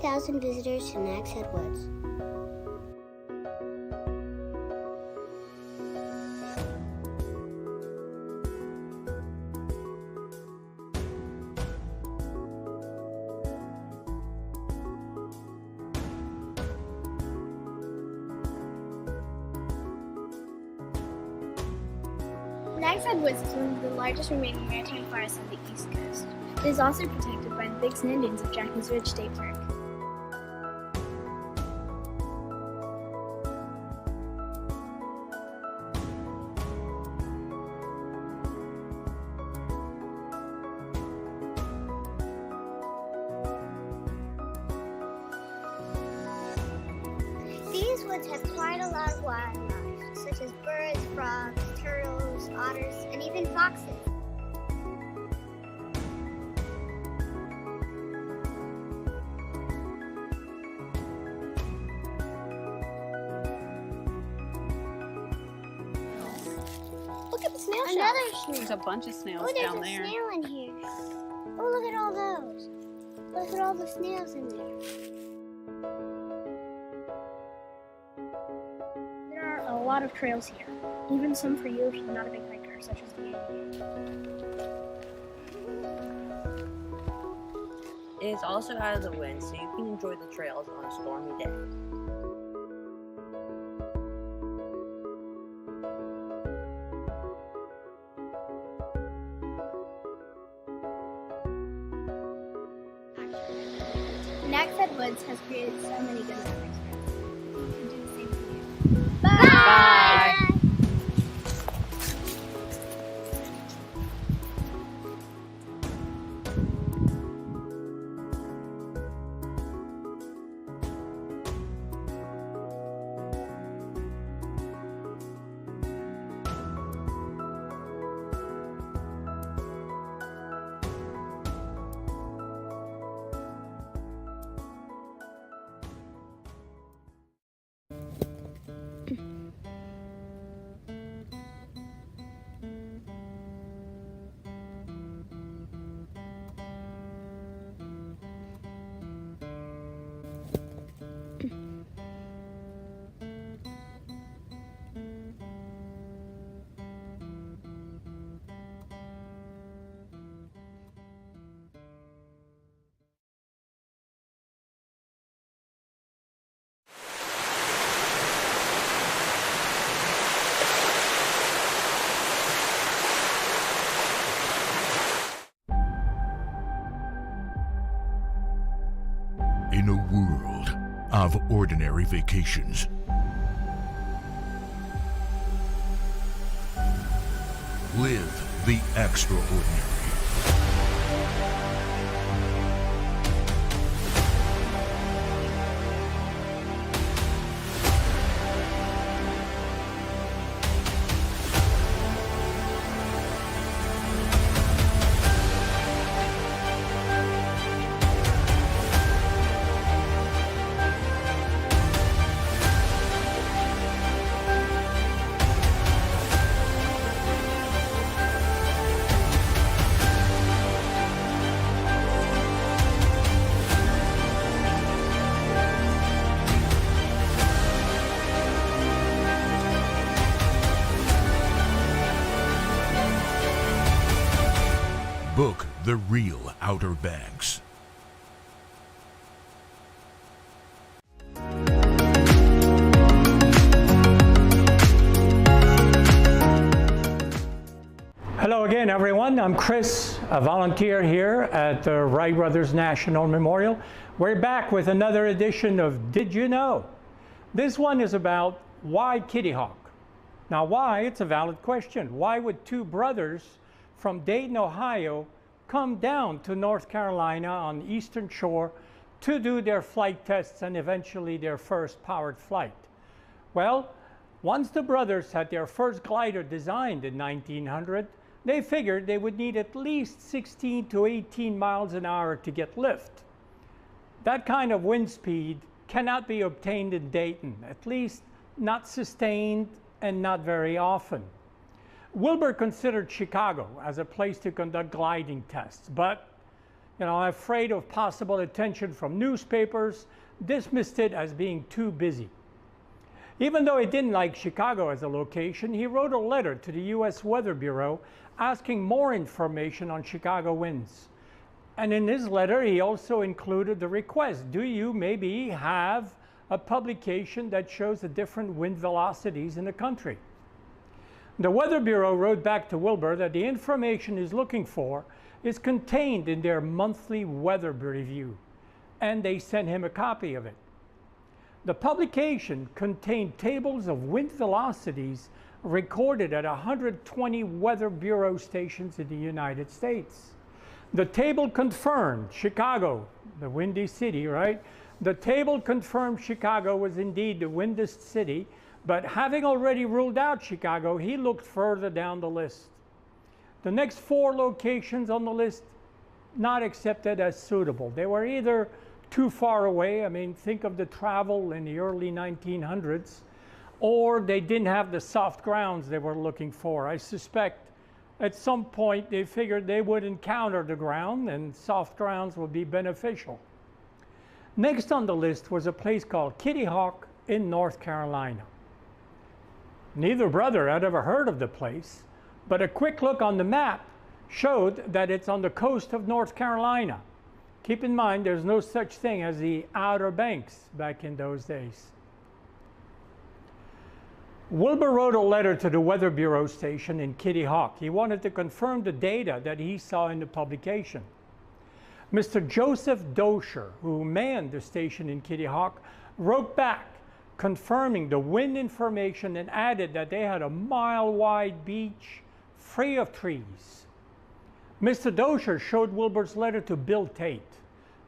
1,000 visitors to Nags Head Woods. Nags Head Woods is one of the largest remaining maritime forests on the East Coast. It is also protected by the Big Sand Indians of Jackman's Ridge State Park. These woods have quite a lot of wildlife, such as birds, frogs, turtles, otters, and even foxes. Look at the snail shell. Another snail. There's a bunch of snails down there. There's a snail in here. Oh, look at all those. Look at all the snails in there. There are a lot of trails here, even some for you if you're not a big hiker, such as me. It is also out of the wind, so you can enjoy the trails on a stormy day. Nags Head Woods has created so many good memories. You can do the same for you. Bye! Bye! In a world of ordinary vacations, live the extraordinary. Book the real Outer Banks. Hello again, everyone. I'm Chris, a volunteer here at the Wright Brothers National Memorial. We're back with another edition of Did You Know? This one is about why Kitty Hawk. Now why? It's a valid question. Why would two brothers from Dayton, Ohio come down to North Carolina on the Eastern Shore to do their flight tests and eventually their first powered flight? Well, once the brothers had their first glider designed in 1900, they figured they would need at least 16 to 18 miles an hour to get lift. That kind of wind speed cannot be obtained in Dayton, at least not sustained and not very often. Wilbur considered Chicago as a place to conduct gliding tests, but afraid of possible attention from newspapers, dismissed it as being too busy. Even though he didn't like Chicago as a location, he wrote a letter to the U.S. Weather Bureau asking more information on Chicago winds. And in his letter, he also included the request, do you maybe have a publication that shows the different wind velocities in the country? The Weather Bureau wrote back to Wilbur that the information he's looking for is contained in their monthly weather review, and they sent him a copy of it. The publication contained tables of wind velocities recorded at 120 Weather Bureau stations in the United States. The table confirmed Chicago, the windy city, right? The table confirmed Chicago was indeed the windiest city, but having already ruled out Chicago, he looked further down the list. The next 4 locations on the list, not accepted as suitable. They were either too far away, think of the travel in the early 1900s, or they didn't have the soft grounds they were looking for. I suspect at some point they figured they would encounter the ground and soft grounds would be beneficial. Next on the list was a place called Kitty Hawk in North Carolina. Neither brother had ever heard of the place, but a quick look on the map showed that it's on the coast of North Carolina. Keep in mind, there's no such thing as the Outer Banks back in those days. Wilbur wrote a letter to the Weather Bureau station in Kitty Hawk. He wanted to confirm the data that he saw in the publication. Mr. Joseph Dosher, who manned the station in Kitty Hawk, wrote back confirming the wind information and added that they had a mile-wide beach free of trees. Mr. Dosher showed Wilbur's letter to Bill Tate.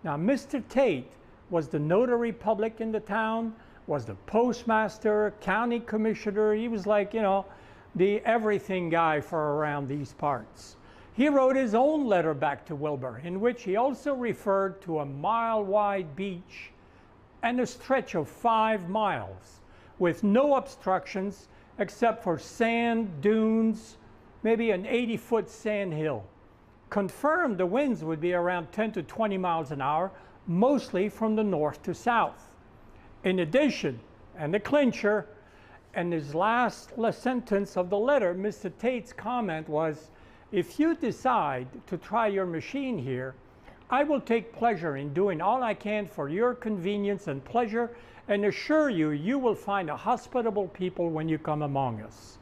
Now, Mr. Tate was the notary public in the town, was the postmaster, county commissioner. He was like, the everything guy for around these parts. He wrote his own letter back to Wilbur, in which he also referred to a mile-wide beach and a stretch of 5 miles with no obstructions except for sand dunes, maybe an 80-foot sand hill. Confirmed the winds would be around 10 to 20 miles an hour, mostly from the north to south. In addition, and the clincher, and his last sentence of the letter, Mr. Tate's comment was, if you decide to try your machine here, I will take pleasure in doing all I can for your convenience and pleasure, and assure you, you will find a hospitable people when you come among us.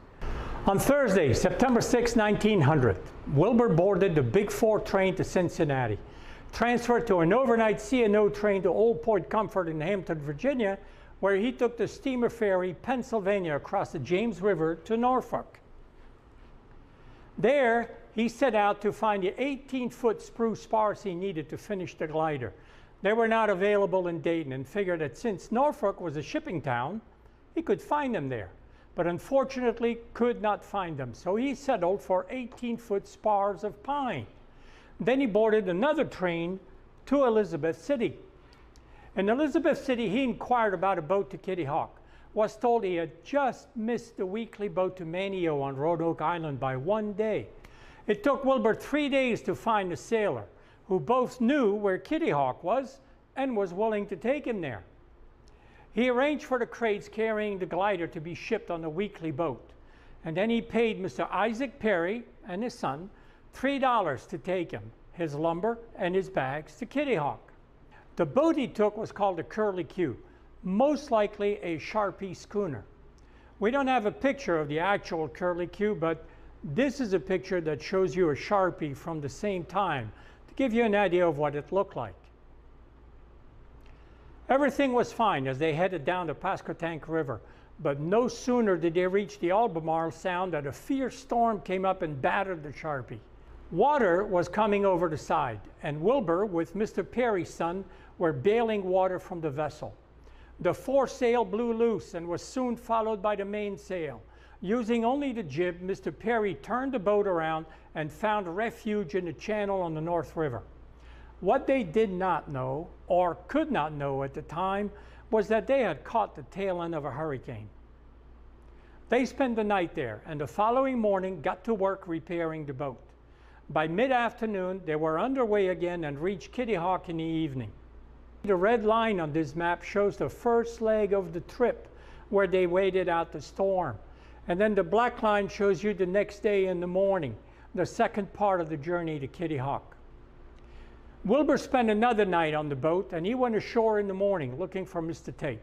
On Thursday, September 6, 1900, Wilbur boarded the Big 4 train to Cincinnati, transferred to an overnight C&O train to Old Point Comfort in Hampton, Virginia, where he took the steamer ferry Pennsylvania across the James River to Norfolk. There, he set out to find the 18-foot spruce spars he needed to finish the glider. They were not available in Dayton, and figured that since Norfolk was a shipping town, he could find them there, but unfortunately could not find them. So he settled for 18-foot spars of pine. Then he boarded another train to Elizabeth City. In Elizabeth City, he inquired about a boat to Kitty Hawk, was told he had just missed the weekly boat to Manteo on Roanoke Island by 1 day. It took Wilbur 3 days to find a sailor who both knew where Kitty Hawk was and was willing to take him there. He arranged for the crates carrying the glider to be shipped on the weekly boat, and then he paid Mr. Isaac Perry and his son $3 to take him, his lumber, and his bags to Kitty Hawk. The boat he took was called the Curly Q, most likely a Sharpie schooner. We don't have a picture of the actual Curly Q, but this is a picture that shows you a Sharpie from the same time to give you an idea of what it looked like. Everything was fine as they headed down the Pasquotank River, but no sooner did they reach the Albemarle Sound than a fierce storm came up and battered the Sharpie. Water was coming over the side, and Wilbur, with Mr. Perry's son, were bailing water from the vessel. The foresail blew loose and was soon followed by the mainsail. Using only the jib, Mr. Perry turned the boat around and found refuge in the channel on the North River. What they did not know, or could not know at the time, was that they had caught the tail end of a hurricane. They spent the night there, and the following morning got to work repairing the boat. By mid-afternoon, they were underway again and reached Kitty Hawk in the evening. The red line on this map shows the first leg of the trip where they waited out the storm. And then the black line shows you the next day in the morning, the second part of the journey to Kitty Hawk. Wilbur spent another night on the boat, and he went ashore in the morning looking for Mr. Tate.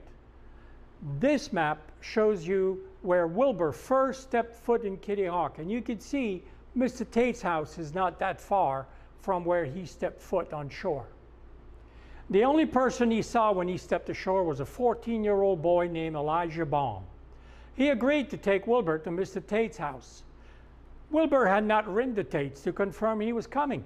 This map shows you where Wilbur first stepped foot in Kitty Hawk, and you can see Mr. Tate's house is not that far from where he stepped foot on shore. The only person he saw when he stepped ashore was a 14-year-old boy named Elijah Baum. He agreed to take Wilbur to Mr. Tate's house. Wilbur had not written the Tates to confirm he was coming,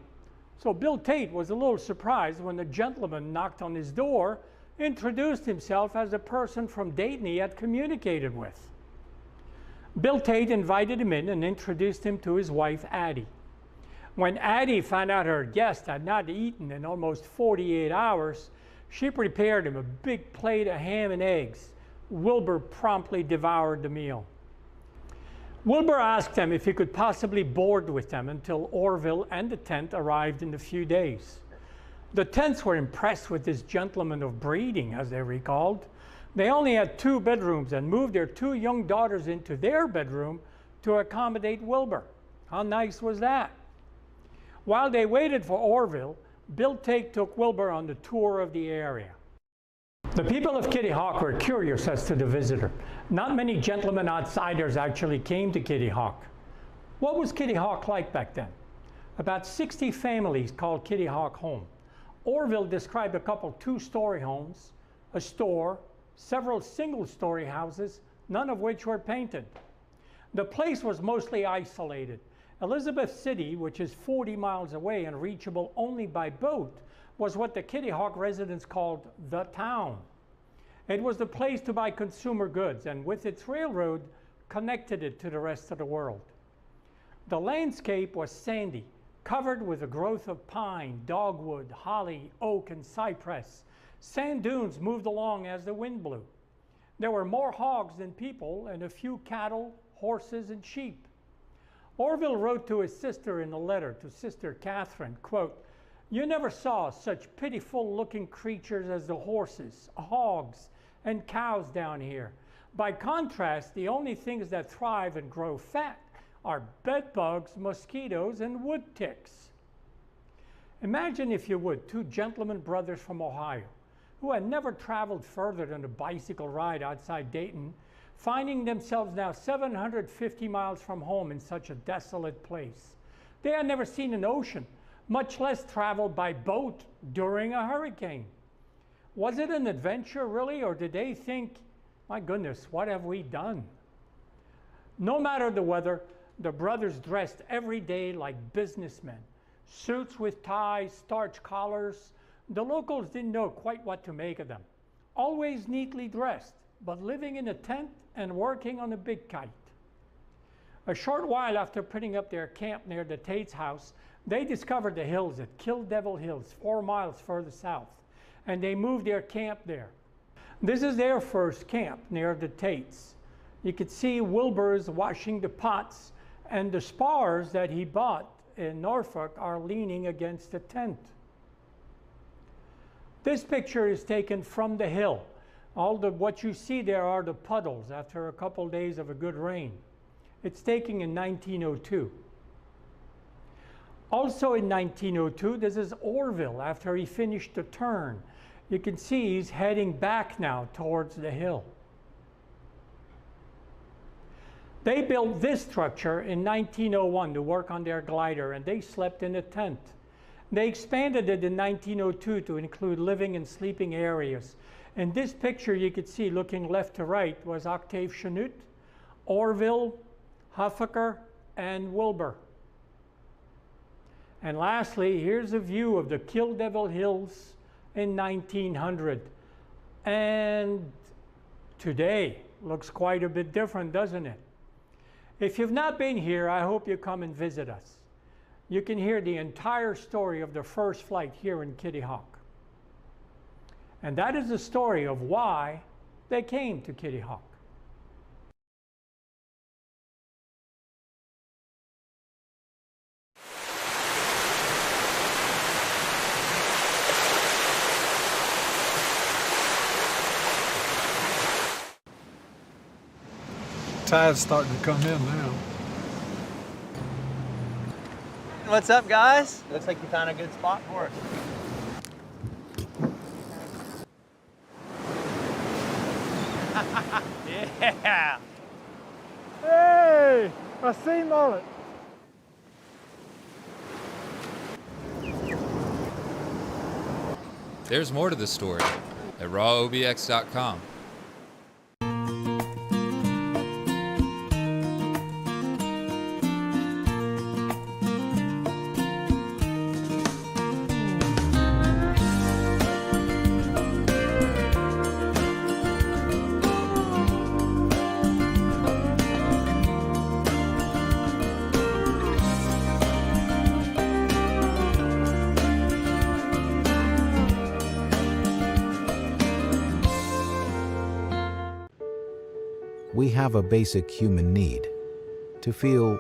so Bill Tate was a little surprised when the gentleman knocked on his door, introduced himself as the person from Dayton he had communicated with. Bill Tate invited him in and introduced him to his wife, Addie. When Addie found out her guest had not eaten in almost 48 hours, she prepared him a big plate of ham and eggs. Wilbur promptly devoured the meal. Wilbur asked them if he could possibly board with them until Orville and the tent arrived in a few days. The tents were impressed with this gentleman of breeding, as they recalled. They only had 2 bedrooms and moved their 2 young daughters into their bedroom to accommodate Wilbur. How nice was that? While they waited for Orville, Bill Tate took Wilbur on the tour of the area. The people of Kitty Hawk were curious as to the visitor. Not many gentlemen outsiders actually came to Kitty Hawk. What was Kitty Hawk like back then? About 60 families called Kitty Hawk home. Orville described a couple 2-story homes, a store, several single-story houses, none of which were painted. The place was mostly isolated. Elizabeth City, which is 40 miles away and reachable only by boat, was what the Kitty Hawk residents called the town. It was the place to buy consumer goods, and with its railroad, connected it to the rest of the world. The landscape was sandy, covered with a growth of pine, dogwood, holly, oak, and cypress. Sand dunes moved along as the wind blew. There were more hogs than people and a few cattle, horses, and sheep. Orville wrote to his sister in a letter to Sister Catherine, quote, "You never saw such pitiful-looking creatures as the horses, hogs, and cows down here. By contrast, the only things that thrive and grow fat are bed bugs, mosquitoes, and wood ticks." Imagine, if you would, 2 gentlemen brothers from Ohio who had never traveled further than a bicycle ride outside Dayton, finding themselves now 750 miles from home in such a desolate place. They had never seen an ocean, much less traveled by boat during a hurricane. Was it an adventure, really, or did they think, my goodness, what have we done? No matter the weather, the brothers dressed every day like businessmen. Suits with ties, starch collars. The locals didn't know quite what to make of them. Always neatly dressed, but living in a tent and working on a big kite. A short while after putting up their camp near the Tate's house, they discovered the hills at Kill Devil Hills, 4 miles further south, and they moved their camp there. This is their first camp near the Tates. You could see Wilbur's washing the pots, and the spars that he bought in Norfolk are leaning against the tent. This picture is taken from the hill. What you see there are the puddles after a couple days of a good rain. It's taken in 1902. Also in 1902, this is Orville after he finished the turn. You can see he's heading back now towards the hill. They built this structure in 1901 to work on their glider, and they slept in a tent. They expanded it in 1902 to include living and sleeping areas. In this picture, you could see, looking left to right, was Octave Chanute, Orville, Huffaker, and Wilbur. And lastly, here's a view of the Kill Devil Hills in 1900. And today looks quite a bit different, doesn't it? If you've not been here, I hope you come and visit us. You can hear the entire story of the first flight here in Kitty Hawk. And that is the story of why they came to Kitty Hawk. tide's starting to come in now. What's up, guys? Looks like you found a good spot for us. Yeah! Hey, I see mullet. There's more to the story at rawobx.com. We have a basic human need to feel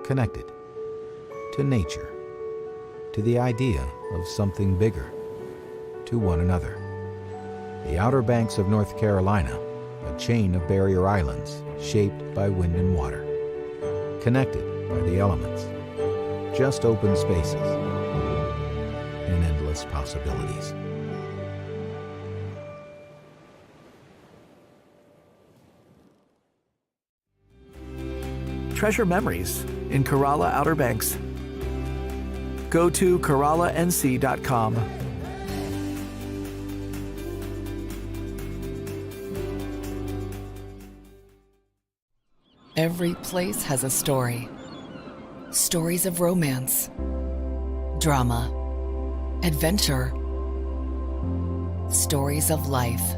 connected to nature, to the idea of something bigger, to one another. The Outer Banks of North Carolina, a chain of barrier islands shaped by wind and water, connected by the elements, just open spaces and endless possibilities. Treasure memories in Corolla Outer Banks. Go to CorollaNC.com. Every place has a story. Stories of romance, drama, adventure, stories of life.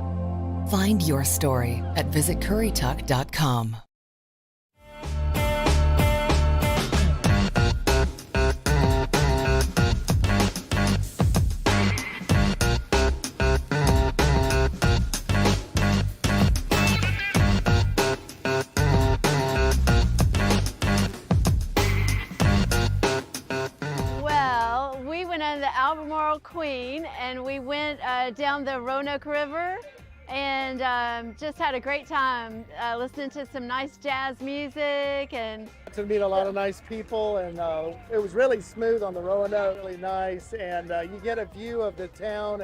Find your story at visitcurrituck.com. Albemarle Queen, and we went down the Roanoke River and just had a great time listening to some nice jazz music and to meet a lot of nice people, and it was really smooth on the Roanoke, really nice, and you get a view of the town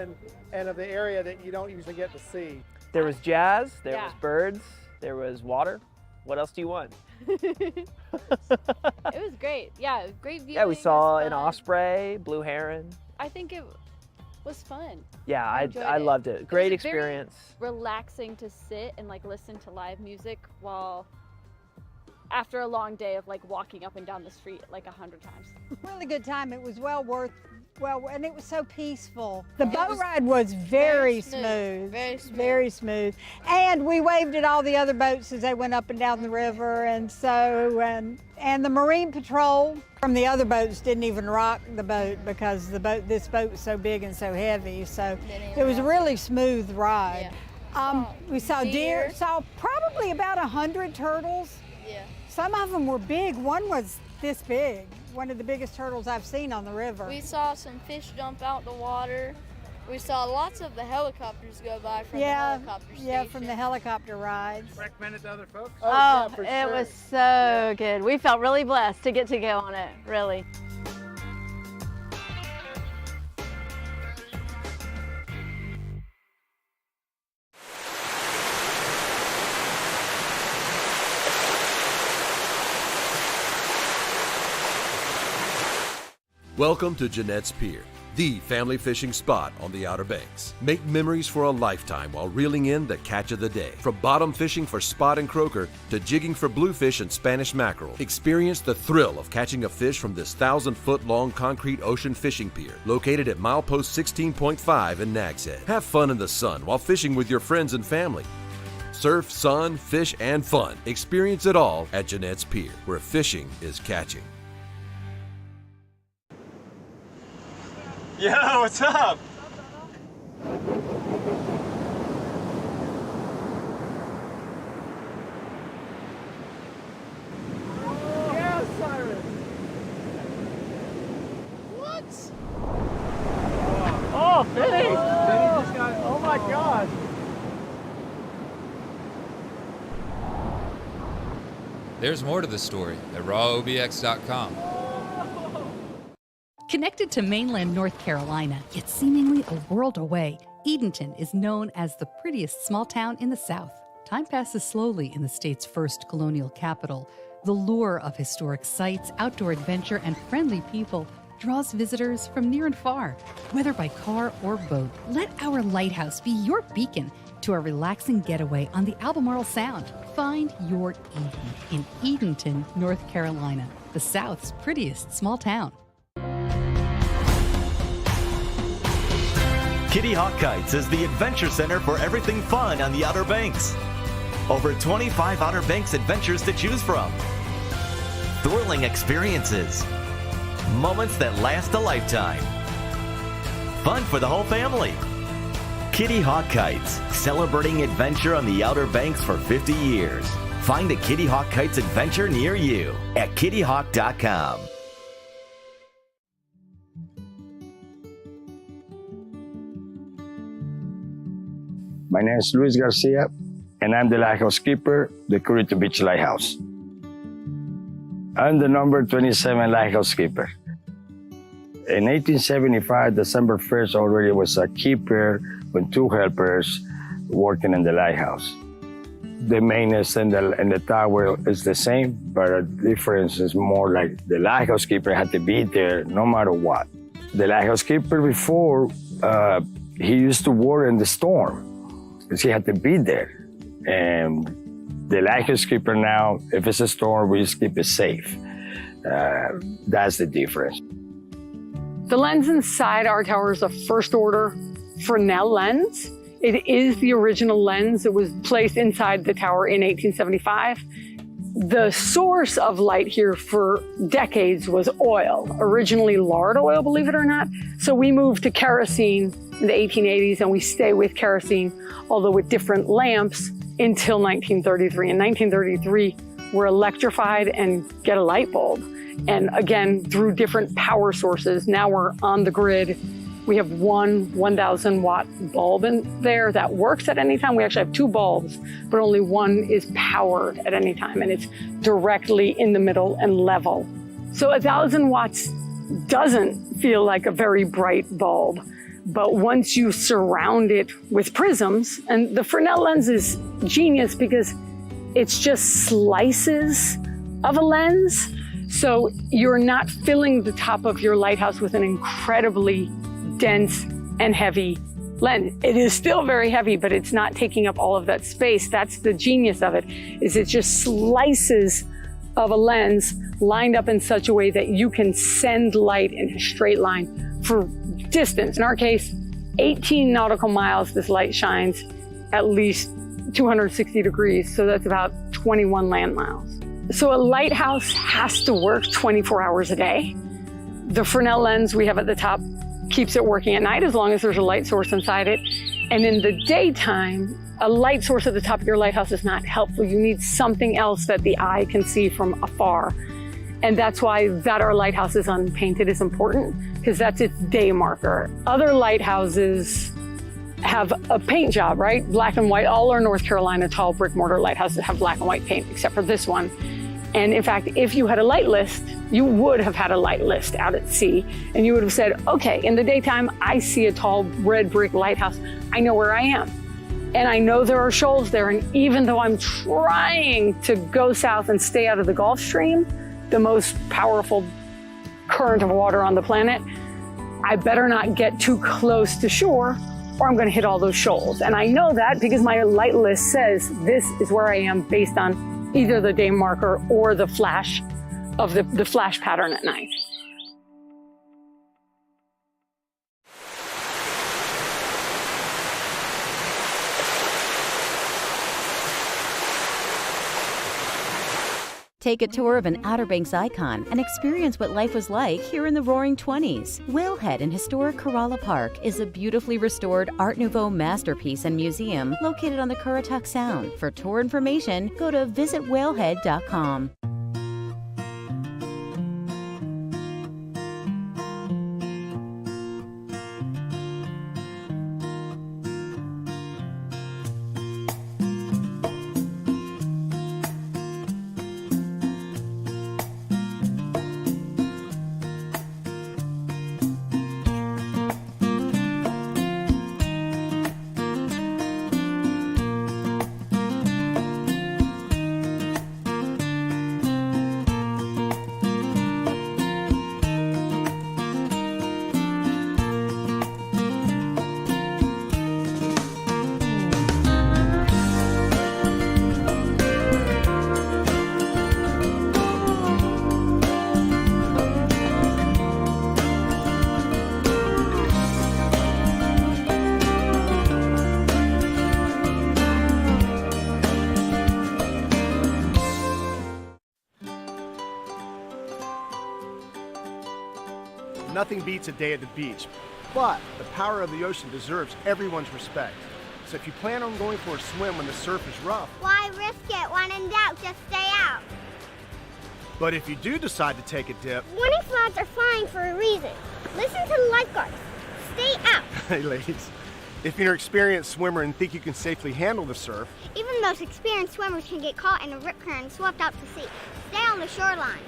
and of the area that you don't usually get to see. There was jazz, there was birds, there was water. What else do you want? It was great. Yeah, great view. Yeah, we saw an osprey, blue heron. I think it was fun. Yeah, I loved it. Great experience. Very relaxing to sit and like listen to live music while after a long day of like walking up and down the street like 100 times. Really good time. It was and it was so peaceful. The boat ride was very smooth. Very smooth. And we waved at all the other boats as they went up and down the river, and and the Marine Patrol from the other boats didn't even rock the boat because this boat was so big and so heavy. So it was a really smooth ride. Yeah. We saw deer, saw probably about 100 turtles. Yeah. Some of them were big. One was this big. One of the biggest turtles I've seen on the river. We saw some fish jump out the water. We saw lots of the helicopters go by from the helicopter station. Yeah, from the helicopter rides. Recommend it to other folks? Oh, yeah, it was so good. We felt really blessed to get to go on it, really. Welcome to Jeanette's Pier, the family fishing spot on the Outer Banks. Make memories for a lifetime while reeling in the catch of the day. From bottom fishing for spot and croaker to jigging for bluefish and Spanish mackerel, experience the thrill of catching a fish from this 1,000-foot-long concrete ocean fishing pier located at milepost 16.5 in Nags Head. Have fun in the sun while fishing with your friends and family. Surf, sun, fish, and fun. Experience it all at Jeanette's Pier, where fishing is catching. Yo, what's up? Yeah, Cyrus. What? Oh, Vinny! Vinny just got, oh my God. There's more to the story at rawobx.com. Connected to mainland North Carolina, yet seemingly a world away, Edenton is known as the prettiest small town in the South. Time passes slowly in the state's first colonial capital. The lure of historic sites, outdoor adventure, and friendly people draws visitors from near and far. Whether by car or boat, let our lighthouse be your beacon to a relaxing getaway on the Albemarle Sound. Find your Eden in Edenton, North Carolina, the South's prettiest small town. Kitty Hawk Kites is the adventure center for everything fun on the Outer Banks. Over 25 Outer Banks adventures to choose from. Thrilling experiences. Moments that last a lifetime. Fun for the whole family. Kitty Hawk Kites, celebrating adventure on the Outer Banks for 50 years. Find a Kitty Hawk Kites adventure near you at kittyhawk.com. My name is Luis Garcia, and I'm the lighthouse keeper, the Curito Beach Lighthouse. I'm the number 27 lighthouse keeper. In 1875, December 1st, already was a keeper with 2 helpers working in the lighthouse. The maintenance and the tower is the same, but the difference is more like the lighthouse keeper had to be there no matter what. The lighthouse keeper before, he used to work in the storm, because he had to be there. And the lighthouse keeper now, if it's a storm, we just keep it safe. That's the difference. The lens inside our tower is a first order Fresnel lens. It is the original lens. It was placed inside the tower in 1875. The source of light here for decades was oil, originally lard oil, believe it or not. So we moved to kerosene in the 1880s, and we stay with kerosene, although with different lamps, until 1933. In 1933, we're electrified and get a light bulb. And again, through different power sources, now we're on the grid. We have one 1,000 watt bulb in there that works at any time. We actually have 2 bulbs, but only one is powered at any time, and it's directly in the middle and level. So 1,000 watts doesn't feel like a very bright bulb, but once you surround it with prisms, and the Fresnel lens is genius because it's just slices of a lens. So you're not filling the top of your lighthouse with an incredibly dense and heavy lens. It is still very heavy, but it's not taking up all of that space. That's the genius of it, is it just slices of a lens lined up in such a way that you can send light in a straight line for distance. In our case, 18 nautical miles, this light shines at least 260 degrees. So that's about 21 land miles. So a lighthouse has to work 24 hours a day. The Fresnel lens we have at the top keeps it working at night as long as there's a light source inside it. And in the daytime, a light source at the top of your lighthouse is not helpful. You need something else that the eye can see from afar. And that's why that our lighthouse is unpainted is important, because that's its day marker. Other lighthouses have a paint job, right? Black and white. All our North Carolina tall brick mortar lighthouses have black and white paint, except for this one. And in fact, if you had a light list, you would have had a light list out at sea, and you would have said, okay, in the daytime, I see a tall red brick lighthouse. I know where I am. And I know there are shoals there. And even though I'm trying to go south and stay out of the Gulf Stream, the most powerful current of water on the planet, I better not get too close to shore or I'm going to hit all those shoals. And I know that because my light list says this is where I am based on either the day marker or the flash of the flash pattern at night. Take a tour of an Outer Banks icon and experience what life was like here in the Roaring '20s. Whalehead in historic Corolla Park is a beautifully restored Art Nouveau masterpiece and museum located on the Currituck Sound. For tour information, go to visitwhalehead.com. nothing beats a day at the beach. But the power of the ocean deserves everyone's respect. So if you plan on going for a swim when the surf is rough, why risk it? When in doubt, just stay out. but if you do decide to take a dip, Warning flags are flying for a reason. Listen to the lifeguards. Stay out. hey ladies, if you're an experienced swimmer and think you can safely handle the surf, Even the most experienced swimmers can get caught in a rip current and swept out to sea. Stay on the shoreline.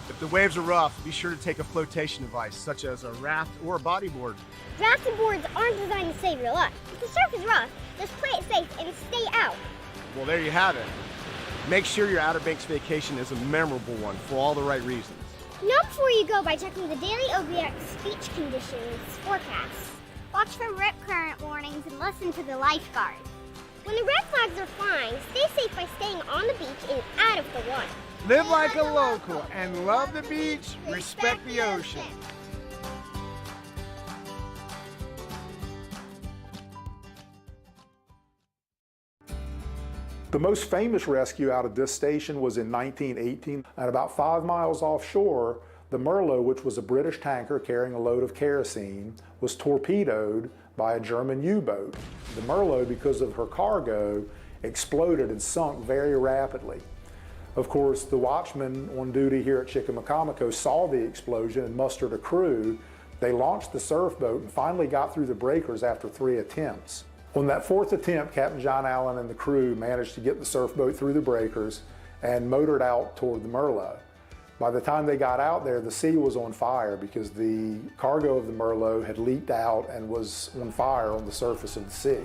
if the waves are rough, be sure to take a flotation device such as a raft or a bodyboard. Rafting boards aren't designed to save your life. If the surf is rough, just play it safe and stay out. Well, there you have it. Make sure your Outer Banks vacation is a memorable one for all the right reasons. Know before you go by checking the daily OBX beach conditions forecasts. Watch for rip current warnings and listen to the lifeguards. When the red flags are flying, stay safe by staying on the beach and out of the water. Live like a local and love the beach, respect the ocean. The most famous rescue out of this station was in 1918. At about 5 miles offshore, the Merlot, which was a British tanker carrying a load of kerosene, was torpedoed by a German U-boat. The Merlot, because of her cargo, exploded and sunk very rapidly. Of course, the watchman on duty here at Chickamaucomico saw the explosion and mustered a crew. They launched the surf boat and finally got through the breakers after 3 attempts. On that 4th attempt, Captain John Allen and the crew managed to get the surf boat through the breakers and motored out toward the Merlot. By the time they got out there, the sea was on fire because the cargo of the Merlot had leaked out and was on fire on the surface of the sea.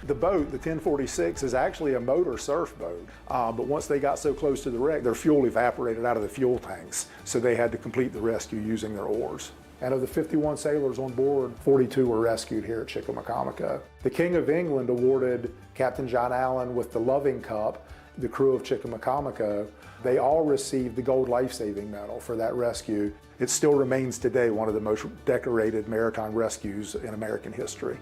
The boat, the 1046, is actually a motor surf boat, but once they got so close to the wreck, their fuel evaporated out of the fuel tanks, so they had to complete the rescue using their oars. And of the 51 sailors on board, 42 were rescued here at Chickamaucomico. The King of England awarded Captain John Allen with the Loving Cup, the crew of Chickamaucomico. They all received the Gold Life-Saving Medal for that rescue. It still remains today one of the most decorated maritime rescues in American history.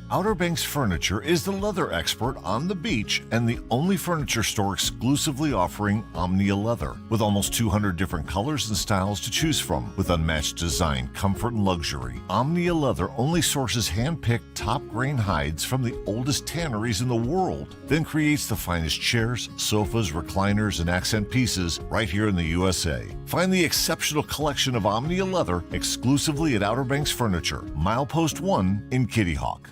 Outer Banks Furniture is the leather expert on the beach and the only furniture store exclusively offering Omnia leather. With almost 200 different colors and styles to choose from, with unmatched design, comfort, and luxury, Omnia leather only sources hand-picked top-grain hides from the oldest tanneries in the world, then creates the finest chairs, sofas, recliners, and accent pieces right here in the USA. Find the exceptional collection of Omnia leather exclusively at Outer Banks Furniture, Milepost 1 in Kitty Hawk.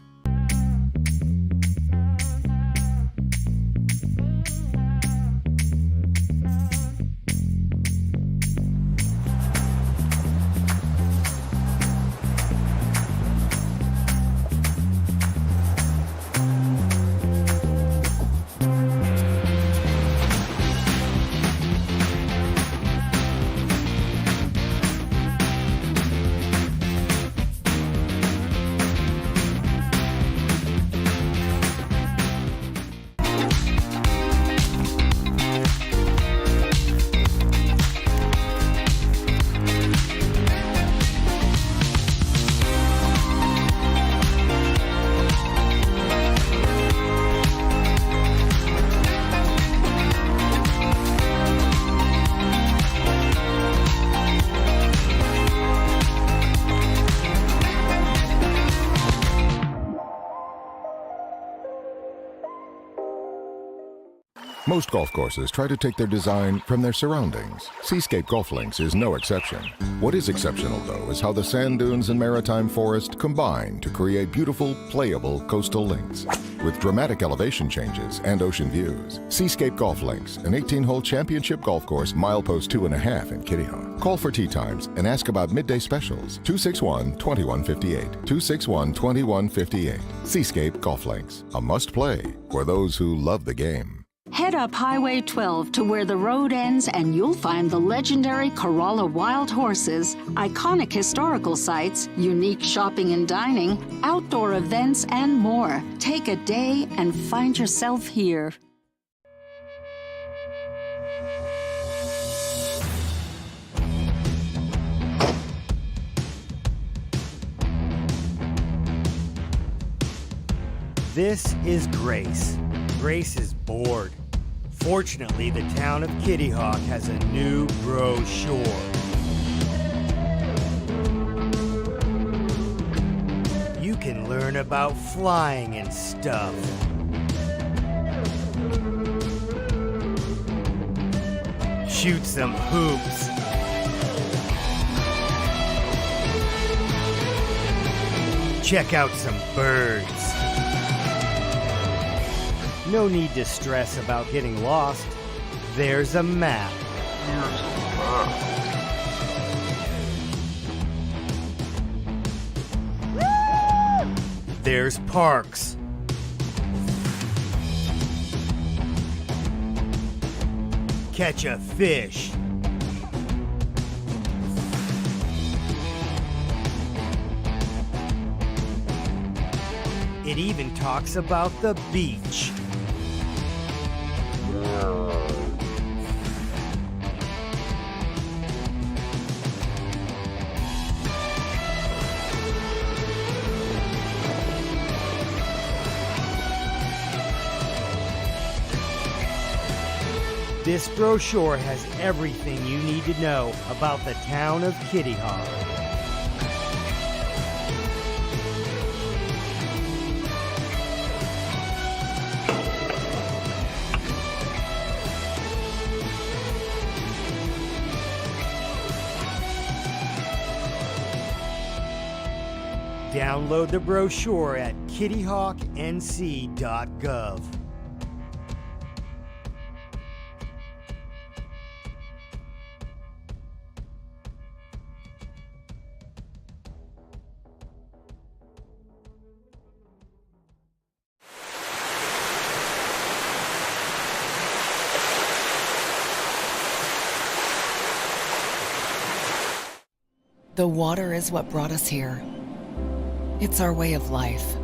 Most golf courses try to take their design from their surroundings. Seascape Golf Links is no exception. What is exceptional, though, is how the sand dunes and maritime forest combine to create beautiful, playable coastal links. With dramatic elevation changes and ocean views, Seascape Golf Links, an 18-hole championship golf course, milepost 2.5 in Kitty Hawk. Call for tee times and ask about midday specials. 261-2158. 261-2158. Seascape Golf Links, a must-play for those who love the game. Head up Highway 12 to where the road ends and you'll find the legendary Corolla Wild Horses, iconic historical sites, unique shopping and dining, outdoor events, and more. Take a day and find yourself here. This is Grace. Grace is bored. Fortunately, the town of Kitty Hawk has a new brochure. You can learn about flying and stuff. Shoot some hoops. Check out some birds. No need to stress about getting lost. There's a map. There's parks. Catch a fish. It even talks about the beach. This brochure has everything you need to know about the town of Kitty Hawk. Download the brochure at kittyhawknc.gov. The water is what brought us here. It's our way of life,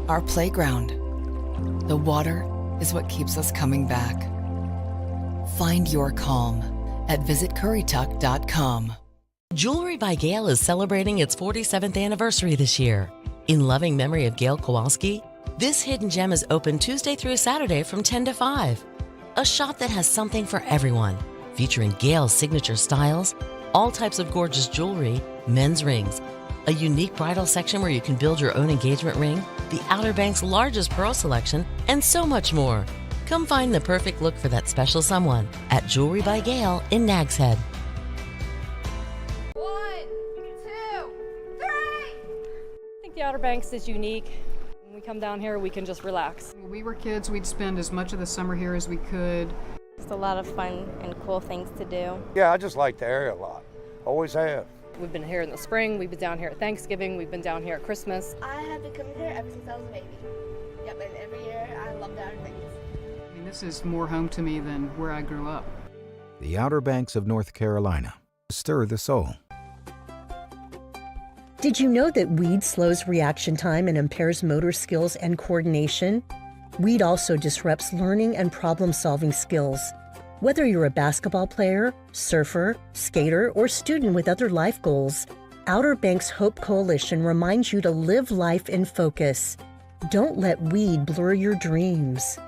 our playground. The water is what keeps us coming back. Find your calm at visitcurrituck.com. Jewelry by Gail is celebrating its 47th anniversary this year. In loving memory of Gail Kowalski, this hidden gem is open Tuesday through Saturday from 10 to 5. A shop that has something for everyone, featuring Gail's signature styles, all types of gorgeous jewelry, men's rings, a unique bridal section where you can build your own engagement ring, the Outer Banks' largest pearl selection, and so much more. Come find the perfect look for that special someone at Jewelry by Gail in Nags Head. 1, 2, 3. I think the Outer Banks is unique. When we come down here, we can just relax. When we were kids, we'd spend as much of the summer here as we could. It's a lot of fun and cool things to do. Yeah, I just like the area a lot. Always have. We've been here in the spring, we've been down here at Thanksgiving, we've been down here at Christmas. I have been coming here ever since I was a baby. Yep, and every year I love the Outer Banks. I mean, this is more home to me than where I grew up. The Outer Banks of North Carolina. Stir the soul. Did you know that weed slows reaction time and impairs motor skills and coordination? Weed also disrupts learning and problem-solving skills. Whether you're a basketball player, surfer, skater, or student with other life goals, Outer Banks Hope Coalition reminds you to live life in focus. Don't let weed blur your dreams.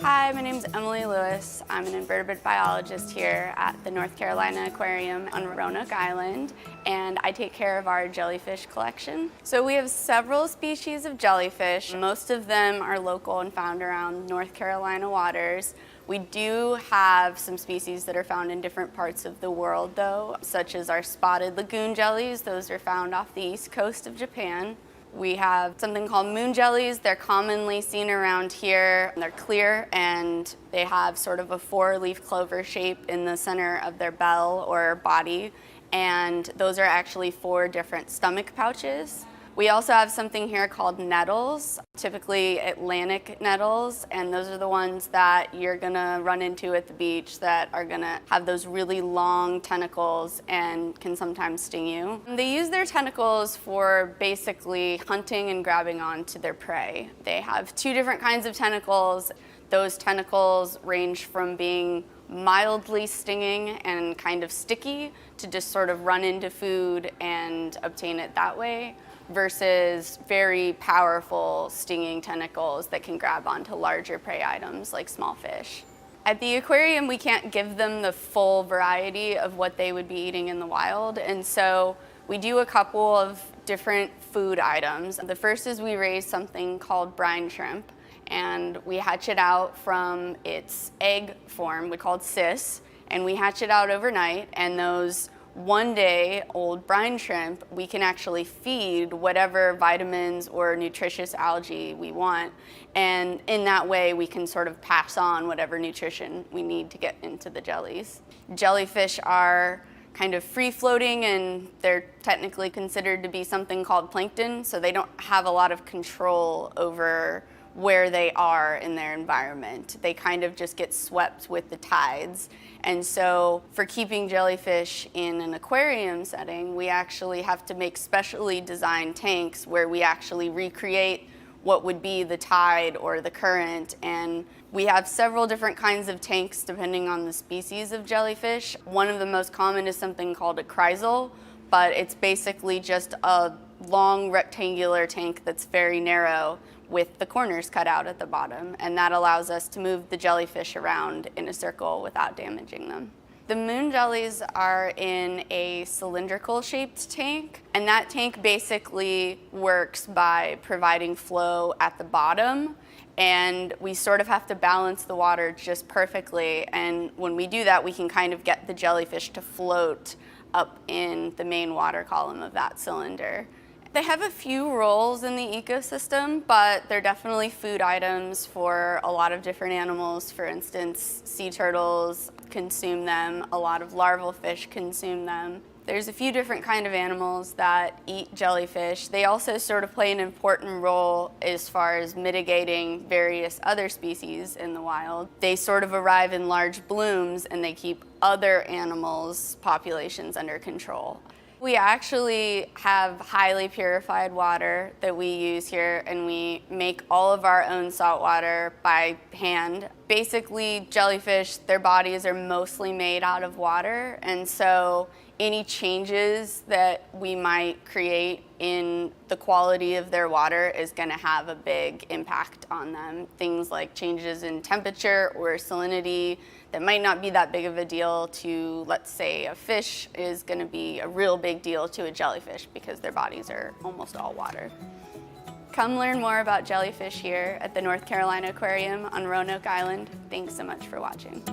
Hi, my name's Emily Lewis. I'm an invertebrate biologist here at the North Carolina Aquarium on Roanoke Island, and I take care of our jellyfish collection. So we have several species of jellyfish. Most of them are local and found around North Carolina waters. We do have some species that are found in different parts of the world though, such as our spotted lagoon jellies. Those are found off the east coast of Japan. We have something called moon jellies. They're commonly seen around here. They're clear and they have sort of a 4-leaf clover shape in the center of their bell or body. And those are actually 4 different stomach pouches. We also have something here called nettles, typically Atlantic nettles, and those are the ones that you're gonna run into at the beach that are gonna have those really long tentacles and can sometimes sting you. They use their tentacles for basically hunting and grabbing onto their prey. They have two different kinds of tentacles. Those tentacles range from being mildly stinging and kind of sticky to just sort of run into food and obtain it that way, versus very powerful stinging tentacles that can grab onto larger prey items like small fish. At the aquarium, we can't give them the full variety of what they would be eating in the wild, and so we do a couple of different food items. The first is we raise something called brine shrimp, and we hatch it out from its egg form, called cis, and we hatch it out overnight, and those one-day-old brine shrimp, we can actually feed whatever vitamins or nutritious algae we want, and in that way we can sort of pass on whatever nutrition we need to get into the jellies. Jellyfish are kind of free-floating, and they're technically considered to be something called plankton, so they don't have a lot of control over where they are in their environment. They kind of just get swept with the tides. And so for keeping jellyfish in an aquarium setting, we actually have to make specially designed tanks where we actually recreate what would be the tide or the current. And we have several different kinds of tanks depending on the species of jellyfish. One of the most common is something called a chrysal, but it's basically just a long rectangular tank that's very narrow with the corners cut out at the bottom, and that allows us to move the jellyfish around in a circle without damaging them. The moon jellies are in a cylindrical shaped tank, and that tank basically works by providing flow at the bottom, and we sort of have to balance the water just perfectly, and when we do that we can kind of get the jellyfish to float up in the main water column of that cylinder. They have a few roles in the ecosystem, but they're definitely food items for a lot of different animals. For instance, sea turtles consume them, a lot of larval fish consume them. There's a few different kind of animals that eat jellyfish. They also sort of play an important role as far as mitigating various other species in the wild. They sort of arrive in large blooms and they keep other animals' populations under control. We actually have highly purified water that we use here, and we make all of our own salt water by hand. Basically, jellyfish, their bodies are mostly made out of water, and so any changes that we might create in the quality of their water is going to have a big impact on them. Things like changes in temperature or salinity that might not be that big of a deal to, let's say, a fish is going to be a real big deal to a jellyfish because their bodies are almost all water. Come learn more about jellyfish here at the North Carolina Aquarium on Roanoke Island. Thanks so much for watching.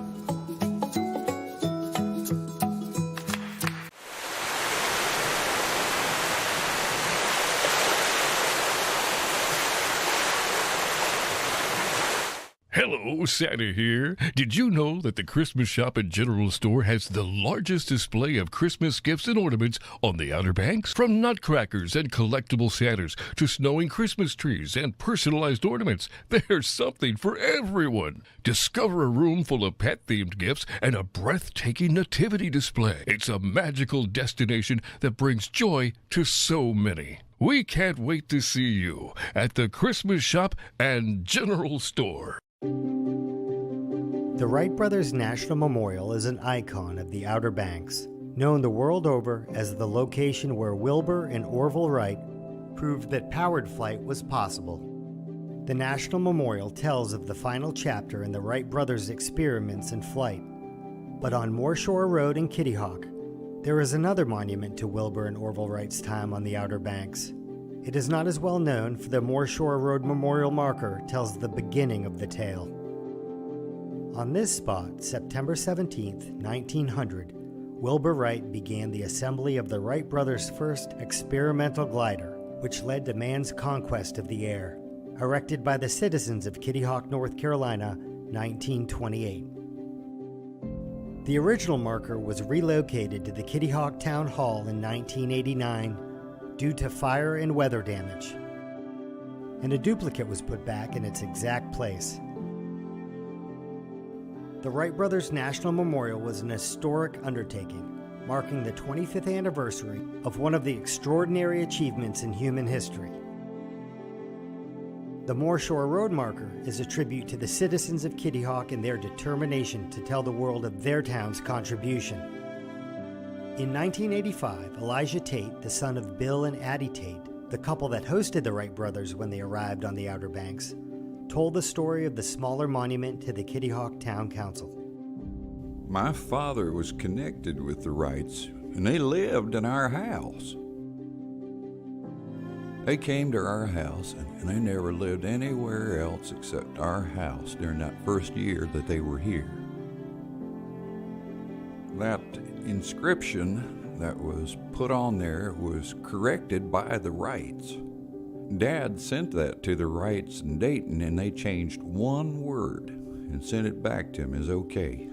Hello, Santa here. Did you know that the Christmas Shop and General Store has the largest display of Christmas gifts and ornaments on the Outer Banks? From nutcrackers and collectible Santas to snowing Christmas trees and personalized ornaments, there's something for everyone. Discover a room full of pet-themed gifts and a breathtaking nativity display. It's a magical destination that brings joy to so many. We can't wait to see you at the Christmas Shop and General Store. The Wright Brothers National Memorial is an icon of the Outer Banks, known the world over as the location where Wilbur and Orville Wright proved that powered flight was possible. The National Memorial tells of the final chapter in the Wright brothers' experiments in flight. But on Moorshore Road in Kitty Hawk, there is another monument to Wilbur and Orville Wright's time on the Outer Banks. It is not as well known, for the Moorshore Road Memorial marker tells the beginning of the tale. On this spot, September 17, 1900, Wilbur Wright began the assembly of the Wright brothers' first experimental glider, which led to man's conquest of the air, erected by the citizens of Kitty Hawk, North Carolina, 1928. The original marker was relocated to the Kitty Hawk Town Hall in 1989, due to fire and weather damage, and a duplicate was put back in its exact place. The Wright Brothers National Memorial was an historic undertaking, marking the 25th anniversary of one of the extraordinary achievements in human history. The Moore Shore Road marker is a tribute to the citizens of Kitty Hawk and their determination to tell the world of their town's contribution. In 1985, Elijah Tate, the son of Bill and Addie Tate, the couple that hosted the Wright brothers when they arrived on the Outer Banks, told the story of the smaller monument to the Kitty Hawk Town Council. My father was connected with the Wrights, and they lived in our house. They came to our house, and they never lived anywhere else except our house during that first year that they were here. That inscription that was put on there was corrected by the Wrights. Dad sent that to the Wrights in Dayton, and they changed one word and sent it back to him as okay.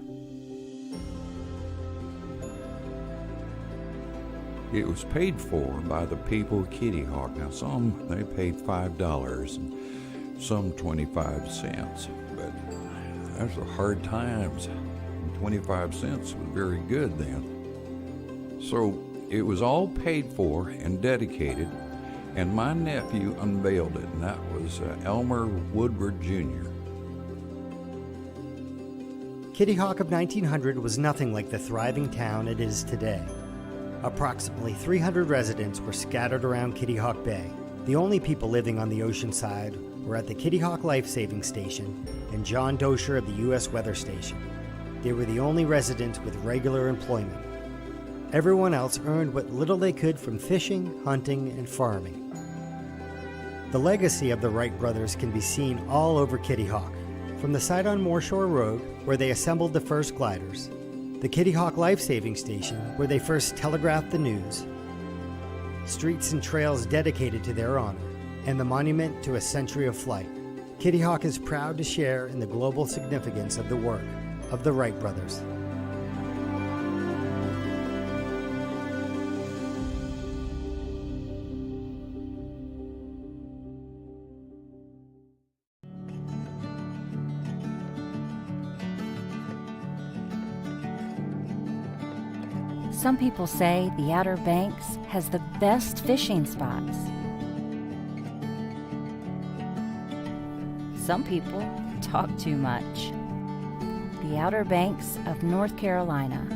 It was paid for by the people of Kitty Hawk. Now, some, they paid $5 and some 25 cents, but those were hard times. 25 cents was very good then. So it was all paid for and dedicated, and my nephew unveiled it, and that was Elmer Woodward Jr. Kitty Hawk of 1900 was nothing like the thriving town it is today. Approximately 300 residents were scattered around Kitty Hawk Bay. The only people living on the ocean side were at the Kitty Hawk Life Saving Station and John Dosher of the U.S. Weather Station. They were the only residents with regular employment. Everyone else earned what little they could from fishing, hunting, and farming. The legacy of the Wright brothers can be seen all over Kitty Hawk, from the site on Moore Shore Road, where they assembled the first gliders, the Kitty Hawk Life Saving Station, where they first telegraphed the news, streets and trails dedicated to their honor, and the monument to a century of flight. Kitty Hawk is proud to share in the global significance of the work of the Wright brothers. Some people say the Outer Banks has the best fishing spots. Some people talk too much. The Outer Banks of North Carolina,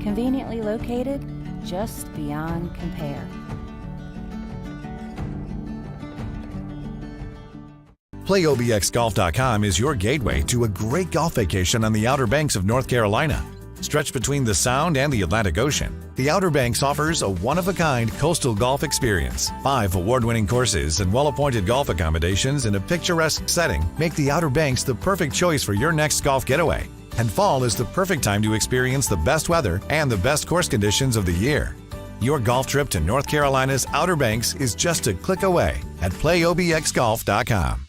conveniently located just beyond compare. PlayOBXGolf.com is your gateway to a great golf vacation on the Outer Banks of North Carolina. Stretched between the Sound and the Atlantic Ocean, the Outer Banks offers a one-of-a-kind coastal golf experience. 5 award-winning courses and well-appointed golf accommodations in a picturesque setting make the Outer Banks the perfect choice for your next golf getaway. And fall is the perfect time to experience the best weather and the best course conditions of the year. Your golf trip to North Carolina's Outer Banks is just a click away at PlayOBXGolf.com.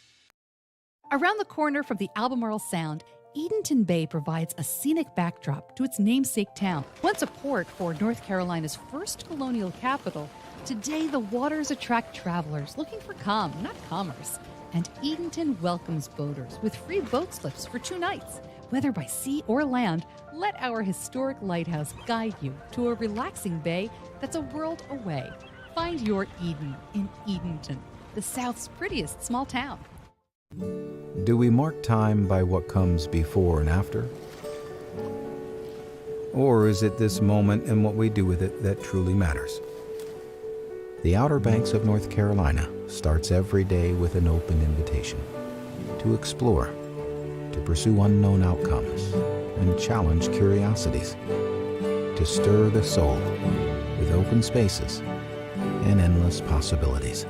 Around the corner from the Albemarle Sound, Edenton Bay provides a scenic backdrop to its namesake town. Once a port for North Carolina's first colonial capital, today the waters attract travelers looking for calm, not commerce. And Edenton welcomes boaters with free boat slips for 2 nights. Whether by sea or land, let our historic lighthouse guide you to a relaxing bay that's a world away. Find your Eden in Edenton, the South's prettiest small town. Do we mark time by what comes before and after? Or is it this moment and what we do with it that truly matters? The Outer Banks of North Carolina starts every day with an open invitation to explore, to pursue unknown outcomes, and challenge curiosities, to stir the soul with open spaces and endless possibilities.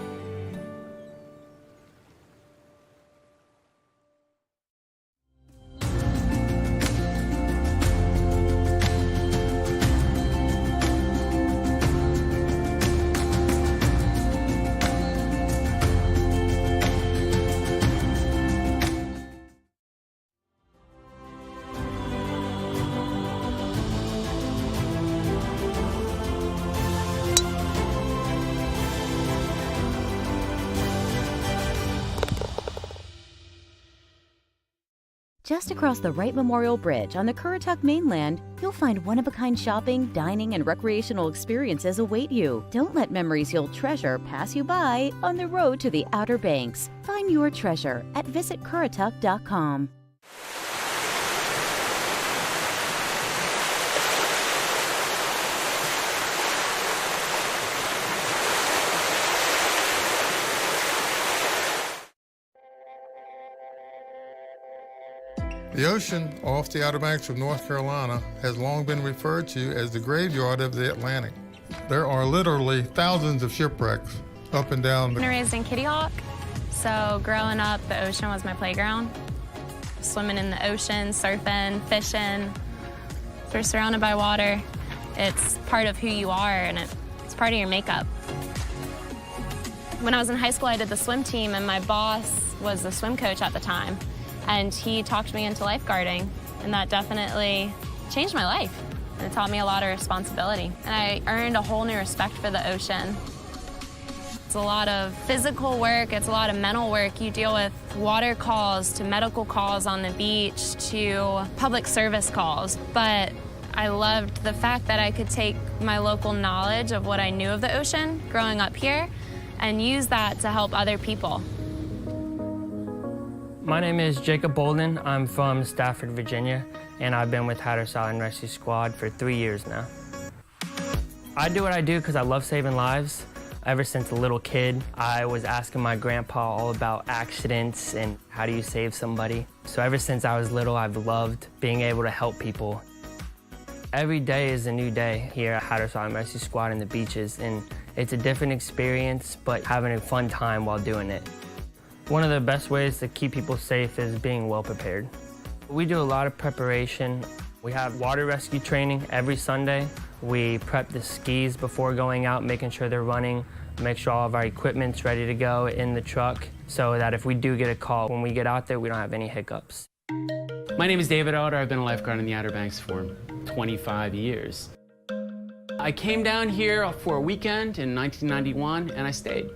Just across the Wright Memorial Bridge on the Currituck mainland, you'll find one-of-a-kind shopping, dining, and recreational experiences await you. Don't let memories you'll treasure pass you by on the road to the Outer Banks. Find your treasure at visitcurrituck.com. The ocean off the Outer Banks of North Carolina has long been referred to as the graveyard of the Atlantic. There are literally thousands of shipwrecks up and down the... I was raised in Kitty Hawk, so growing up, the ocean was my playground. Swimming in the ocean, surfing, fishing. We're surrounded by water. It's part of who you are, and it's part of your makeup. When I was in high school, I did the swim team, and my boss was the swim coach at the time. And he talked me into lifeguarding, and that definitely changed my life. And it taught me a lot of responsibility. And I earned a whole new respect for the ocean. It's a lot of physical work, it's a lot of mental work. You deal with water calls to medical calls on the beach to public service calls. But I loved the fact that I could take my local knowledge of what I knew of the ocean growing up here and use that to help other people. My name is Jacob Bolden. I'm from Stafford, Virginia, and I've been with Hatteras Island Rescue Squad for 3 years now. I do what I do because I love saving lives. Ever since a little kid, I was asking my grandpa all about accidents and how do you save somebody. So ever since I was little, I've loved being able to help people. Every day is a new day here at Hatteras Island Rescue Squad in the beaches, and it's a different experience, but having a fun time while doing it. One of the best ways to keep people safe is being well prepared. We do a lot of preparation. We have water rescue training every Sunday. We prep the skis before going out, making sure they're running, make sure all of our equipment's ready to go in the truck so that if we do get a call, when we get out there, we don't have any hiccups. My name is David Elder. I've been a lifeguard in the Outer Banks for 25 years. I came down here for a weekend in 1991 and I stayed.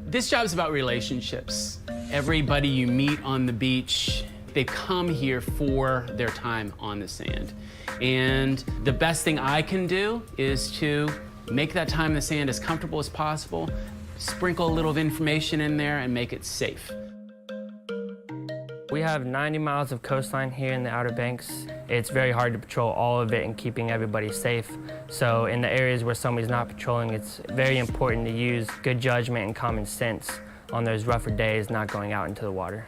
This job is about relationships. Everybody you meet on the beach, they come here for their time on the sand. And the best thing I can do is to make that time in the sand as comfortable as possible, sprinkle a little of information in there, and make it safe. We have 90 miles of coastline here in the Outer Banks. It's very hard to patrol all of it and keeping everybody safe. So in the areas where somebody's not patrolling, it's very important to use good judgment and common sense on those rougher days, not going out into the water.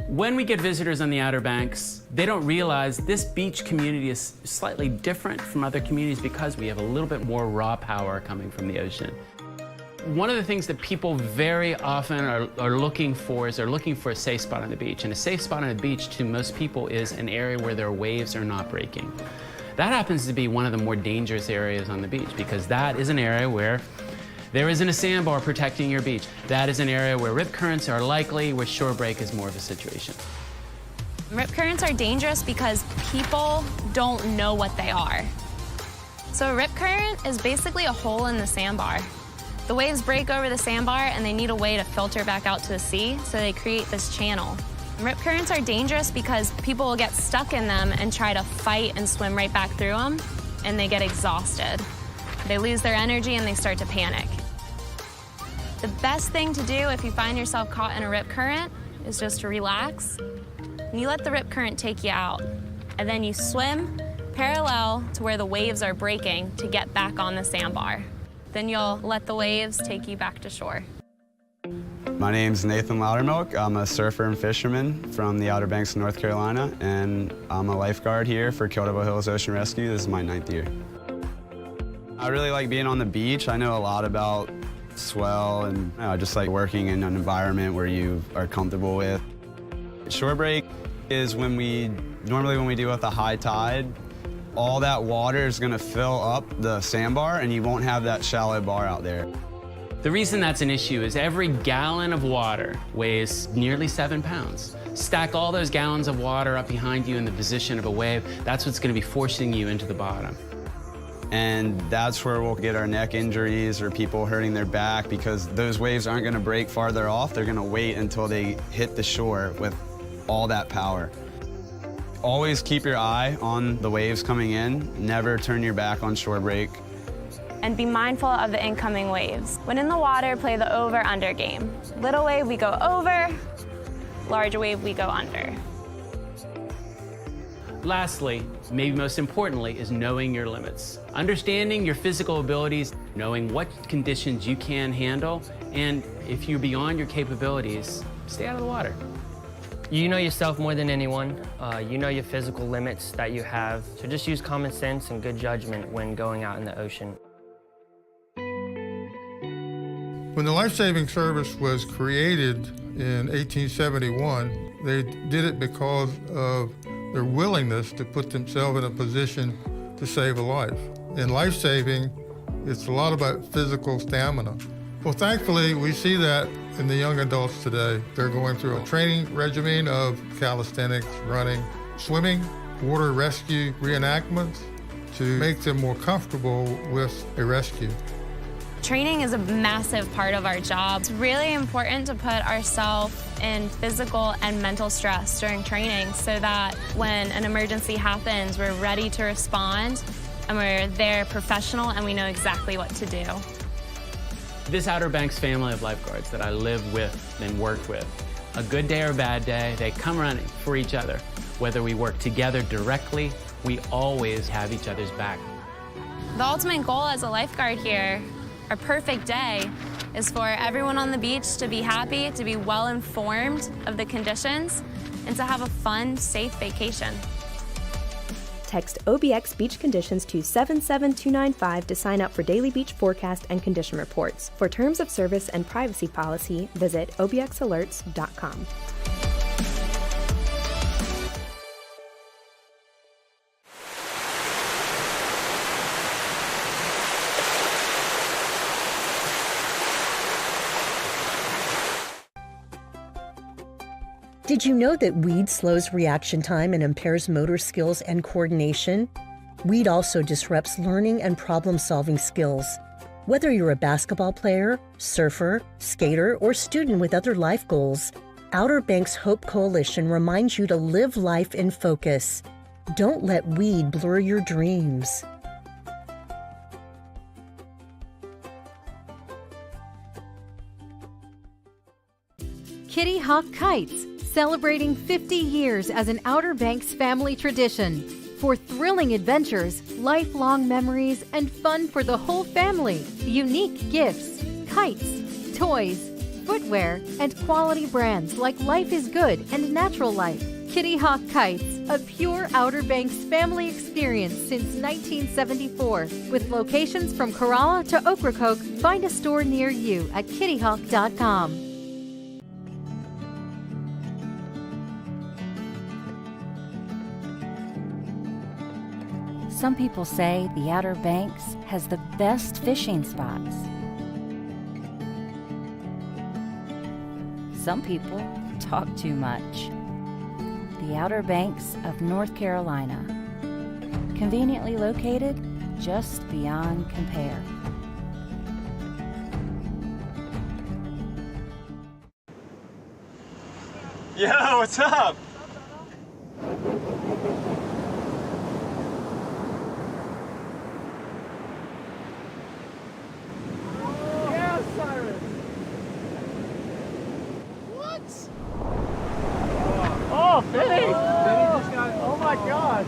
When we get visitors on the Outer Banks, they don't realize this beach community is slightly different from other communities because we have a little bit more raw power coming from the ocean. One of the things that people very often are looking for is they're looking for a safe spot on the beach. And a safe spot on the beach to most people is an area where their waves are not breaking. That happens to be one of the more dangerous areas on the beach because that is an area where there isn't a sandbar protecting your beach. That is an area where rip currents are likely, where shore break is more of a situation. Rip currents are dangerous because people don't know what they are. So a rip current is basically a hole in the sandbar. The waves break over the sandbar and they need a way to filter back out to the sea, so they create this channel. Rip currents are dangerous because people will get stuck in them and try to fight and swim right back through them, and they get exhausted. They lose their energy and they start to panic. The best thing to do if you find yourself caught in a rip current is just to relax, and you let the rip current take you out, and then you swim parallel to where the waves are breaking to get back on the sandbar. Then you'll let the waves take you back to shore. My name's Nathan Loudermilk. I'm a surfer and fisherman from the Outer Banks of North Carolina, and I'm a lifeguard here for Kildare Hills Ocean Rescue. This is my 9th year. I really like being on the beach. I know a lot about swell, and I just like working in an environment where you are comfortable with. Shore break is normally when we deal with a high tide, all that water is gonna fill up the sandbar and you won't have that shallow bar out there. The reason that's an issue is every gallon of water weighs nearly 7 pounds. Stack all those gallons of water up behind you in the position of a wave, that's what's gonna be forcing you into the bottom. And that's where we'll get our neck injuries or people hurting their back because those waves aren't gonna break farther off. They're gonna wait until they hit the shore with all that power. Always keep your eye on the waves coming in. Never turn your back on shore break. And be mindful of the incoming waves. When in the water, play the over-under game. Little wave, we go over. Large wave, we go under. Lastly, maybe most importantly, is knowing your limits. Understanding your physical abilities, knowing what conditions you can handle, and if you're beyond your capabilities, stay out of the water. You know yourself more than anyone. You know your physical limits that you have. So just use common sense and good judgment when going out in the ocean. When the life-saving service was created in 1871, they did it because of their willingness to put themselves in a position to save a life. In life-saving, it's a lot about physical stamina. Well, thankfully, we see that in the young adults today. They're going through a training regimen of calisthenics, running, swimming, water rescue reenactments to make them more comfortable with a rescue. Training is a massive part of our job. It's really important to put ourselves in physical and mental stress during training so that when an emergency happens, we're ready to respond and we're there professional and we know exactly what to do. This Outer Banks family of lifeguards that I live with and work with, a good day or a bad day, they come running for each other. Whether we work together directly, we always have each other's back. The ultimate goal as a lifeguard here, our perfect day, is for everyone on the beach to be happy, to be well informed of the conditions, and to have a fun, safe vacation. Text OBX Beach Conditions to 77295 to sign up for daily beach forecast and condition reports. For terms of service and privacy policy, visit obxalerts.com. Did you know that weed slows reaction time and impairs motor skills and coordination? Weed also disrupts learning and problem-solving skills. Whether you're a basketball player, surfer, skater, or student with other life goals, Outer Banks Hope Coalition reminds you to live life in focus. Don't let weed blur your dreams. Kitty Hawk Kites, celebrating 50 years as an Outer Banks family tradition. For thrilling adventures, lifelong memories, and fun for the whole family. Unique gifts, kites, toys, footwear, and quality brands like Life is Good and Natural Life. Kitty Hawk Kites, a pure Outer Banks family experience since 1974. With locations from Corolla to Ocracoke, find a store near you at kittyhawk.com. Some people say the Outer Banks has the best fishing spots. Some people talk too much. The Outer Banks of North Carolina, conveniently located just beyond compare. Yo, what's up? Oh, Finny! Oh my gosh!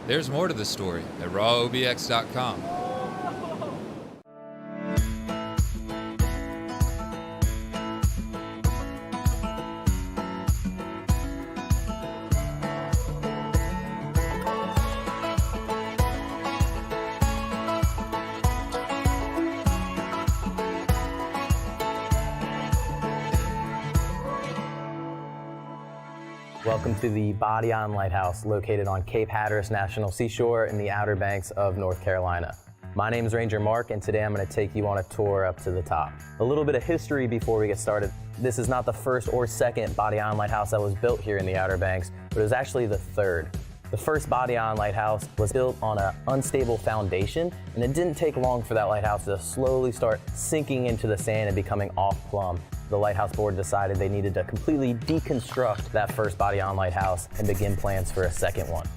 There's more to the story at rawobx.com. Welcome to the Body On Lighthouse, located on Cape Hatteras National Seashore in the Outer Banks of North Carolina. My name is Ranger Mark, and today I'm going to take you on a tour up to the top. A little bit of history before we get started. This is not the first or second Body On Lighthouse that was built here in the Outer Banks, but it was actually the third. The first body-on lighthouse was built on an unstable foundation, and it didn't take long for that lighthouse to slowly start sinking into the sand and becoming off-plumb. The Lighthouse Board decided they needed to completely deconstruct that first body-on lighthouse and begin plans for a second one.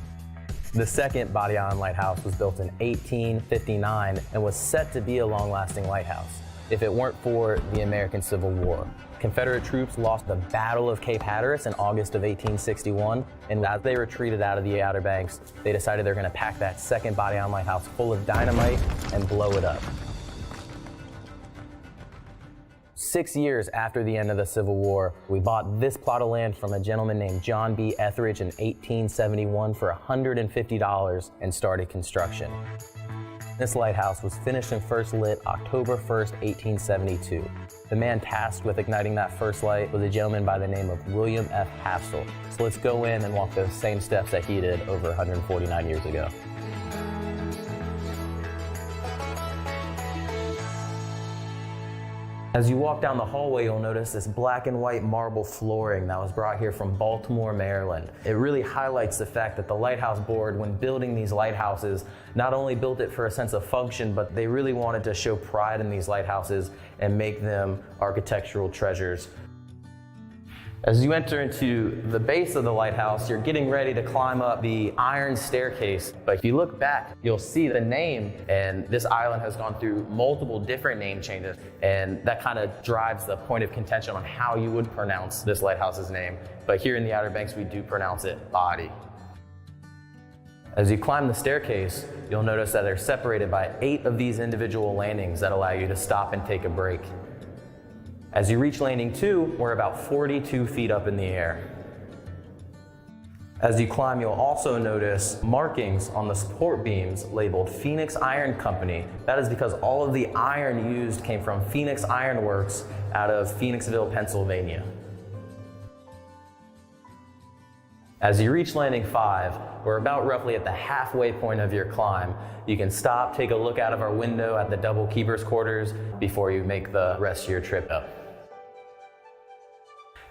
The second body-on lighthouse was built in 1859 and was set to be a long-lasting lighthouse if it weren't for the American Civil War. Confederate troops lost the Battle of Cape Hatteras in August of 1861, and as they retreated out of the Outer Banks, they decided they're going to pack that second body-on lighthouse full of dynamite and blow it up. 6 years after the end of the Civil War, we bought this plot of land from a gentleman named John B. Etheridge in 1871 for $150 and started construction. This lighthouse was finished and first lit October 1st, 1872. The man tasked with igniting that first light was a gentleman by the name of William F. Hassel. So let's go in and walk those same steps that he did over 149 years ago. As you walk down the hallway, you'll notice this black and white marble flooring that was brought here from Baltimore, Maryland. It really highlights the fact that the Lighthouse Board, when building these lighthouses, not only built it for a sense of function, but they really wanted to show pride in these lighthouses and make them architectural treasures. As you enter into the base of the lighthouse, you're getting ready to climb up the iron staircase. But if you look back, you'll see the name, and this island has gone through multiple different name changes, and that kind of drives the point of contention on how you would pronounce this lighthouse's name. But here in the Outer Banks, we do pronounce it Body. As you climb the staircase, you'll notice that they're separated by 8 of these individual landings that allow you to stop and take a break. As you reach landing 2, we're about 42 feet up in the air. As you climb, you'll also notice markings on the support beams labeled Phoenix Iron Company. That is because all of the iron used came from Phoenix Iron Works out of Phoenixville, Pennsylvania. As you reach landing 5, we're about roughly at the halfway point of your climb. You can stop, take a look out of our window at the double keeper's quarters before you make the rest of your trip up.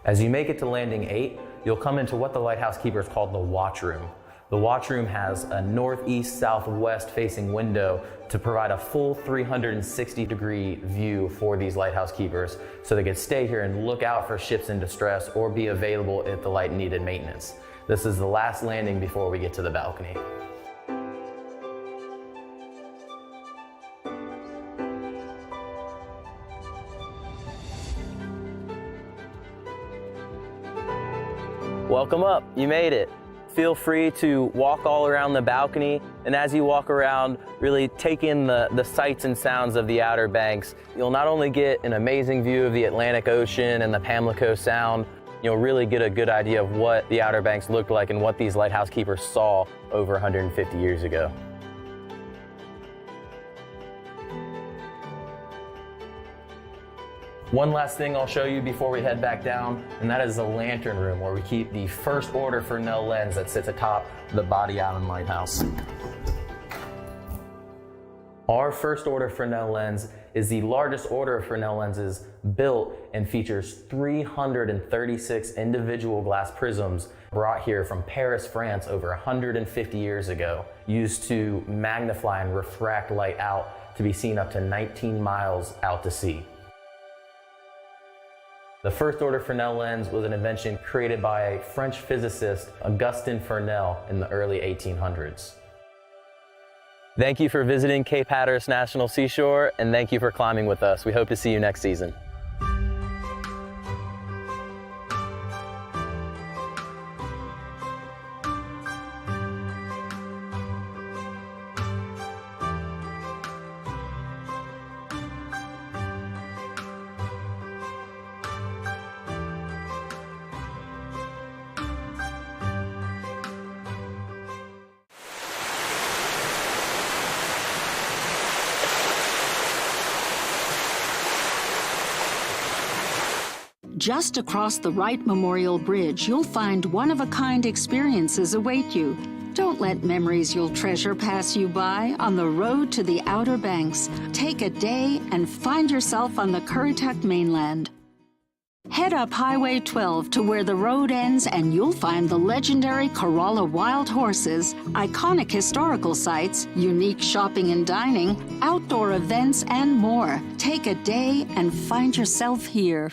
As you make it to landing 8, you'll come into what the lighthouse keepers call the watch room. The watch room has a northeast-southwest facing window to provide a full 360-degree view for these lighthouse keepers, so they could stay here and look out for ships in distress or be available if the light needed maintenance. This is the last landing before we get to the balcony. Welcome up, you made it. Feel free to walk all around the balcony, and as you walk around, really take in the sights and sounds of the Outer Banks. You'll not only get an amazing view of the Atlantic Ocean and the Pamlico Sound, you'll really get a good idea of what the Outer Banks looked like and what these lighthouse keepers saw over 150 years ago. One last thing I'll show you before we head back down, and that is the lantern room where we keep the first order Fresnel lens that sits atop the Body Island Lighthouse. Our first order Fresnel lens is the largest order of Fresnel lenses built and features 336 individual glass prisms brought here from Paris, France over 150 years ago, used to magnify and refract light out to be seen up to 19 miles out to sea. The first order Fresnel lens was an invention created by French physicist Augustin Fresnel in the early 1800s. Thank you for visiting Cape Hatteras National Seashore, and thank you for climbing with us. We hope to see you next season. Just across the Wright Memorial Bridge, you'll find one-of-a-kind experiences await you. Don't let memories you'll treasure pass you by on the road to the Outer Banks. Take a day and find yourself on the Currituck mainland. Head up Highway 12 to where the road ends and you'll find the legendary Corolla wild horses, iconic historical sites, unique shopping and dining, outdoor events, and more. Take a day and find yourself here.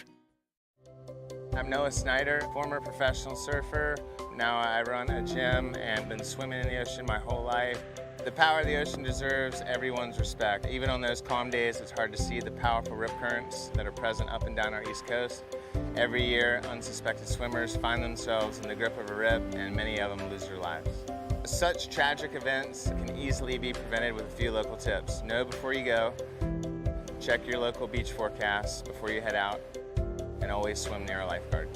I'm Noah Snyder, former professional surfer. Now I run a gym and been swimming in the ocean my whole life. The power of the ocean deserves everyone's respect. Even on those calm days, it's hard to see the powerful rip currents that are present up and down our East Coast. Every year, unsuspected swimmers find themselves in the grip of a rip, and many of them lose their lives. Such tragic events can easily be prevented with a few local tips. Know before you go, check your local beach forecasts before you head out, and always swim near a lifeguard.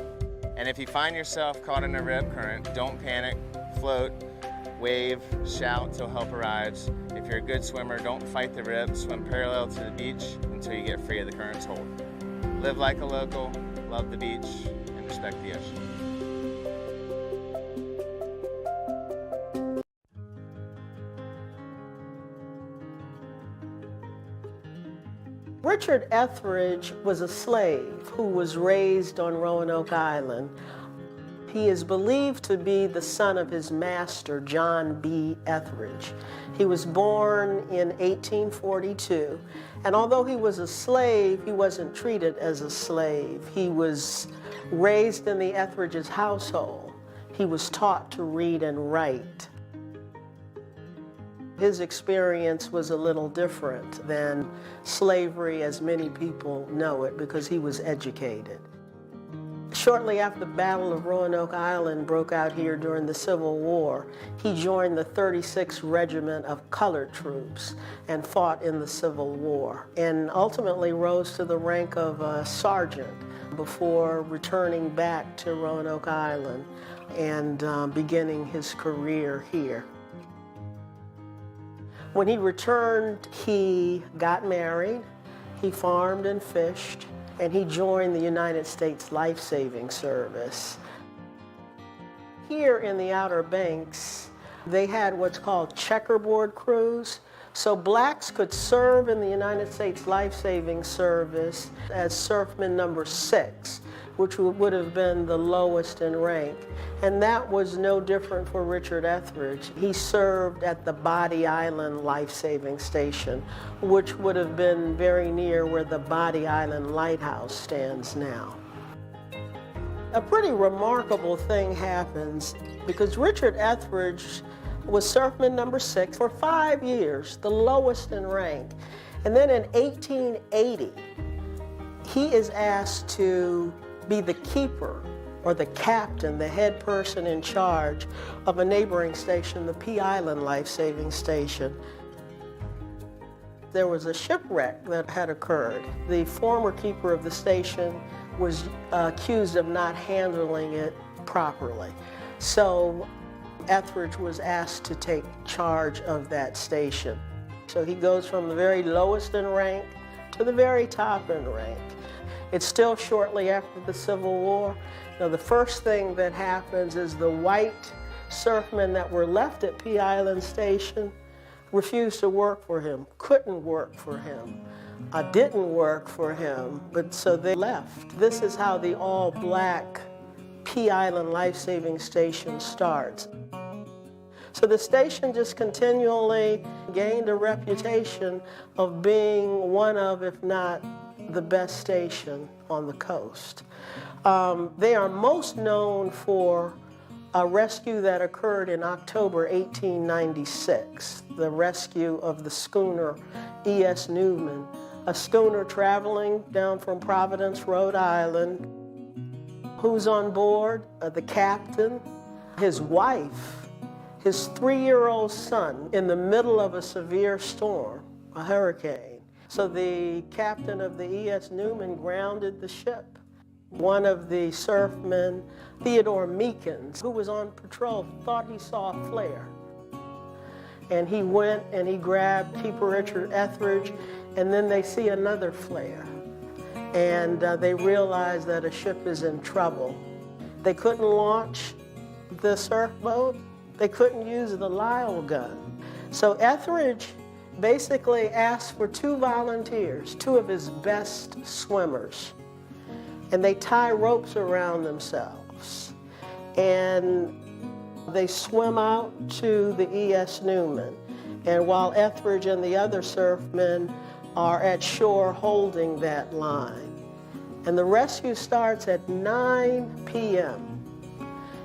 And if you find yourself caught in a rip current, don't panic, float, wave, shout till help arrives. If you're a good swimmer, don't fight the rip, swim parallel to the beach until you get free of the current's hold. Live like a local, love the beach, and respect the ocean. Richard Etheridge was a slave who was raised on Roanoke Island. He is believed to be the son of his master, John B. Etheridge. He was born in 1842, and although he was a slave, he wasn't treated as a slave. He was raised in the Etheridge's household. He was taught to read and write. His experience was a little different than slavery as many people know it because he was educated. Shortly after the Battle of Roanoke Island broke out here during the Civil War, he joined the 36th Regiment of Colored Troops and fought in the Civil War, and ultimately rose to the rank of a sergeant before returning back to Roanoke Island and beginning his career here. When he returned, he got married, he farmed and fished, and he joined the United States Life-Saving Service. Here in the Outer Banks, they had what's called checkerboard crews. So blacks could serve in the United States Life-Saving Service as surfman number 6, which would have been the lowest in rank. And that was no different for Richard Etheridge. He served at the Body Island Life-Saving Station, which would have been very near where the Body Island Lighthouse stands now. A pretty remarkable thing happens because Richard Etheridge was surfman number 6 for 5 years, the lowest in rank. And then in 1880, he is asked to be the keeper or the captain, the head person in charge of a neighboring station, the Pea Island Life-Saving Station. There was a shipwreck that had occurred. The former keeper of the station was accused of not handling it properly. So Etheridge was asked to take charge of that station. So he goes from the very lowest in rank to the very top in rank. It's still shortly after the Civil War. Now, the first thing that happens is the white surfmen that were left at Pea Island Station refused to work for him, couldn't work for him, didn't work for him, but so they left. This is how the all-black Pea Island Life-Saving Station starts. So the station just continually gained a reputation of being one of, if not the best station on the coast. They are most known for a rescue that occurred in October 1896, the rescue of the schooner E.S. Newman, a schooner traveling down from Providence, Rhode Island. Who's on board? The captain, his wife, his 3-year-old son, in the middle of a severe storm, a hurricane. So the captain of the E.S. Newman grounded the ship. One of the surfmen, Theodore Meekins, who was on patrol, thought he saw a flare. And he went and he grabbed Keeper Richard Etheridge, and then they see another flare. And they realize that a ship is in trouble. They couldn't launch the surf boat. They couldn't use the Lyle gun. So Etheridge basically asked for 2 volunteers, 2 of his best swimmers. and they tie ropes around themselves. And they swim out to the E.S. Newman. And while Etheridge and the other surfmen are at shore holding that line. And the rescue starts at 9 p.m.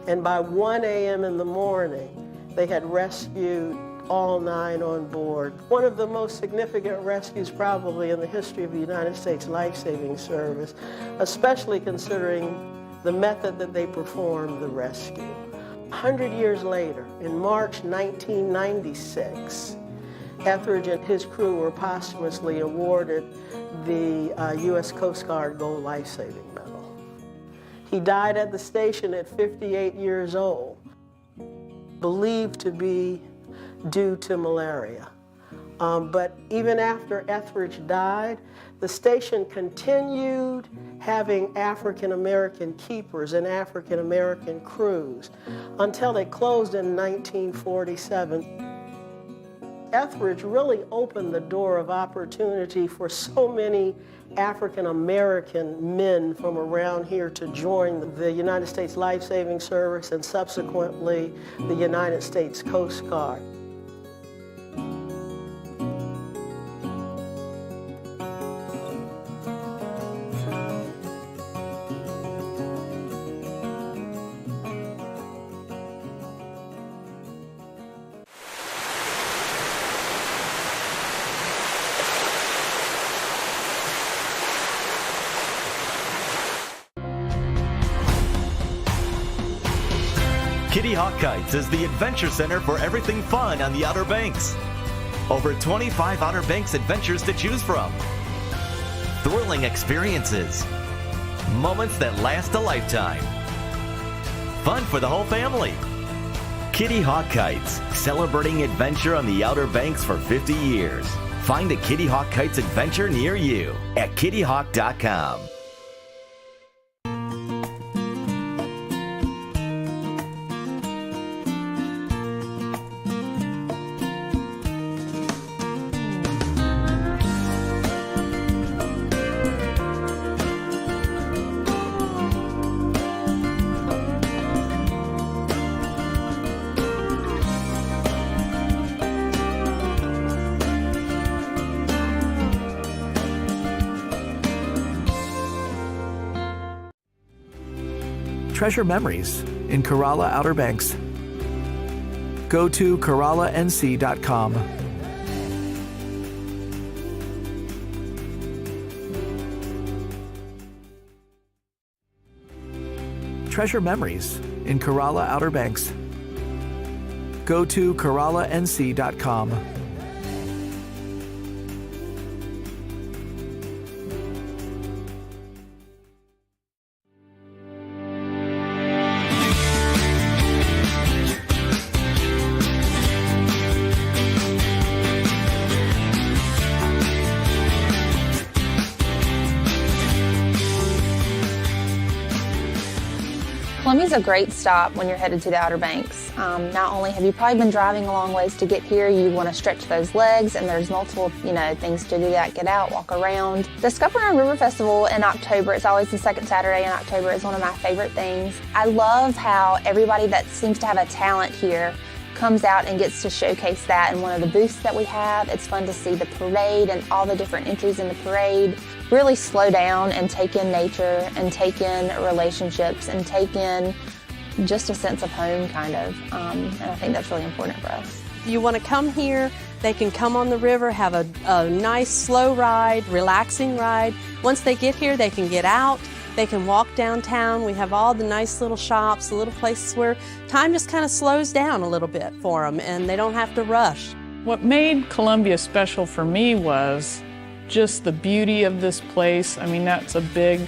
And by 1 a.m. in the morning, they had rescued all 9 on board. One of the most significant rescues probably in the history of the United States Life-Saving Service, especially considering the method that they performed the rescue. 100 years later, in March 1996, Etheridge and his crew were posthumously awarded the U.S. Coast Guard Gold Life-Saving Medal. He died at the station at 58 years old, believed to be due to malaria. But even after Etheridge died, the station continued having African-American keepers and African-American crews until it closed in 1947. Etheridge really opened the door of opportunity for so many African-American men from around here to join the United States Life-Saving Service and subsequently the United States Coast Guard. Kitty Hawk Kites is the adventure center for everything fun on the Outer Banks. Over 25 Outer Banks adventures to choose from. Thrilling experiences. Moments that last a lifetime. Fun for the whole family. Kitty Hawk Kites, celebrating adventure on the Outer Banks for 50 years. Find a Kitty Hawk Kites adventure near you at kittyhawk.com. Treasure memories in Corolla Outer Banks. Go to CorollaNC.com. Treasure memories in Corolla Outer Banks. Go to CorollaNC.com. Columbia's a great stop when you're headed to the Outer Banks. Not only have you probably been driving a long ways to get here, you want to stretch those legs, and there's multiple, things to do that. Get out, walk around. The Scuppernong River Festival in October, it's always the second Saturday in October, is one of my favorite things. I love how everybody that seems to have a talent here comes out and gets to showcase that in one of the booths that we have. It's fun to see the parade and all the different entries in the parade. Really slow down and take in nature and take in relationships and take in just a sense of home, kind of. And I think that's really important for us. If you want to come here, they can come on the river, have a nice slow ride, relaxing ride. Once they get here, they can get out. They can walk downtown. We have all the nice little shops, the little places where time just kind of slows down a little bit for them and they don't have to rush. What made Columbia special for me was just the beauty of this place. I mean, that's a big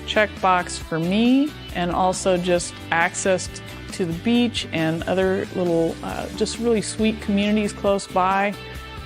checkbox for me, and also just access to the beach and other little, just really sweet communities close by.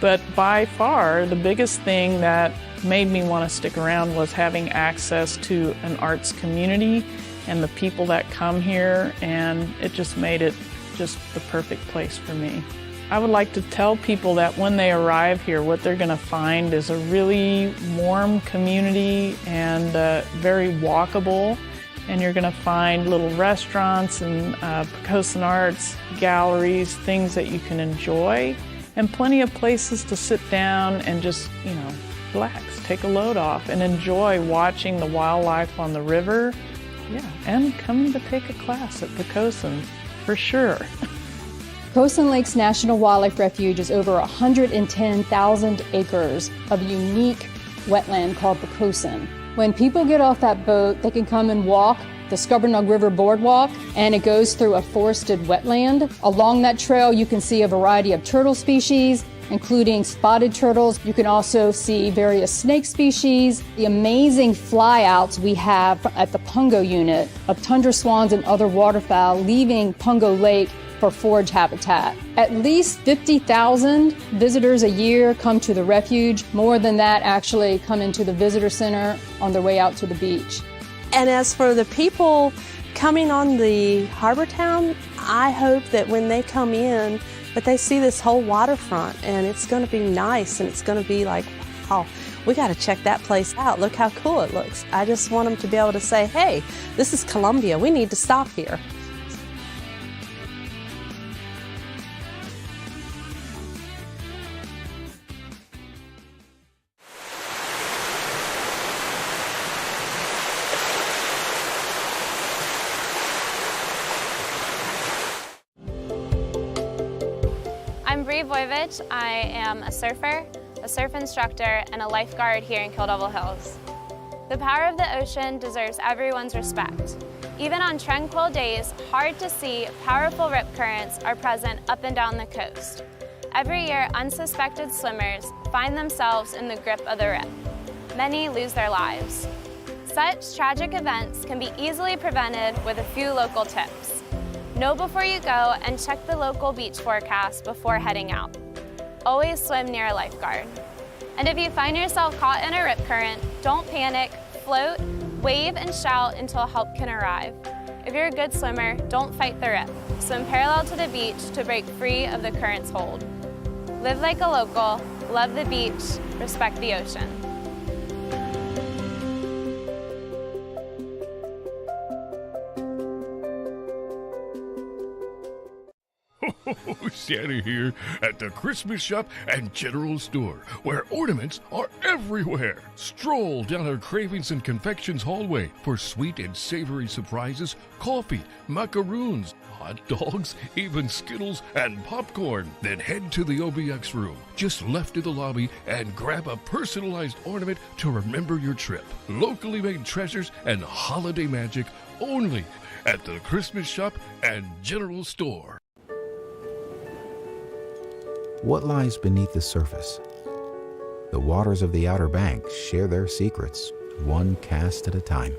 But by far, the biggest thing that made me want to stick around was having access to an arts community and the people that come here, and it just made it just the perfect place for me. I would like to tell people that when they arrive here, what they're going to find is a really warm community and very walkable. And you're going to find little restaurants and Poquoson Arts galleries, things that you can enjoy, and plenty of places to sit down and just, relax, take a load off, and enjoy watching the wildlife on the river. Yeah, and coming to take a class at Poquoson, for sure. Poquoson Lakes National Wildlife Refuge is over 110,000 acres of unique wetland called Poquoson. When people get off that boat, they can come and walk the Scuppernong River Boardwalk, and it goes through a forested wetland. Along that trail, you can see a variety of turtle species, including spotted turtles. You can also see various snake species. The amazing flyouts we have at the Pungo unit of tundra swans and other waterfowl leaving Pungo Lake for forage habitat. At least 50,000 visitors a year come to the refuge. More than that actually come into the visitor center on their way out to the beach. And as for the people coming on the harbor town, I hope that when they come in, that they see this whole waterfront, and it's going to be nice, and it's going to be like, wow, we got to check that place out. Look how cool it looks. I just want them to be able to say, hey, this is Columbia. We need to stop here. I'm Bree Voivich. I am a surfer, a surf instructor, and a lifeguard here in Kill Devil Hills. The power of the ocean deserves everyone's respect. Even on tranquil days, hard to see, powerful rip currents are present up and down the coast. Every year, unsuspected swimmers find themselves in the grip of the rip. Many lose their lives. Such tragic events can be easily prevented with a few local tips. Know before you go and check the local beach forecast before heading out. Always swim near a lifeguard. And if you find yourself caught in a rip current, don't panic, float, wave, and shout until help can arrive. If you're a good swimmer, don't fight the rip. Swim parallel to the beach to break free of the current's hold. Live like a local, love the beach, respect the ocean. Santa here at the Christmas shop and general store, where ornaments are everywhere. Stroll down our Cravings and Confections hallway for sweet and savory surprises, coffee, macaroons, hot dogs, even Skittles and popcorn. Then head to the OBX room, just left of the lobby, and grab a personalized ornament to remember your trip. Locally made treasures and holiday magic only at the Christmas shop and general store. What lies beneath the surface? The waters of the Outer Banks share their secrets, one cast at a time.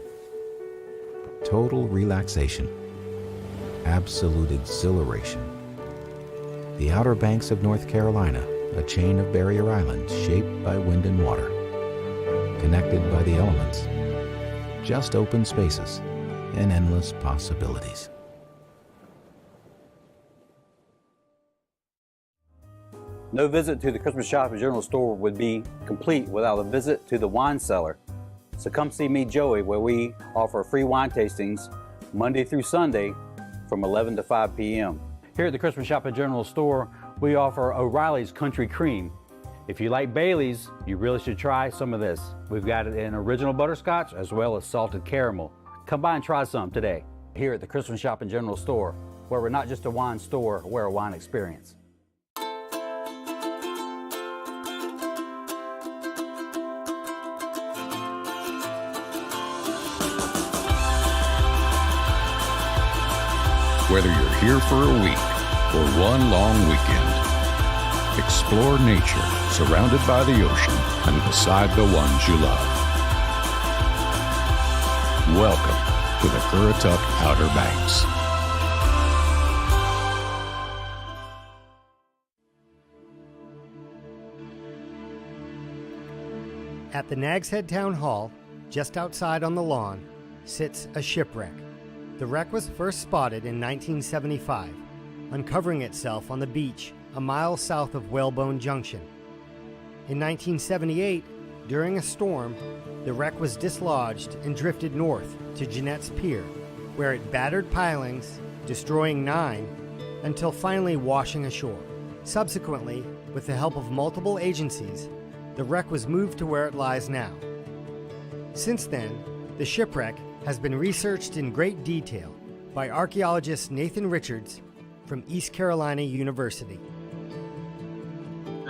Total relaxation. Absolute exhilaration. The Outer Banks of North Carolina, a chain of barrier islands shaped by wind and water. Connected by the elements. Just open spaces and endless possibilities. No visit to the Christmas shop and general store would be complete without a visit to the wine cellar. So come see me, Joey, where we offer free wine tastings Monday through Sunday from 11 to 5 p.m. Here at the Christmas shop and general store, we offer O'Reilly's Country Cream. If you like Bailey's, you really should try some of this. We've got it in original butterscotch as well as salted caramel. Come by and try some today here at the Christmas shop and general store, where we're not just a wine store, we're a wine experience. Whether you're here for a week or one long weekend, explore nature surrounded by the ocean and beside the ones you love. Welcome to the Currituck Outer Banks. At the Nags Head Town Hall, just outside on the lawn, sits a shipwreck. The wreck was first spotted in 1975. uncovering itself on the beach a mile south of Whalebone Junction. In 1978, during a storm, the wreck was dislodged and drifted north to Jeanette's Pier, where it battered pilings, destroying 9, until finally washing ashore. Subsequently, with the help of multiple agencies, the wreck was moved to where it lies now. Since then, the shipwreck has been researched in great detail by archaeologist Nathan Richards from East Carolina University.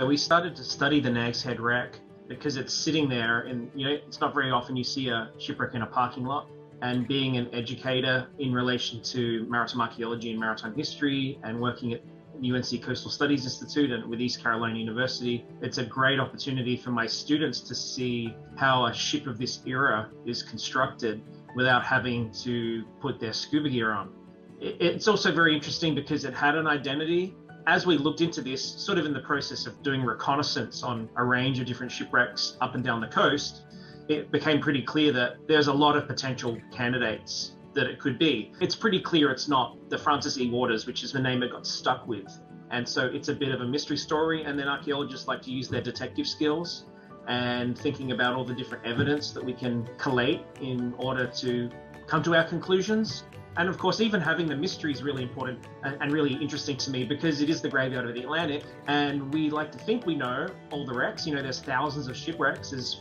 We started to study the Nag's Head wreck because it's sitting there, and it's not very often you see a shipwreck in a parking lot. And being an educator in relation to maritime archaeology and maritime history, and working at UNC Coastal Studies Institute and with East Carolina University, it's a great opportunity for my students to see how a ship of this era is constructed without having to put their scuba gear on. It's also very interesting because it had an identity. As we looked into this, sort of in the process of doing reconnaissance on a range of different shipwrecks up and down the coast, it became pretty clear that there's a lot of potential candidates that it could be. It's pretty clear it's not the Francis E. Waters, which is the name it got stuck with. And so it's a bit of a mystery story, and then archaeologists like to use their detective skills and thinking about all the different evidence that we can collate in order to come to our conclusions. And of course, even having the mystery is really important and really interesting to me because it is the graveyard of the Atlantic, and we like to think we know all the wrecks. There's thousands of shipwrecks. There's,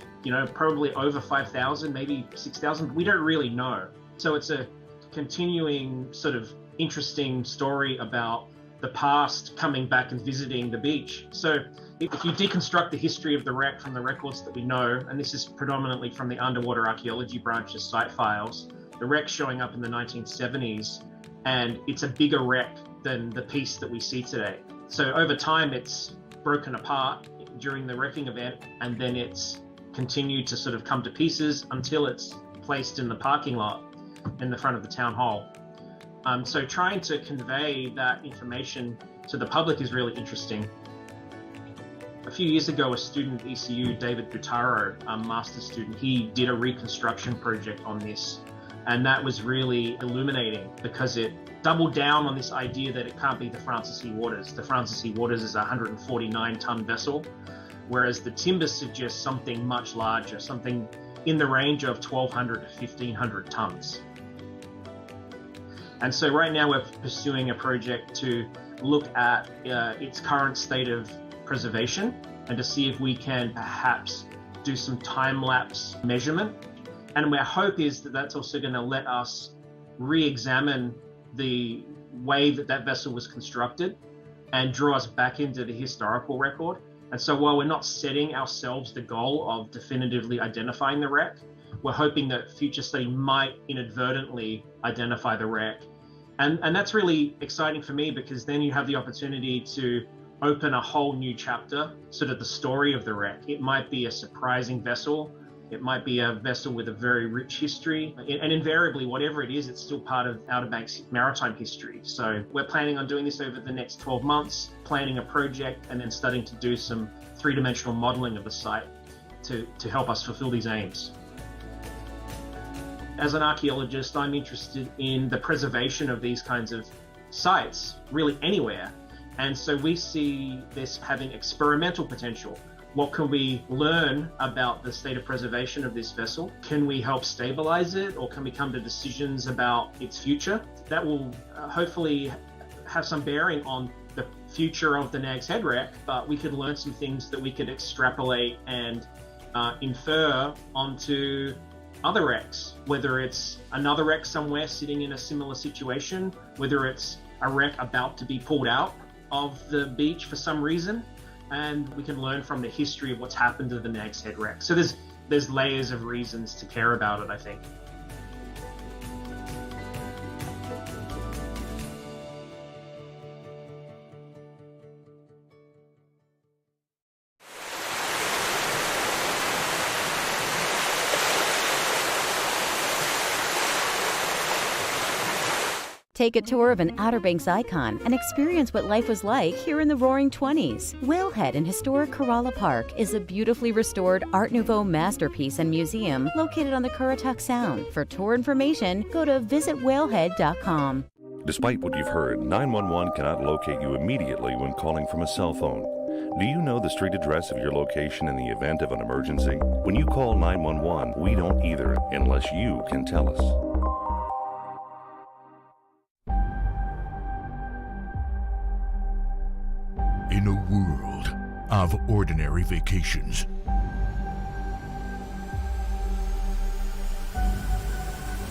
probably over 5,000, maybe 6,000. We don't really know. So it's a continuing sort of interesting story about the past coming back and visiting the beach. So if you deconstruct the history of the wreck from the records that we know, and this is predominantly from the underwater archaeology branch's site files, the wreck showing up in the 1970s, and it's a bigger wreck than the piece that we see today. So over time, it's broken apart during the wrecking event, and then it's continued to sort of come to pieces until it's placed in the parking lot in the front of the town hall. So trying to convey that information to the public is really interesting. A few years ago, a student at ECU, David Butaro, a master's student, he did a reconstruction project on this. And that was really illuminating because it doubled down on this idea that it can't be the Francis E. Waters. The Francis E. Waters is a 149-ton vessel, whereas the timber suggests something much larger, something in the range of 1,200 to 1,500 tons. And so right now we're pursuing a project to look at its current state of preservation and to see if we can perhaps do some time-lapse measurement. And our hope is that that's also going to let us re-examine the way that that vessel was constructed and draw us back into the historical record. And so while we're not setting ourselves the goal of definitively identifying the wreck, we're hoping that future study might inadvertently identify the wreck. And that's really exciting for me because then you have the opportunity to open a whole new chapter, sort of the story of the wreck. It might be a surprising vessel. It might be a vessel with a very rich history, and invariably, whatever it is, it's still part of Outer Banks maritime history. So we're planning on doing this over the next 12 months, planning a project, and then starting to do some three-dimensional modeling of the site to help us fulfill these aims. As an archaeologist, I'm interested in the preservation of these kinds of sites, really anywhere. And so we see this having experimental potential. What can we learn about the state of preservation of this vessel? Can we help stabilize it, or can we come to decisions about its future? That will hopefully have some bearing on the future of the Nag's Head wreck, but we could learn some things that we could extrapolate and infer onto other wrecks, whether it's another wreck somewhere sitting in a similar situation, whether it's a wreck about to be pulled out of the beach for some reason, and we can learn from the history of what's happened to the Nag's Head wreck. So there's layers of reasons to care about it, I think. Take a tour of an Outer Banks icon and experience what life was like here in the Roaring '20s. Whalehead in historic Corolla Park is a beautifully restored Art Nouveau masterpiece and museum located on the Currituck Sound. For tour information, go to visitwhalehead.com. Despite what you've heard, 911 cannot locate you immediately when calling from a cell phone. Do you know the street address of your location in the event of an emergency? When you call 911, we don't either, unless you can tell us. In a world of ordinary vacations,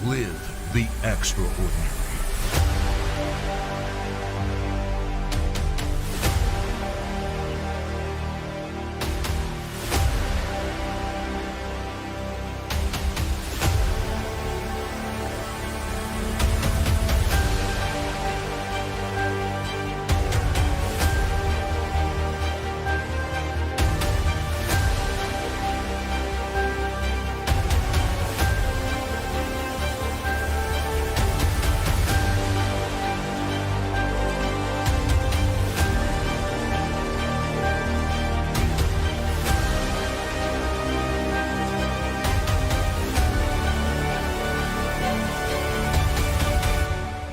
live the extraordinary.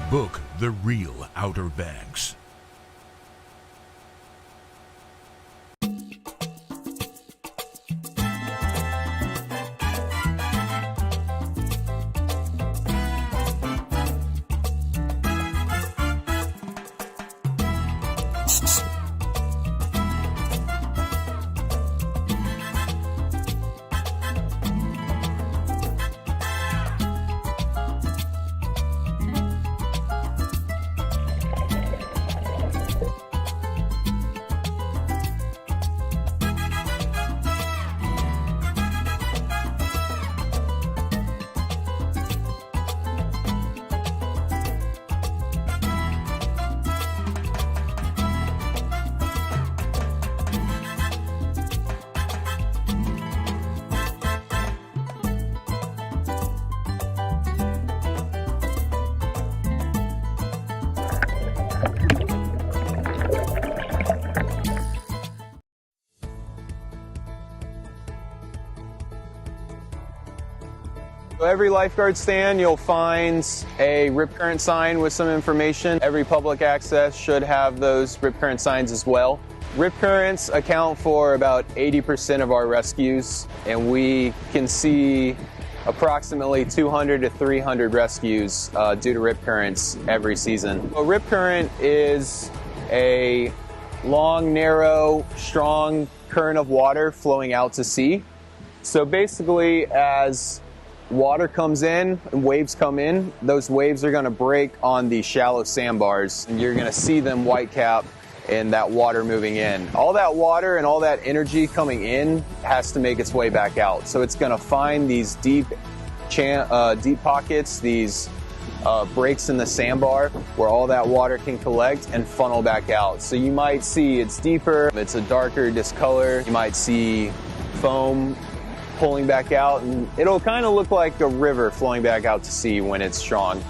Book the real Outer Banks. So every lifeguard stand, you'll find a rip current sign with some information. Every public access should have those rip current signs as well. Rip currents account for about 80% of our rescues, and we can see approximately 200 to 300 rescues due to rip currents every season. A rip current is a long, narrow, strong current of water flowing out to sea. So basically, as water comes in and waves come in, those waves are going to break on the shallow sandbars, and you're going to see them white cap and that water moving in. All that water and all that energy coming in has to make its way back out. So it's going to find these deep pockets, these breaks in the sandbar where all that water can collect and funnel back out. So you might see it's deeper, it's a darker discolor. You might see foam pulling back out, and it'll kind of look like a river flowing back out to sea when it's strong.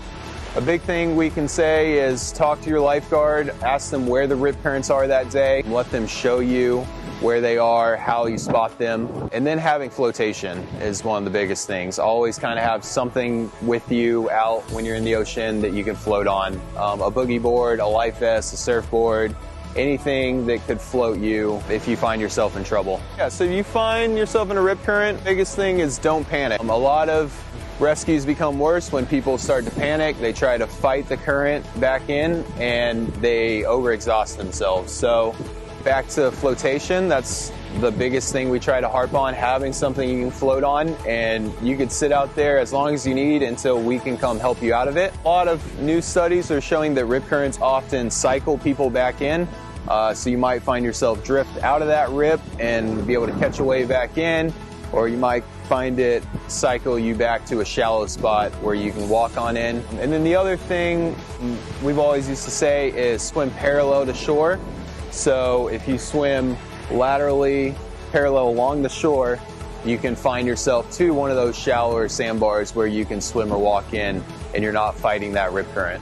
A big thing we can say is talk to your lifeguard, ask them where the rip currents are that day, let them show you where they are, how you spot them, and then having flotation is one of the biggest things. Always kind of have something with you out when you're in the ocean that you can float on. A boogie board, a life vest, a surfboard, anything that could float you if you find yourself in trouble. Yeah, so if you find yourself in a rip current, biggest thing is don't panic. A lot of rescues become worse when people start to panic. They try to fight the current back in and they overexhaust themselves. So back to flotation, that's the biggest thing we try to harp on, having something you can float on, and you could sit out there as long as you need until we can come help you out of it. A lot of new studies are showing that rip currents often cycle people back in. So you might find yourself drift out of that rip and be able to catch a wave back in, or you might find it cycle you back to a shallow spot where you can walk on in. And then the other thing we've always used to say is swim parallel to shore. So if you swim laterally parallel along the shore, you can find yourself to one of those shallower sandbars where you can swim or walk in and you're not fighting that rip current.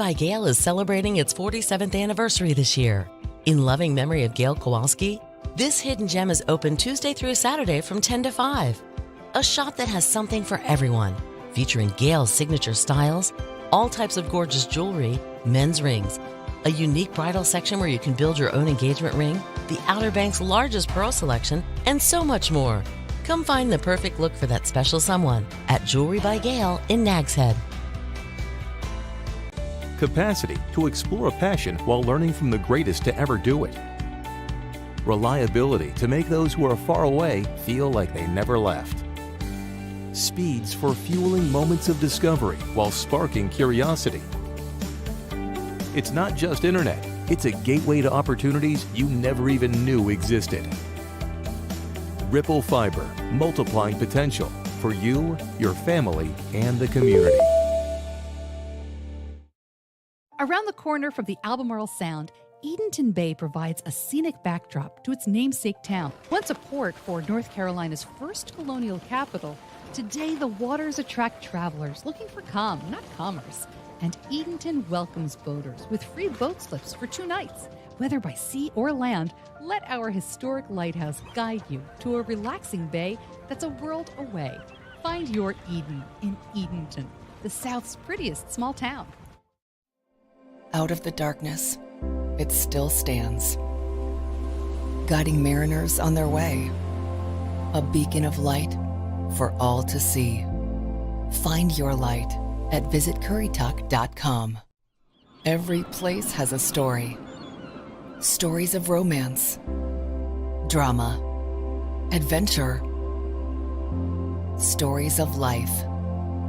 by Gail is celebrating its 47th anniversary this year. In loving memory of Gail Kowalski, this hidden gem is open Tuesday through Saturday from 10 to 5. A shop that has something for everyone, featuring Gail's signature styles, all types of gorgeous jewelry, men's rings, a unique bridal section where you can build your own engagement ring, the Outer Banks' largest pearl selection, and so much more. Come find the perfect look for that special someone at Jewelry by Gail in Nags Head. Capacity to explore a passion while learning from the greatest to ever do it. Reliability to make those who are far away feel like they never left. Speeds for fueling moments of discovery while sparking curiosity. It's not just internet, it's a gateway to opportunities you never even knew existed. Ripple Fiber, multiplying potential for you, your family, and the community. Around the corner from the Albemarle Sound, Edenton Bay provides a scenic backdrop to its namesake town. Once a port for North Carolina's first colonial capital, today the waters attract travelers looking for calm, not commerce. And Edenton welcomes boaters with free boat slips for 2 nights. Whether by sea or land, let our historic lighthouse guide you to a relaxing bay that's a world away. Find your Eden in Edenton, the South's prettiest small town. Out of the darkness, it still stands, guiding mariners on their way, a beacon of light for all to see. Find your light at visitcurrituck.com. Every place has a story. Stories of romance, drama, adventure, stories of life.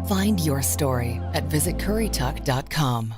Find your story at visitcurrituck.com.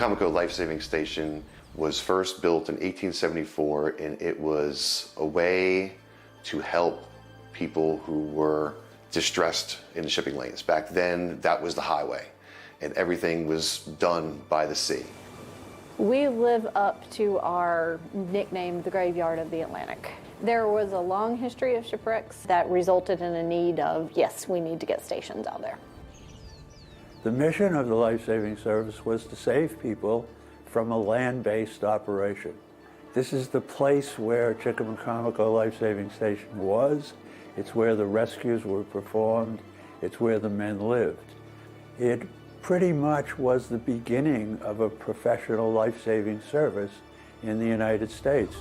Chickamauga Life Saving Station was first built in 1874, and it was a way to help people who were distressed in the shipping lanes. Back then, that was the highway, and everything was done by the sea. We live up to our nickname, the Graveyard of the Atlantic. There was a long history of shipwrecks that resulted in a need of, yes, we need to get stations out there. The mission of the Life Saving Service was to save people from a land-based operation. This is the place where Chickamauga Life Saving Station was. It's where the rescues were performed. It's where the men lived. It pretty much was the beginning of a professional life-saving service in the United States.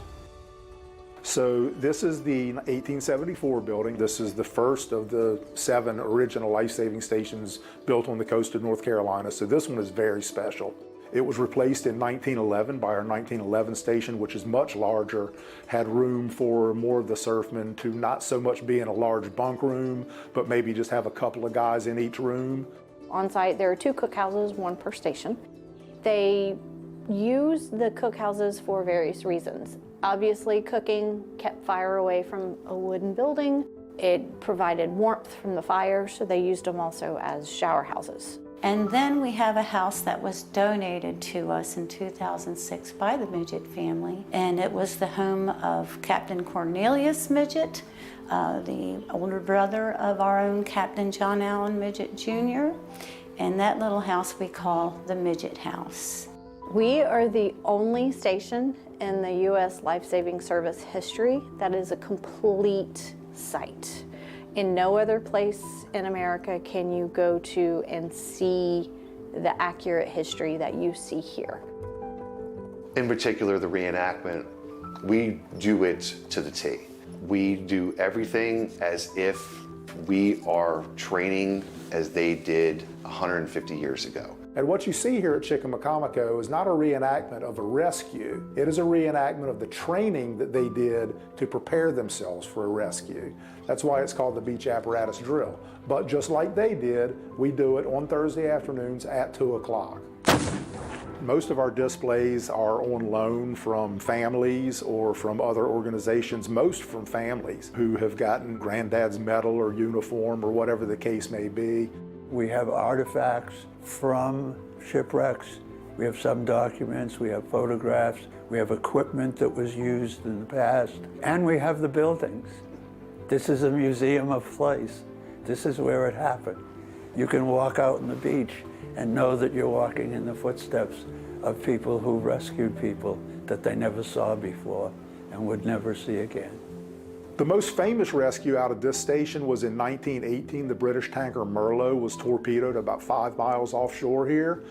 So this is the 1874 building. This is the first of the 7 original life-saving stations built on the coast of North Carolina. So this one is very special. It was replaced in 1911 by our 1911 station, which is much larger, had room for more of the surfmen to not so much be in a large bunk room, but maybe just have a couple of guys in each room. On site, there are 2 cookhouses, 1 per station. They use the cookhouses for various reasons. Obviously, cooking kept fire away from a wooden building. It provided warmth from the fire, so they used them also as shower houses. And then we have a house that was donated to us in 2006 by the Midget family, and it was the home of Captain Cornelius Midget, the older brother of our own Captain John Allen Midget Jr., and that little house we call the Midget House. We are the only station in the U.S. Life Saving Service history that is a complete site. In no other place in America can you go to and see the accurate history that you see here. In particular, the reenactment, we do it to the T. We do everything as if we are training as they did 150 years ago. And what you see here at Chickamauga is not a reenactment of a rescue. It is a reenactment of the training that they did to prepare themselves for a rescue. That's why it's called the beach apparatus drill. But just like they did, we do it on Thursday afternoons at 2 o'clock. Most of our displays are on loan from families or from other organizations, most from families who have gotten granddad's medal or uniform or whatever the case may be. We have artifacts from shipwrecks. We have some documents, we have photographs, we have equipment that was used in the past, and we have the buildings. This is a museum of place. This is where it happened. You can walk out on the beach and know that you're walking in the footsteps of people who rescued people that they never saw before and would never see again. The most famous rescue out of this station was in 1918. The British tanker Merlot was torpedoed about 5 miles offshore here.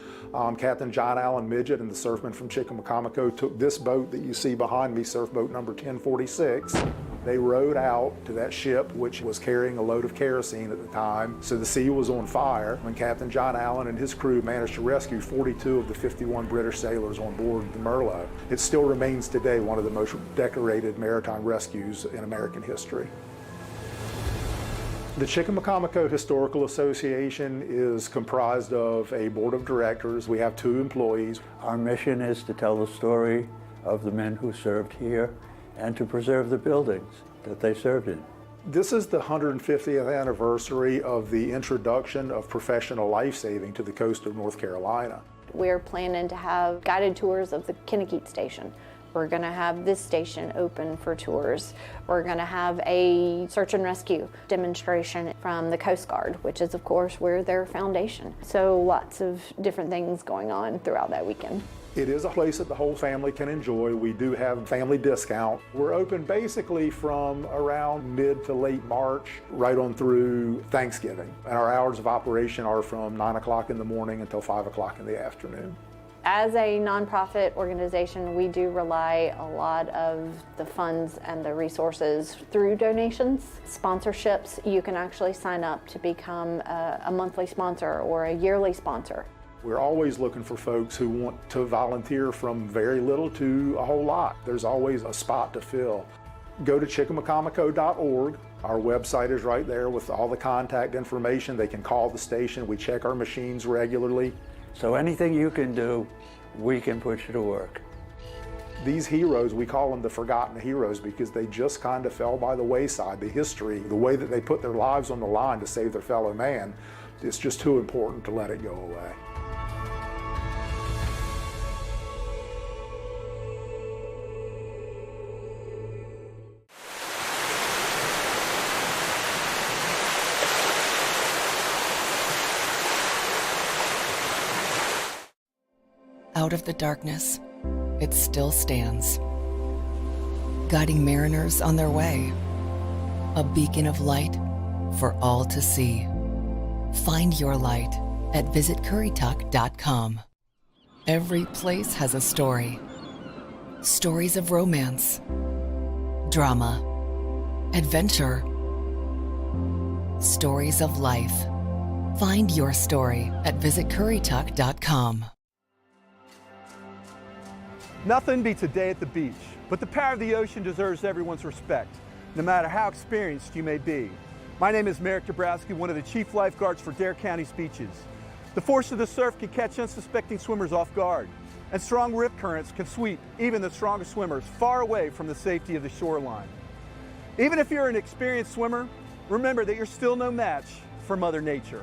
Captain John Allen Midget and the surfmen from Chickamauga took this boat that you see behind me, surf boat number 1046. They rowed out to that ship, which was carrying a load of kerosene at the time. So the sea was on fire when Captain John Allen and his crew managed to rescue 42 of the 51 British sailors on board the Merlot. It still remains today one of the most decorated maritime rescues in American history. The Chickamauga Historical Association is comprised of a board of directors. We have 2 employees. Our mission is to tell the story of the men who served here and to preserve the buildings that they served in. This is the 150th anniversary of the introduction of professional life saving to the coast of North Carolina. We're planning to have guided tours of the Kennekeet Station. We're going to have this station open for tours. We're going to have a search and rescue demonstration from the Coast Guard, which is, of course, we're their foundation. So lots of different things going on throughout that weekend. It is a place that the whole family can enjoy. We do have family discount. We're open basically from around mid to late March, right on through Thanksgiving. And our hours of operation are from 9 o'clock in the morning until 5 o'clock in the afternoon. As a nonprofit organization, we do rely a lot of the funds and the resources through donations. Sponsorships, you can actually sign up to become a monthly sponsor or a yearly sponsor. We're always looking for folks who want to volunteer from very little to a whole lot. There's always a spot to fill. Go to chickamauga.org. Our website is right there with all the contact information. They can call the station. We check our machines regularly. So anything you can do, we can put you to work. These heroes, we call them the forgotten heroes because they just kind of fell by the wayside. The history, the way that they put their lives on the line to save their fellow man, it's just too important to let it go away. Out of the darkness, it still stands, guiding mariners on their way, a beacon of light for all to see. Find your light at visitcurrituck.com. Every place has a story. Stories of romance, drama, adventure, stories of life. Find your story at visitcurrituck.com. Nothing beats a day at the beach, but the power of the ocean deserves everyone's respect, no matter how experienced you may be. My name is Merrick Dabrowski, one of the chief lifeguards for Dare County's beaches. The force of the surf can catch unsuspecting swimmers off guard, and strong rip currents can sweep even the strongest swimmers far away from the safety of the shoreline. Even if you're an experienced swimmer, remember that you're still no match for Mother Nature.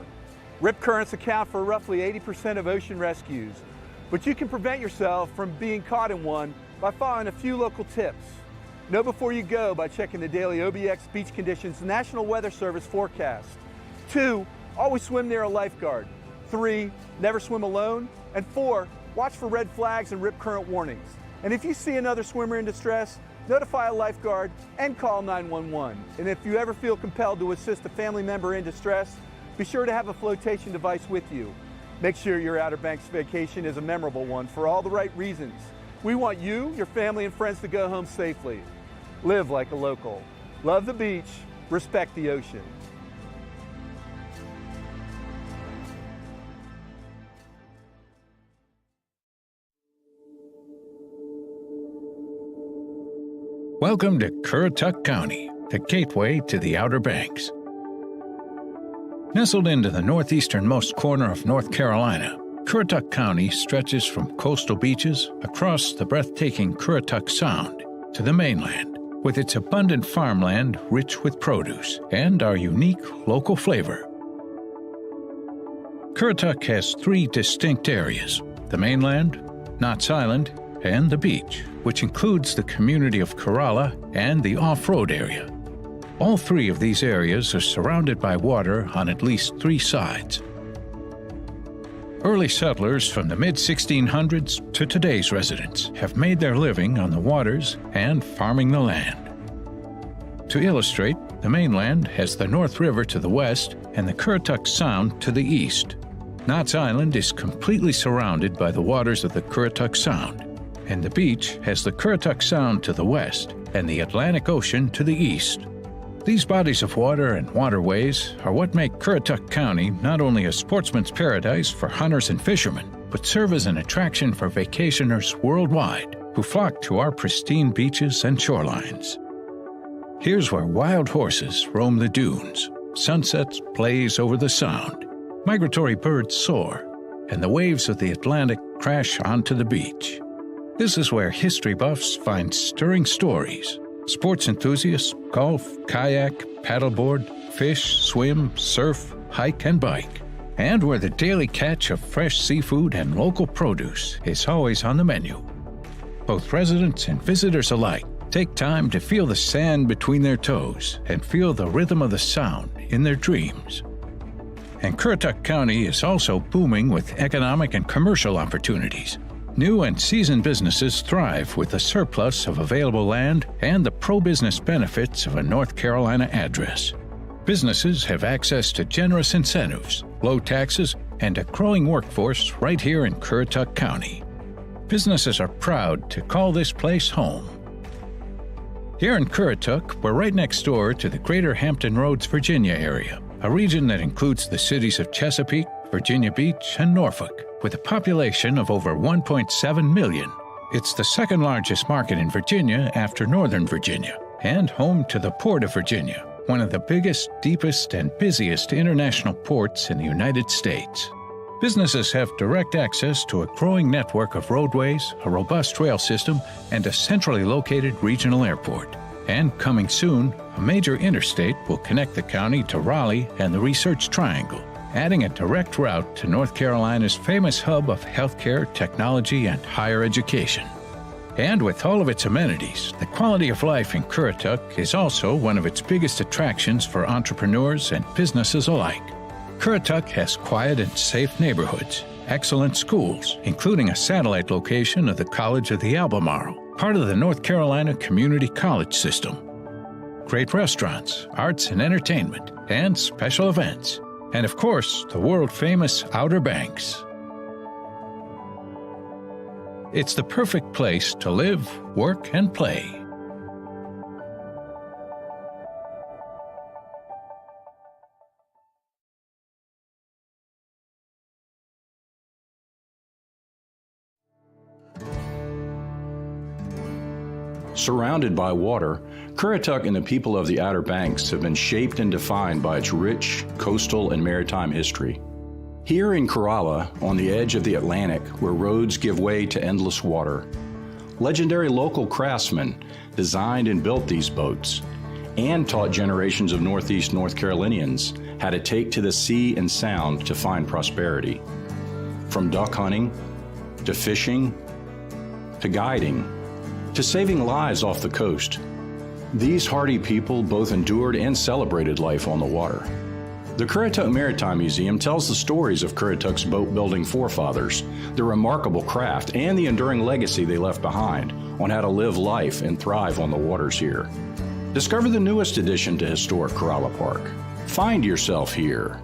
Rip currents account for roughly 80% of ocean rescues, but you can prevent yourself from being caught in one by following a few local tips. Know before you go by checking the daily OBX Beach Conditions National Weather Service forecast. 2, always swim near a lifeguard. 3, never swim alone. And 4, watch for red flags and rip current warnings. And if you see another swimmer in distress, notify a lifeguard and call 911. And if you ever feel compelled to assist a family member in distress, be sure to have a flotation device with you. Make sure your Outer Banks vacation is a memorable one for all the right reasons. We want you, your family, and friends to go home safely. Live like a local. Love the beach, respect the ocean. Welcome to Currituck County, the gateway to the Outer Banks. Nestled into the northeasternmost corner of North Carolina, Currituck County stretches from coastal beaches across the breathtaking Currituck Sound to the mainland, with its abundant farmland rich with produce and our unique local flavor. Currituck has 3 distinct areas: the mainland, Knott's Island, and the beach, which includes the community of Corolla and the off-road area. All 3 of these areas are surrounded by water on at least 3 sides. Early settlers from the mid-1600s to today's residents have made their living on the waters and farming the land. To illustrate, the mainland has the North River to the west and the Currituck Sound to the east. Knott's Island is completely surrounded by the waters of the Currituck Sound, and the beach has the Currituck Sound to the west and the Atlantic Ocean to the east. These bodies of water and waterways are what make Currituck County not only a sportsman's paradise for hunters and fishermen, but serve as an attraction for vacationers worldwide who flock to our pristine beaches and shorelines. Here's where wild horses roam the dunes, sunsets blaze over the Sound, migratory birds soar, and the waves of the Atlantic crash onto the beach. This is where history buffs find stirring stories. Sports enthusiasts golf, kayak, paddleboard, fish, swim, surf, hike, and bike. And where the daily catch of fresh seafood and local produce is always on the menu. Both residents and visitors alike take time to feel the sand between their toes and feel the rhythm of the Sound in their dreams. And Currituck County is also booming with economic and commercial opportunities. New and seasoned businesses thrive with a surplus of available land and the pro-business benefits of a North Carolina address. Businesses have access to generous incentives, low taxes, and a growing workforce right here in Currituck County. Businesses are proud to call this place home. Here in Currituck, we're right next door to the Greater Hampton Roads, Virginia area, a region that includes the cities of Chesapeake, Virginia Beach, and Norfolk, with a population of over 1.7 million. It's the second largest market in Virginia after Northern Virginia, and home to the Port of Virginia, one of the biggest, deepest, and busiest international ports in the United States. Businesses have direct access to a growing network of roadways, a robust rail system, and a centrally located regional airport. And coming soon, a major interstate will connect the county to Raleigh and the Research Triangle, adding a direct route to North Carolina's famous hub of healthcare, technology, and higher education. And with all of its amenities, the quality of life in Currituck is also one of its biggest attractions for entrepreneurs and businesses alike. Currituck has quiet and safe neighborhoods, excellent schools, including a satellite location of the College of the Albemarle, part of the North Carolina Community College System. Great restaurants, arts and entertainment, and special events. And of course, the world-famous Outer Banks. It's the perfect place to live, work, and play. Surrounded by water, Currituck and the people of the Outer Banks have been shaped and defined by its rich coastal and maritime history. Here in Corolla, on the edge of the Atlantic, where roads give way to endless water, legendary local craftsmen designed and built these boats and taught generations of Northeast North Carolinians how to take to the sea and sound to find prosperity. From duck hunting, to fishing, to guiding, to saving lives off the coast, these hardy people both endured and celebrated life on the water. The Currituck Maritime Museum tells the stories of Currituck's boat-building forefathers, their remarkable craft, and the enduring legacy they left behind on how to live life and thrive on the waters here. Discover the newest addition to historic Corolla Park. Find yourself here.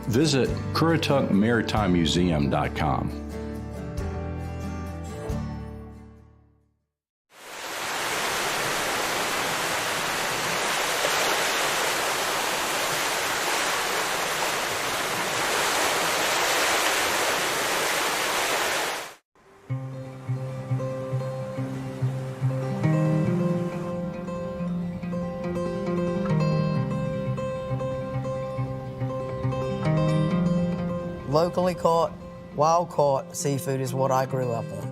Visit CurrituckMaritimeMuseum.com. Locally caught, wild-caught seafood is what I grew up on.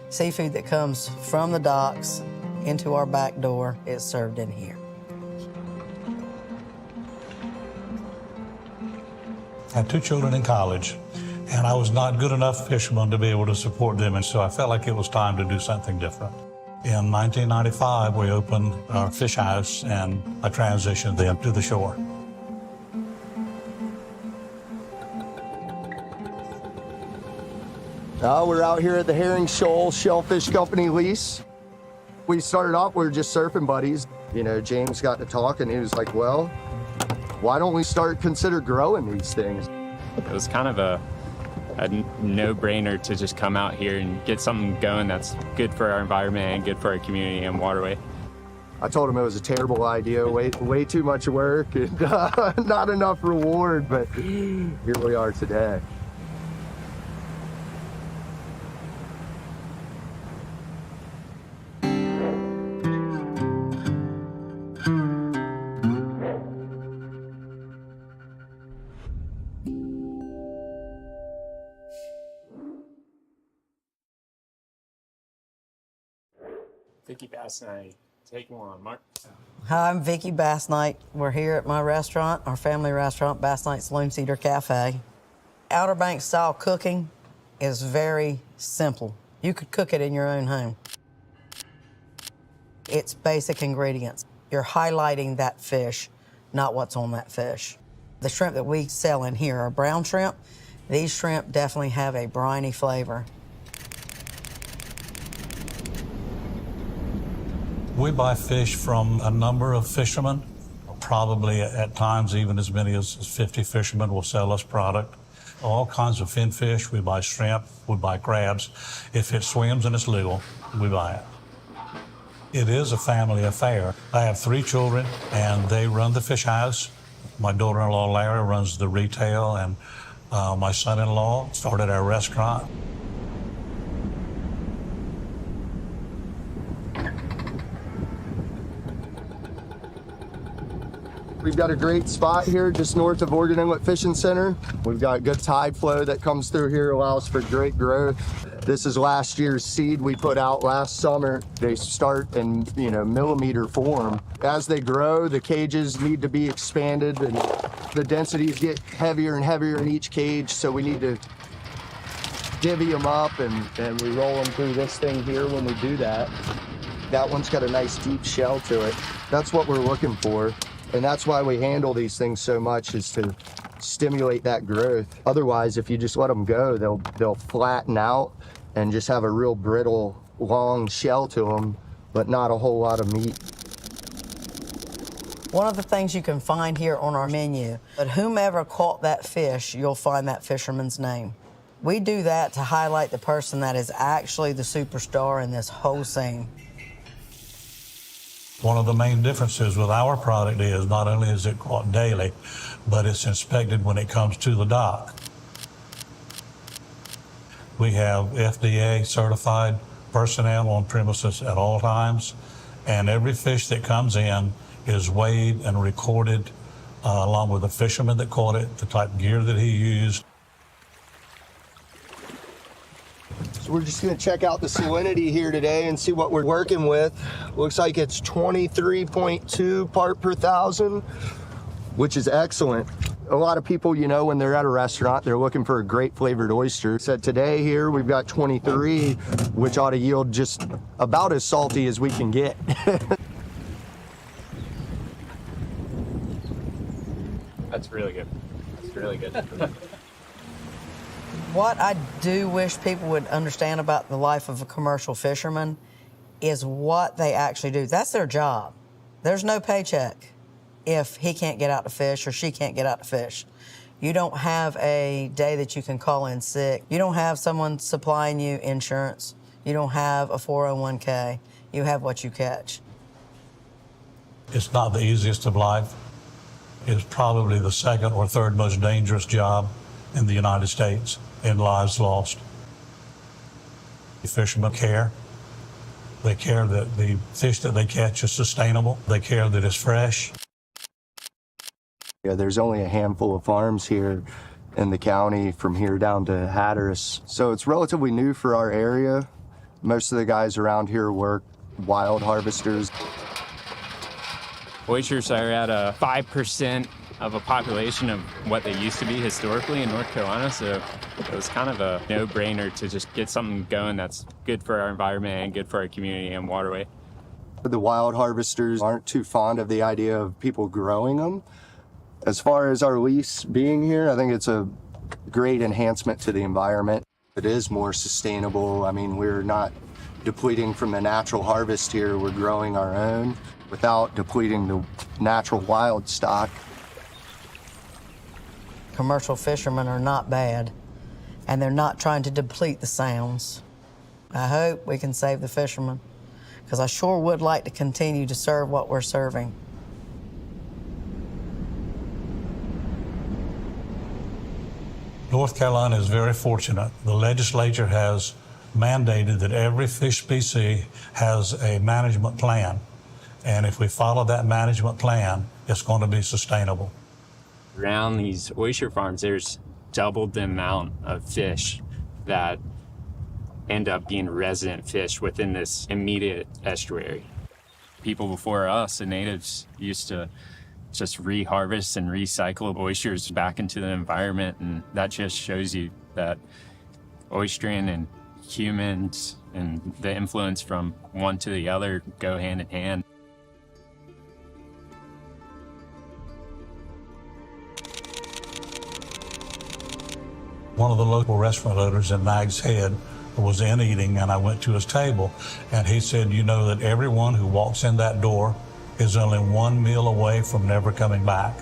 Seafood that comes from the docks into our back door is served in here. I had 2 children in college, and I was not good enough fisherman to be able to support them, and so I felt like it was time to do something different. In 1995, we opened our fish house, and I transitioned them to the shore. We're out here at the Herring Shoal Shellfish Company lease. We started off, we were just surfing buddies. You know, James got to talk and he was like, well, why don't we consider growing these things? It was kind of a no-brainer to just come out here and get something going that's good for our environment and good for our community and waterway. I told him it was a terrible idea, way too much work and not enough reward, but here we are today. Vicki Bass Knight, take one, Mark. Hi, I'm Vicki Bass Knight. We're here at my restaurant, our family restaurant, Bass Knight's Lone Cedar Cafe. Outer Banks style cooking is very simple. You could cook it in your own home. It's basic ingredients. You're highlighting that fish, not what's on that fish. The shrimp that we sell in here are brown shrimp. These shrimp definitely have a briny flavor. We buy fish from a number of fishermen. Probably at times even as many as 50 fishermen will sell us product. All kinds of fin fish. We buy shrimp, we buy crabs. If it swims and it's legal, we buy it. It is a family affair. I have 3 children and they run the fish house. My daughter-in-law Larry runs the retail, and my son-in-law started our restaurant. We've got a great spot here just north of Oregon Inlet Fishing Center. We've got good tide flow that comes through here, allows for great growth. This is last year's seed we put out last summer. They start in, millimeter form. As they grow, the cages need to be expanded and the densities get heavier and heavier in each cage, so we need to divvy them up and we roll them through this thing here when we do that. That one's got a nice deep shell to it. That's what we're looking for. And that's why we handle these things so much, is to stimulate that growth. Otherwise, if you just let them go, they'll flatten out and just have a real brittle, long shell to them, but not a whole lot of meat. One of the things you can find here on our menu, but whomever caught that fish, you'll find that fisherman's name. We do that to highlight the person that is actually the superstar in this whole scene. One of the main differences with our product is not only is it caught daily, but it's inspected when it comes to the dock. We have FDA certified personnel on premises at all times, and every fish that comes in is weighed and recorded along with the fisherman that caught it, the type of gear that he used. So we're just gonna check out the salinity here today and see what we're working with. Looks like it's 23.2 part per thousand, which is excellent. A lot of people, when they're at a restaurant, they're looking for a great flavored oyster. So today here, we've got 23, which ought to yield just about as salty as we can get. That's really good. That's really good. What I do wish people would understand about the life of a commercial fisherman is what they actually do. That's their job. There's no paycheck if he can't get out to fish or she can't get out to fish. You don't have a day that you can call in sick. You don't have someone supplying you insurance. You don't have a 401k. You have what you catch. It's not the easiest of life. It's probably the second or third most dangerous job in the United States in lives lost. The fishermen care. They care that the fish that they catch is sustainable. They care that it's fresh. Yeah, there's only a handful of farms here in the county from here down to Hatteras. So it's relatively new for our area. Most of the guys around here work wild harvesters. Oysters are at a 5% of a population of what they used to be historically in North Carolina, so it was kind of a no-brainer to just get something going that's good for our environment and good for our community and waterway. The wild harvesters aren't too fond of the idea of people growing them. As far as our lease being here, I think it's a great enhancement to the environment. It is more sustainable. I mean, we're not depleting from the natural harvest here. We're growing our own without depleting the natural wild stock. Commercial fishermen are not bad, and they're not trying to deplete the sounds. I hope we can save the fishermen, because I sure would like to continue to serve what we're serving. North Carolina is very fortunate. The legislature has mandated that every fish species has a management plan. And if we follow that management plan, it's going to be sustainable. Around these oyster farms, there's double the amount of fish that end up being resident fish within this immediate estuary. People before us, the natives, used to just reharvest and recycle oysters back into the environment, and that just shows you that oystering and humans and the influence from one to the other go hand in hand. One of the local restaurant owners in Nags Head was in eating, and I went to his table, and he said, you know that everyone who walks in that door is only one meal away from never coming back.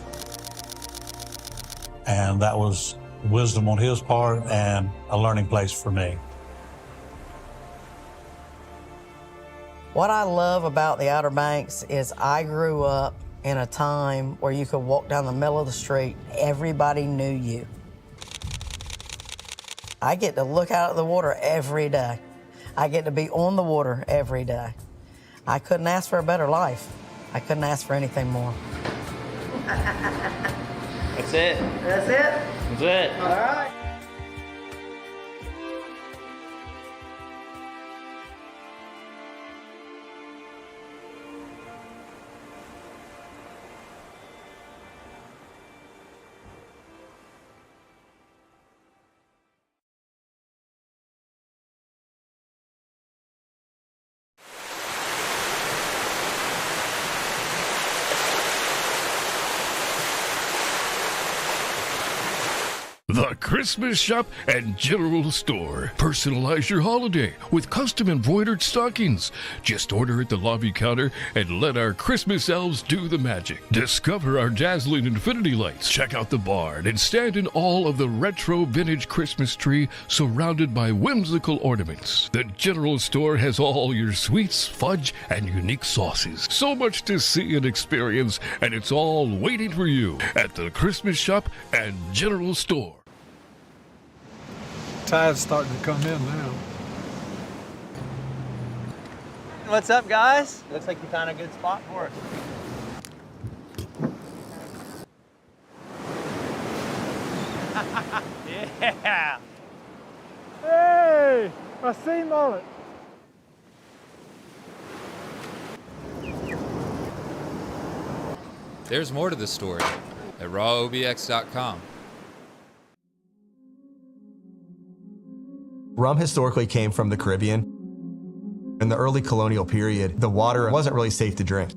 And that was wisdom on his part and a learning place for me. What I love about the Outer Banks is I grew up in a time where you could walk down the middle of the street, everybody knew you. I get to look out at the water every day. I get to be on the water every day. I couldn't ask for a better life. I couldn't ask for anything more. That's it. That's it? That's it. All right. The Christmas Shop and General Store. Personalize your holiday with custom embroidered stockings. Just order at the lobby counter and let our Christmas elves do the magic. Discover our dazzling infinity lights. Check out the barn and stand in awe of the retro vintage Christmas tree surrounded by whimsical ornaments. The General Store has all your sweets, fudge, and unique sauces. So much to see and experience, and it's all waiting for you at the Christmas Shop and General Store. Tide's starting to come in now. What's up, guys? Looks like you found a good spot for us. Yeah. Hey, I see mullet. There's more to the story at rawobx.com. Rum historically came from the Caribbean. In the early colonial period, the water wasn't really safe to drink.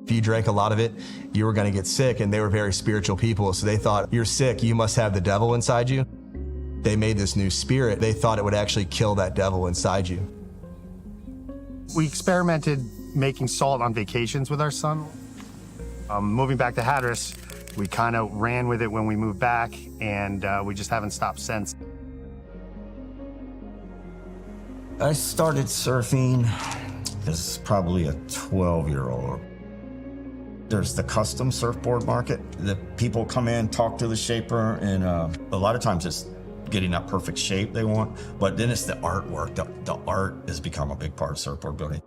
If you drank a lot of it, you were going to get sick, and they were very spiritual people, so they thought, you're sick, you must have the devil inside you. They made this new spirit. They thought it would actually kill that devil inside you. We experimented making salt on vacations with our son. Moving back to Hatteras, we kind of ran with it when we moved back, and we just haven't stopped since. I started surfing as probably a 12-year-old. There's the custom surfboard market. The people come in, talk to the shaper, and a lot of times it's getting that perfect shape they want, but then it's the artwork. The art has become a big part of surfboard building.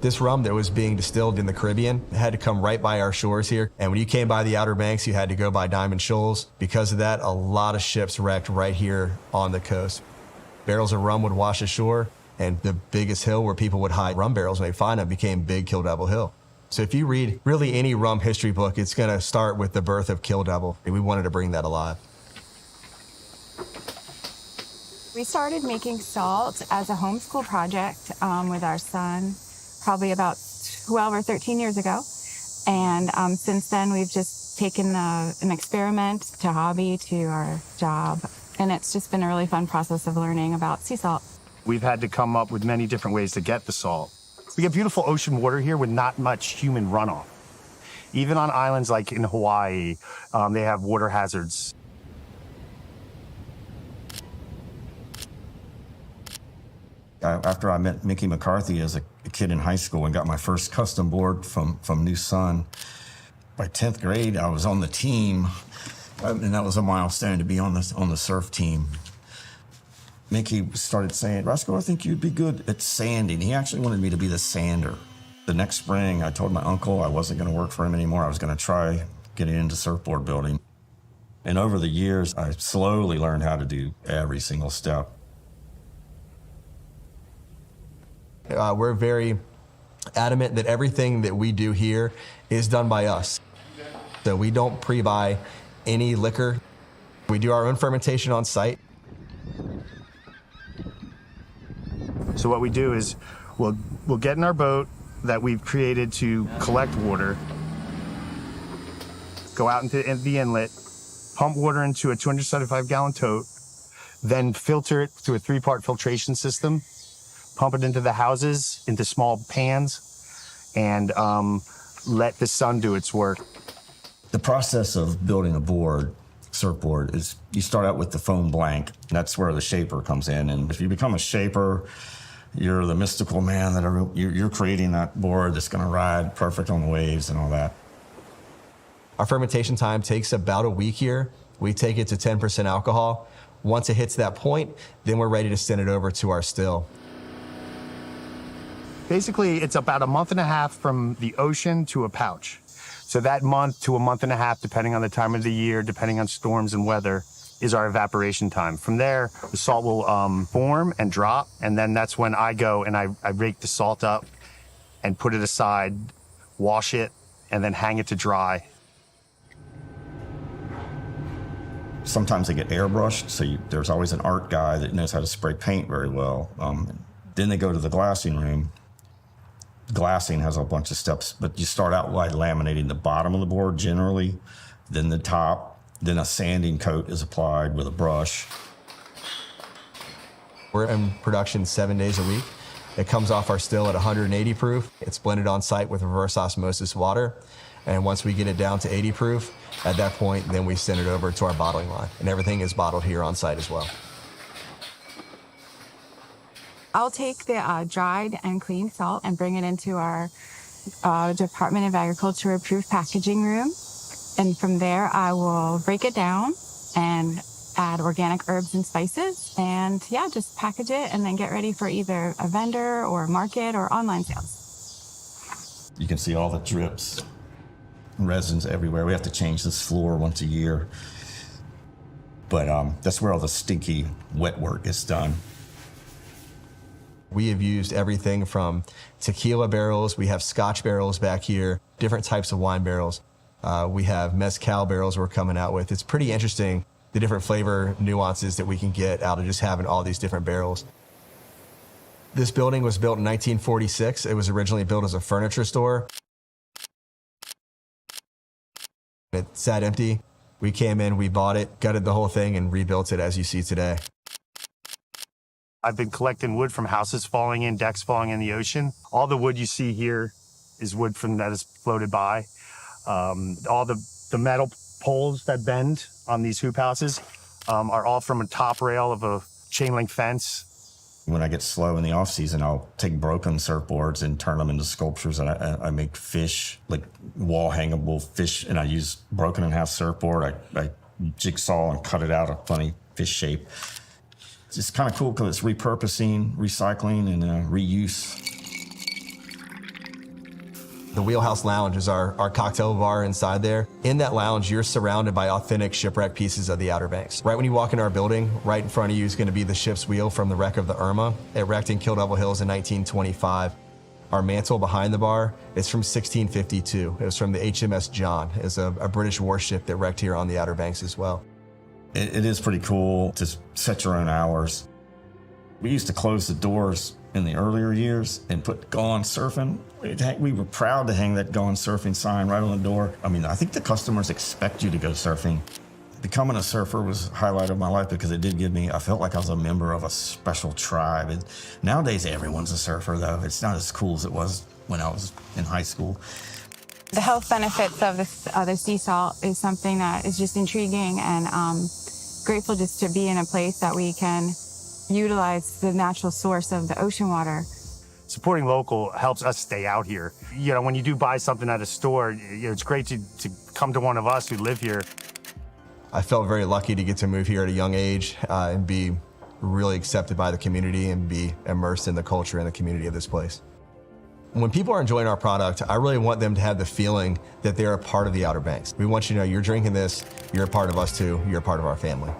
This rum that was being distilled in the Caribbean had to come right by our shores here. And when you came by the Outer Banks, you had to go by Diamond Shoals. Because of that, a lot of ships wrecked right here on the coast. Barrels of rum would wash ashore, and the biggest hill where people would hide rum barrels when they find them became Big Kill Devil Hill. So if you read really any rum history book, it's going to start with the birth of Kill Devil. And we wanted to bring that alive. We started making salt as a homeschool project with our son probably about 12 or 13 years ago. And since then, we've just taken an experiment to hobby to our job. And it's just been a really fun process of learning about sea salt. We've had to come up with many different ways to get the salt. We get beautiful ocean water here with not much human runoff. Even on islands like in Hawaii, they have water hazards. After I met Mickey McCarthy as a kid in high school and got my first custom board from New Sun, by 10th grade, I was on the team, and that was a milestone to be on the surf team. Mickey started saying, Roscoe, I think you'd be good at sanding. He actually wanted me to be the sander. The next spring, I told my uncle I wasn't going to work for him anymore. I was going to try getting into surfboard building. And over the years, I slowly learned how to do every single step. We're very adamant that everything that we do here is done by us. So we don't pre-buy any liquor. We do our own fermentation on site. So what we do is we'll get in our boat that we've created to collect water, go out into the inlet, pump water into a 275-gallon tote, then filter it through a 3-part filtration system, pump it into the houses, into small pans, and let the sun do its work. The process of building a board, surfboard, is you start out with the foam blank. That's where the shaper comes in. And if you become a shaper, you're the mystical man that you're creating that board that's going to ride perfect on the waves and all that. Our fermentation time takes about a week here. We take it to 10% alcohol. Once it hits that point, then we're ready to send it over to our still. Basically, it's about a month and a half from the ocean to a pouch. So that month to a month and a half, depending on the time of the year, depending on storms and weather, is our evaporation time. From there, the salt will form and drop, and then that's when I go and I rake the salt up and put it aside, wash it, and then hang it to dry. Sometimes they get airbrushed, so there's always an art guy that knows how to spray paint very well. Then they go to the glassing room. Glassing has a bunch of steps, but you start out by laminating the bottom of the board generally, then the top, then a sanding coat is applied with a brush. We're in production 7 days a week. It comes off our still at 180 proof. It's blended on site with reverse osmosis water. And once we get it down to 80 proof, at that point, then we send it over to our bottling line. And everything is bottled here on site as well. I'll take the dried and clean salt and bring it into our Department of Agriculture approved packaging room. And from there, I will break it down and add organic herbs and spices. And yeah, just package it and then get ready for either a vendor or a market or online sales. You can see all the drips, resins everywhere. We have to change this floor once a year. But that's where all the stinky wet work is done. We have used everything from tequila barrels, we have scotch barrels back here, different types of wine barrels. We have mezcal barrels we're coming out with. It's pretty interesting, the different flavor nuances that we can get out of just having all these different barrels. This building was built in 1946. It was originally built as a furniture store. It sat empty. We came in, we bought it, gutted the whole thing, and rebuilt it as you see today. I've been collecting wood from houses falling in, decks falling in the ocean. All the wood you see here is wood from that has floated by. All the metal poles that bend on these hoop houses are all from a top rail of a chain link fence. When I get slow in the off season, I'll take broken surfboards and turn them into sculptures. And I make fish, like wall hangable fish, and I use broken in half surfboard. I jigsaw and cut it out a funny fish shape. It's kind of cool because it's repurposing, recycling, and reuse. The Wheelhouse Lounge is our cocktail bar inside there. In that lounge, you're surrounded by authentic shipwreck pieces of the Outer Banks. Right when you walk in our building, right in front of you is going to be the ship's wheel from the wreck of the Irma. It wrecked in Kill Devil Hills in 1925. Our mantle behind the bar is from 1652. It was from the HMS John. It's a British warship that wrecked here on the Outer Banks as well. It is pretty cool to set your own hours. We used to close the doors in the earlier years and put Gone Surfing. We were proud to hang that Gone Surfing sign right on the door. I mean, I think the customers expect you to go surfing. Becoming a surfer was a highlight of my life because it did give me, I felt like I was a member of a special tribe. And nowadays, everyone's a surfer, though. It's not as cool as it was when I was in high school. The health benefits of the sea salt is something that is just intriguing, and grateful just to be in a place that we can utilize the natural source of the ocean water. Supporting local helps us stay out here. You know, when you do buy something at a store, it's great to come to one of us who live here. I felt very lucky to get to move here at a young age and be really accepted by the community and be immersed in the culture and the community of this place. When people are enjoying our product, I really want them to have the feeling that they're a part of the Outer Banks. We want you to know you're drinking this, you're a part of us too, you're a part of our family.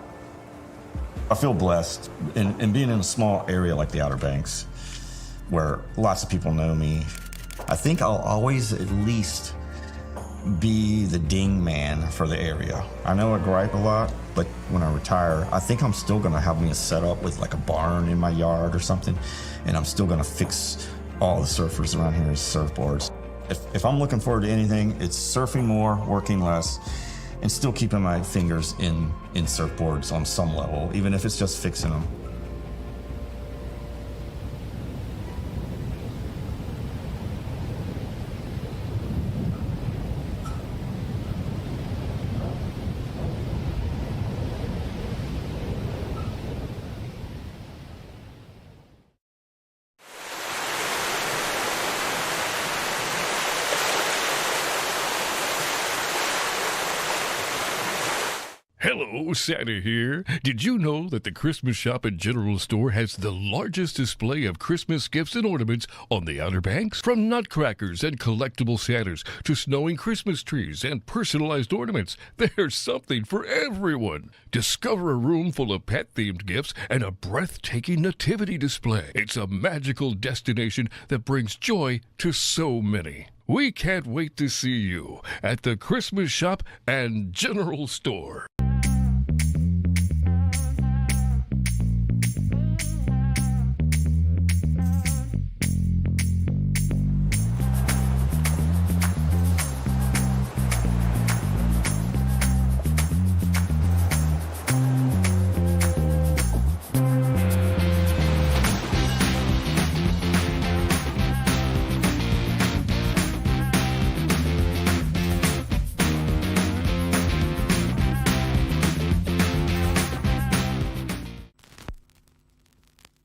I feel blessed in being in a small area like the Outer Banks, where lots of people know me. I think I'll always at least be the ding man for the area. I know I gripe a lot, but when I retire, I think I'm still gonna have me a setup with like a barn in my yard or something, and I'm still gonna fix all the surfers around here as surfboards. If I'm looking forward to anything, it's surfing more, working less, and still keeping my fingers in surfboards on some level, even if it's just fixing them. Hello, Santa here. Did you know that the Christmas Shop and General Store has the largest display of Christmas gifts and ornaments on the Outer Banks? From nutcrackers and collectible Santas to snowing Christmas trees and personalized ornaments, there's something for everyone. Discover a room full of pet-themed gifts and a breathtaking nativity display. It's a magical destination that brings joy to so many. We can't wait to see you at the Christmas Shop and General Store.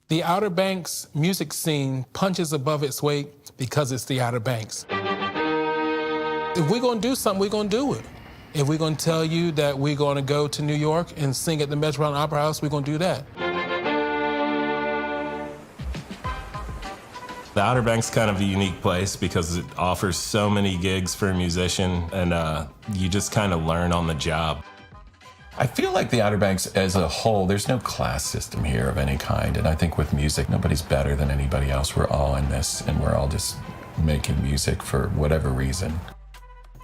The Outer Banks music scene punches above its weight because it's the Outer Banks. If we're gonna do something, we're gonna do it. If we're gonna tell you that we're gonna go to New York and sing at the Metropolitan Opera House, we're gonna do that. The Outer Banks is kind of a unique place because it offers so many gigs for a musician, and you just kind of learn on the job. I feel like the Outer Banks as a whole, there's no class system here of any kind. And I think with music, nobody's better than anybody else. We're all in this, and we're all just making music for whatever reason.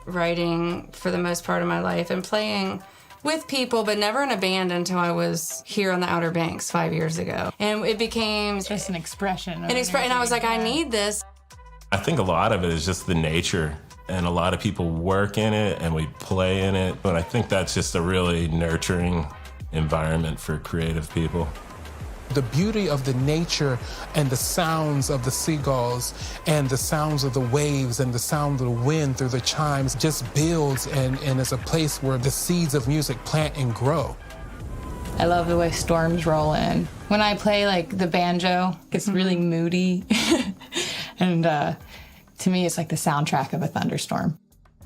Writing for the most part of my life and playing with people, but never in a band until I was here on the Outer Banks 5 years ago. And it became just an expression. And I was like, I need this. I think a lot of it is just the nature. And a lot of people work in it and we play in it. But I think that's just a really nurturing environment for creative people. The beauty of the nature and the sounds of the seagulls and the sounds of the waves and the sound of the wind through the chimes just builds and is a place where the seeds of music plant and grow. I love the way storms roll in. When I play like the banjo, it's really moody. And to me, it's like the soundtrack of a thunderstorm.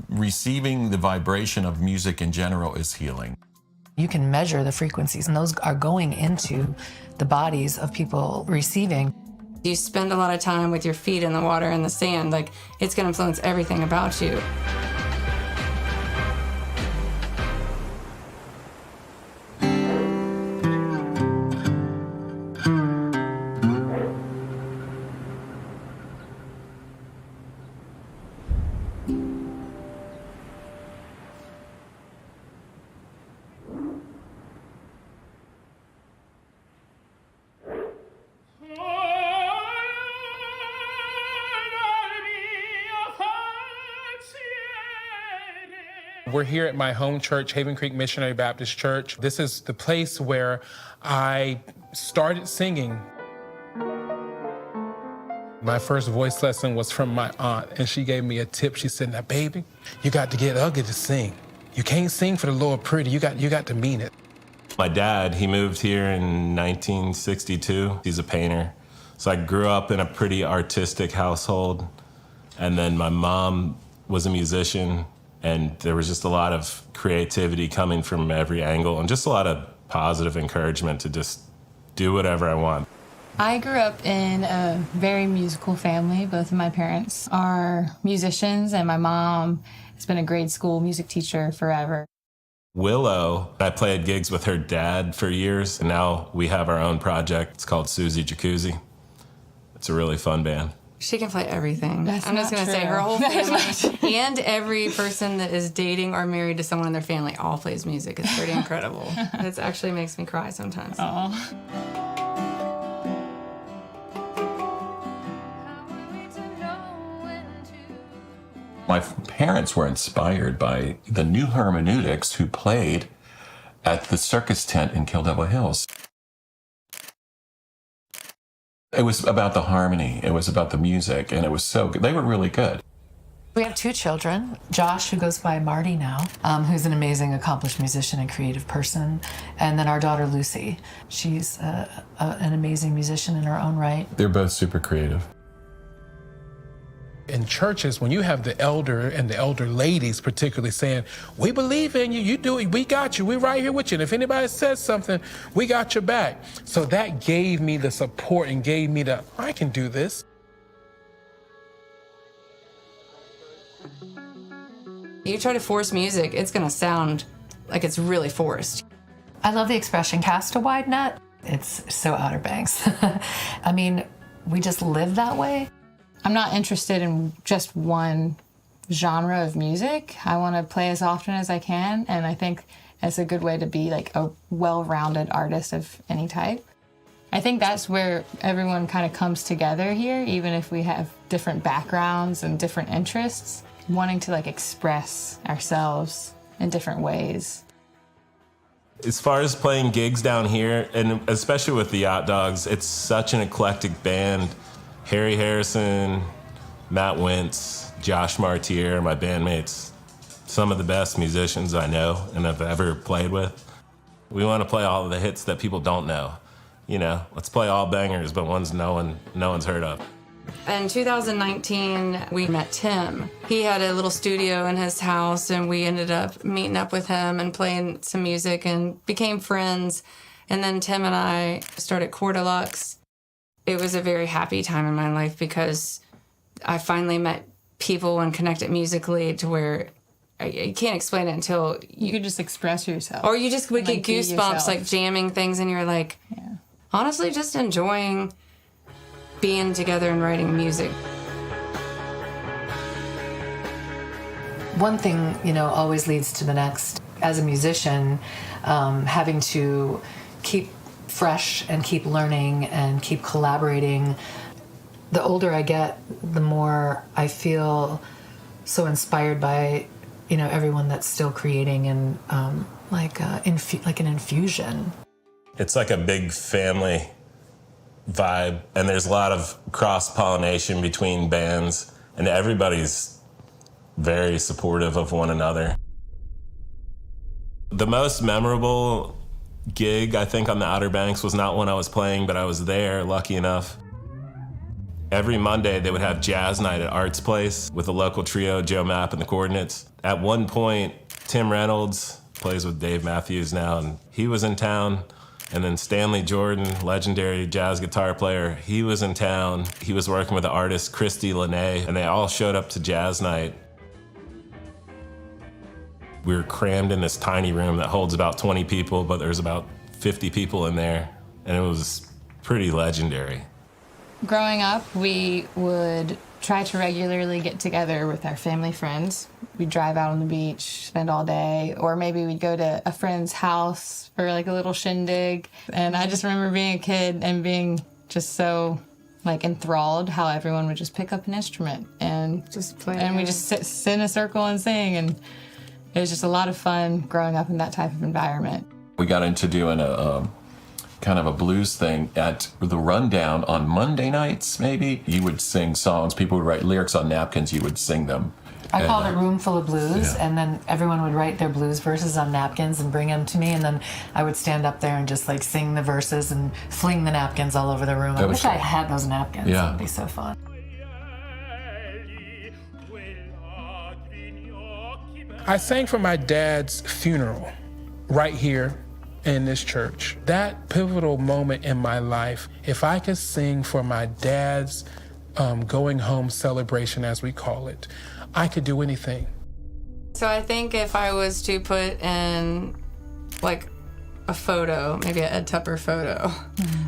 Receiving the vibration of music in general is healing. You can measure the frequencies, and those are going into the bodies of people receiving. You spend a lot of time with your feet in the water and the sand, like it's gonna influence everything about you. We're here at my home church, Haven Creek Missionary Baptist Church. This is the place where I started singing. My first voice lesson was from my aunt, and she gave me a tip. She said, now, baby, you got to get ugly to sing. You can't sing for the Lord pretty. You got to mean it. My dad, he moved here in 1962. He's a painter. So I grew up in a pretty artistic household. And then my mom was a musician. And there was just a lot of creativity coming from every angle and just a lot of positive encouragement to just do whatever I want. I grew up in a very musical family. Both of my parents are musicians, and my mom has been a grade school music teacher forever. Willow, I played gigs with her dad for years, and now we have our own project. It's called Susie Jacuzzi. It's a really fun band. She can play everything. That's I'm just not going to say true. her whole family and every person that is dating or married to someone in their family all plays music. It's pretty incredible. It actually makes me cry sometimes. My parents were inspired by the new hermeneutics who played at the circus tent in Kill Devil Hills. It was about the harmony, it was about the music, and it was so good. They were really good. We have two children, Josh, who goes by Marty now, who's an amazing, accomplished musician and creative person, and then our daughter, Lucy. She's an amazing musician in her own right. They're both super creative. In churches, when you have the elder and the elder ladies particularly saying, we believe in you, you do it, we got you, we're right here with you, and if anybody says something, we got your back. So that gave me the support and gave me the, I can do this. You try to force music, it's gonna sound like it's really forced. I love the expression, cast a wide net. It's so Outer Banks. I mean, we just live that way. I'm not interested in just one genre of music. I want to play as often as I can, and I think it's a good way to be like a well-rounded artist of any type. I think that's where everyone kind of comes together here, even if we have different backgrounds and different interests, wanting to like express ourselves in different ways. As far as playing gigs down here, and especially with the Yacht Dogs, it's such an eclectic band. Harry Harrison, Matt Wentz, Josh Martier, my bandmates, some of the best musicians I know and have ever played with. We want to play all of the hits that people don't know. You know, let's play all bangers, but ones no one's heard of. In 2019, we met Tim. He had a little studio in his house, and we ended up meeting up with him and playing some music and became friends. And then Tim and I started Core Deluxe. It was a very happy time in my life because I finally met people and connected musically to where you can't explain it until you could just express yourself. Or you just would get goosebumps, yourself. like jamming things, and you're like, honestly, just enjoying being together and writing music. One thing, you know, always leads to the next. As a musician, having to keep fresh and keep learning and keep collaborating. The older I get, the more I feel so inspired by, you know, everyone that's still creating and like an infusion. It's like a big family vibe, and there's a lot of cross-pollination between bands, and everybody's very supportive of one another. The most memorable gig, I think, on the Outer Banks was not when I was playing, but I was there, lucky enough. Every Monday, they would have jazz night at Arts Place with a local trio, Joe Mapp and the Coordinates. At one point, Tim Reynolds plays with Dave Matthews now, and he was in town. And then Stanley Jordan, legendary jazz guitar player, he was in town. He was working with the artist Christy Lene, and they all showed up to jazz night. We were crammed in this tiny room that holds about 20 people, but there's about 50 people in there, and it was pretty legendary. Growing up, we would try to regularly get together with our family friends. We'd drive out on the beach, spend all day, or maybe we'd go to a friend's house for like a little shindig. And I just remember being a kid and being just so like enthralled how everyone would just pick up an instrument and just play. And we just sit in a circle and sing, and it was just a lot of fun growing up in that type of environment. We got into doing a kind of a blues thing at the Rundown on Monday nights, maybe. You would sing songs, people would write lyrics on napkins, you would sing them. I called it Room Full of Blues, and then everyone would write their blues verses on napkins and bring them to me, and then I would stand up there and just like sing the verses and fling the napkins all over the room. I wish I had those napkins. Yeah. It would be so fun. I sang for my dad's funeral right here in this church. That pivotal moment in my life, if I could sing for my dad's going home celebration, as we call it, I could do anything. So I think if I was to put in like a photo, maybe an Ed Tupper photo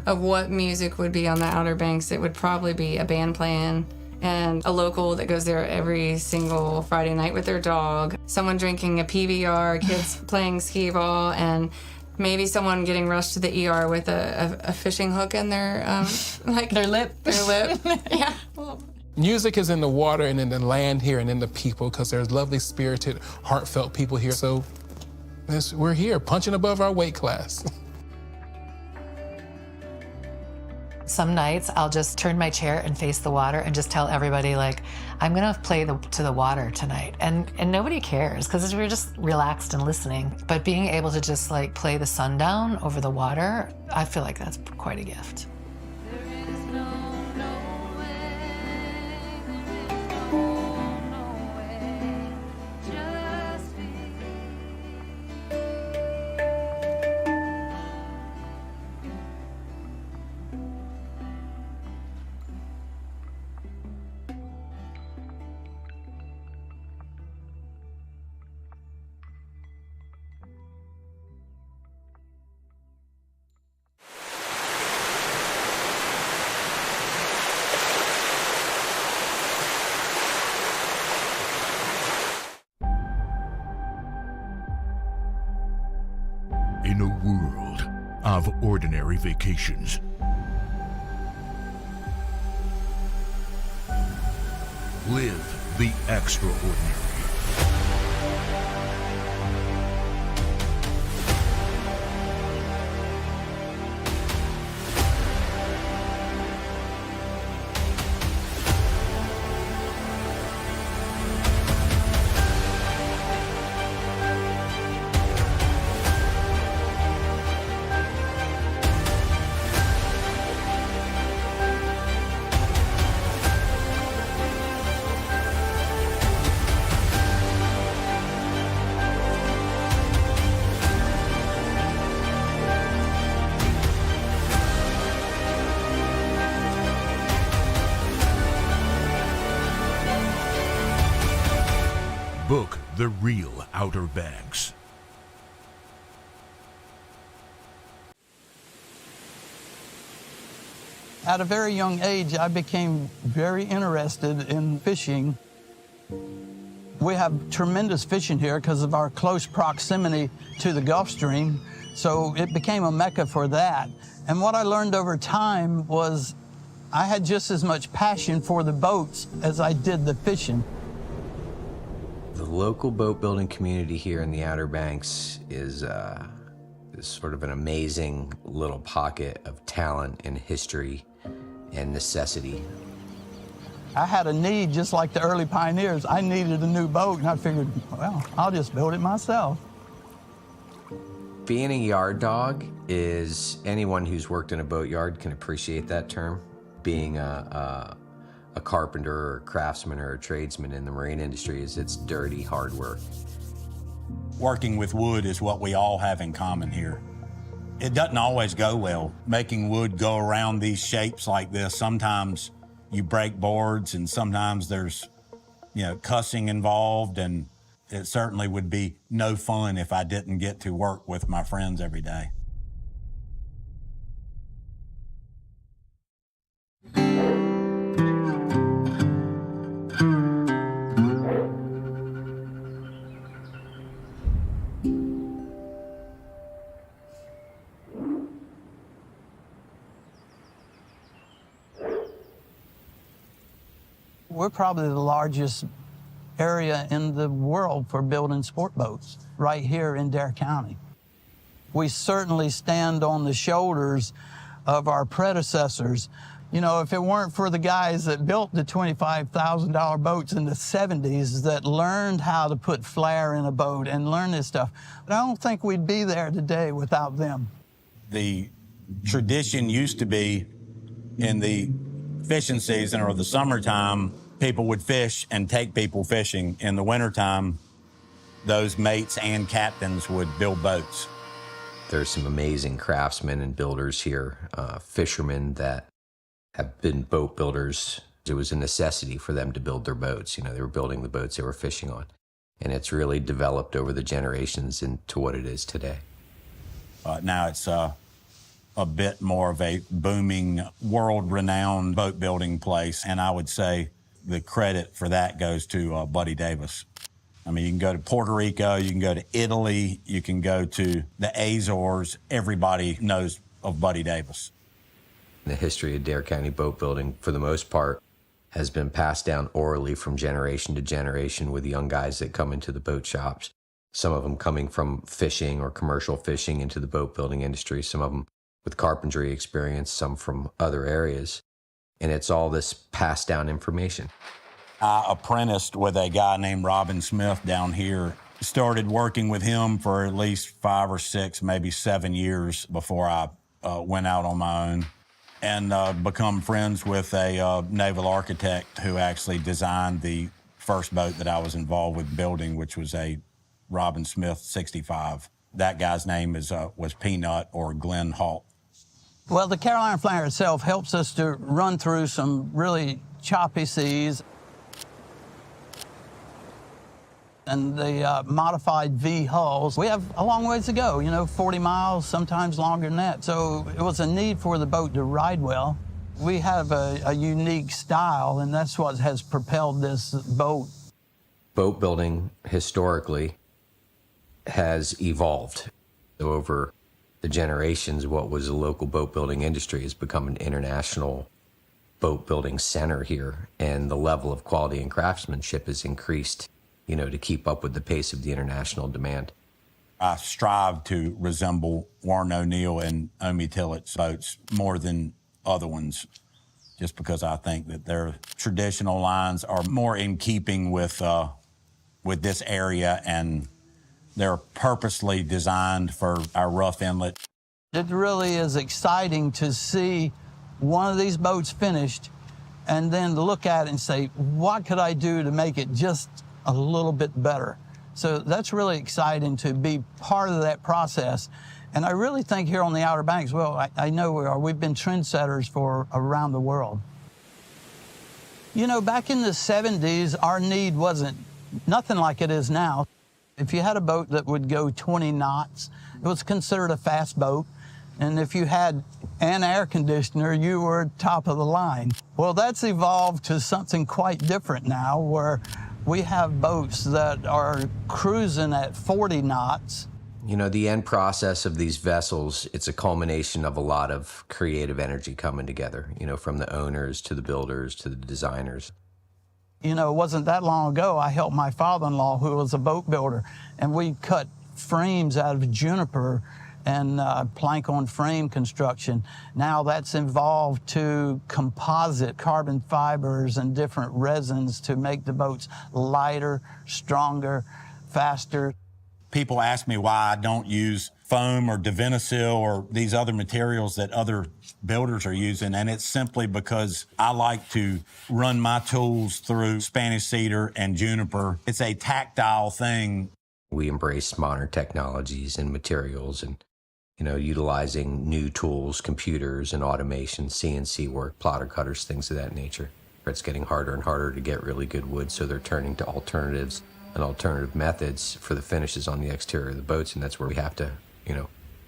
of what music would be on the Outer Banks, it would probably be a band playing and a local that goes there every single Friday night with their dog, someone drinking a PBR, kids playing skee ball, and maybe someone getting rushed to the ER with a fishing hook in their like their lip. Yeah. Music is in the water and in the land here and in the people, because there's lovely, spirited, heartfelt people here. So we're here, punching above our weight class. Some nights I'll just turn my chair and face the water and just tell everybody, like, I'm gonna play to the water tonight. And nobody cares, because we're just relaxed and listening. But being able to just like play the sundown over the water, I feel like that's quite a gift. in a world of ordinary vacations. Live the extraordinary. Book the real Outer Banks. At a very young age, I became very interested in fishing. We have tremendous fishing here because of our close proximity to the Gulf Stream, so it became a mecca for that. And what I learned over time was I had just as much passion for the boats as I did the fishing. The local boat building community here in the Outer Banks is sort of an amazing little pocket of talent and history and necessity. I had a need just like the early pioneers. I needed a new boat, and I figured, well, I'll just build it myself. Being a yard dog is, anyone who's worked in a boatyard can appreciate that term. Being a carpenter or a craftsman or a tradesman in the marine industry is it's dirty, hard work. Working with wood is what we all have in common here. It doesn't always go well. Making wood go around these shapes like this, sometimes you break boards and sometimes there's, cussing involved, and it certainly would be no fun if I didn't get to work with my friends every day. We're probably the largest area in the world for building sport boats right here in Dare County. We certainly stand on the shoulders of our predecessors. If it weren't for the guys that built the $25,000 boats in the 70s that learned how to put flare in a boat and learn this stuff, I don't think we'd be there today without them. The tradition used to be in the fishing season or the summertime, people would fish and take people fishing. In the wintertime, those mates and captains would build boats. There's some amazing craftsmen and builders here, fishermen that have been boat builders. It was a necessity for them to build their boats. They were building the boats they were fishing on. And it's really developed over the generations into what it is today. Now it's a bit more of a booming, world-renowned boat building place. And I would say the credit for that goes to Buddy Davis. I mean, you can go to Puerto Rico, you can go to Italy, you can go to the Azores. Everybody knows of Buddy Davis. The history of Dare County boat building, for the most part, has been passed down orally from generation to generation with young guys that come into the boat shops. Some of them coming from fishing or commercial fishing into the boat building industry, some of them with carpentry experience, some from other areas. And it's all this passed down information. I apprenticed with a guy named Robin Smith down here. Started working with him for at least 5 or 6, maybe 7 years before I went out on my own. And become friends with a naval architect who actually designed the first boat that I was involved with building, which was a Robin Smith 65. That guy's name was Peanut, or Glenn Hall. Well, the Carolina Flyer itself helps us to run through some really choppy seas. And the modified V hulls, we have a long ways to go, 40 miles, sometimes longer than that. So it was a need for the boat to ride well. We have a unique style, and that's what has propelled this boat. Boat building, historically, has evolved over the generations, what was a local boat building industry has become an international boat building center here. And the level of quality and craftsmanship has increased, to keep up with the pace of the international demand. I strive to resemble Warren O'Neill and Omi Tillett's boats more than other ones, just because I think that their traditional lines are more in keeping with this area, and they're purposely designed for our rough inlet. It really is exciting to see one of these boats finished and then look at it and say, what could I do to make it just a little bit better? So that's really exciting to be part of that process. And I really think here on the Outer Banks, well, I know we are. We've been trendsetters for around the world. Back in the 70s, our need wasn't nothing like it is now. If you had a boat that would go 20 knots, it was considered a fast boat. And if you had an air conditioner, you were top of the line. Well, that's evolved to something quite different now, where we have boats that are cruising at 40 knots. The end process of these vessels, it's a culmination of a lot of creative energy coming together, from the owners to the builders to the designers. It wasn't that long ago, I helped my father-in-law, who was a boat builder, and we cut frames out of juniper and plank on frame construction. Now that's involved to composite carbon fibers and different resins to make the boats lighter, stronger, faster. People ask me why I don't use foam or Divinysil or these other materials that other builders are using, and it's simply because I like to run my tools through Spanish cedar and juniper. It's a tactile thing. We embrace modern technologies and materials and, utilizing new tools, computers and automation, CNC work, plotter cutters, things of that nature. It's getting harder and harder to get really good wood, so they're turning to alternatives and alternative methods for the finishes on the exterior of the boats, and that's where we have to,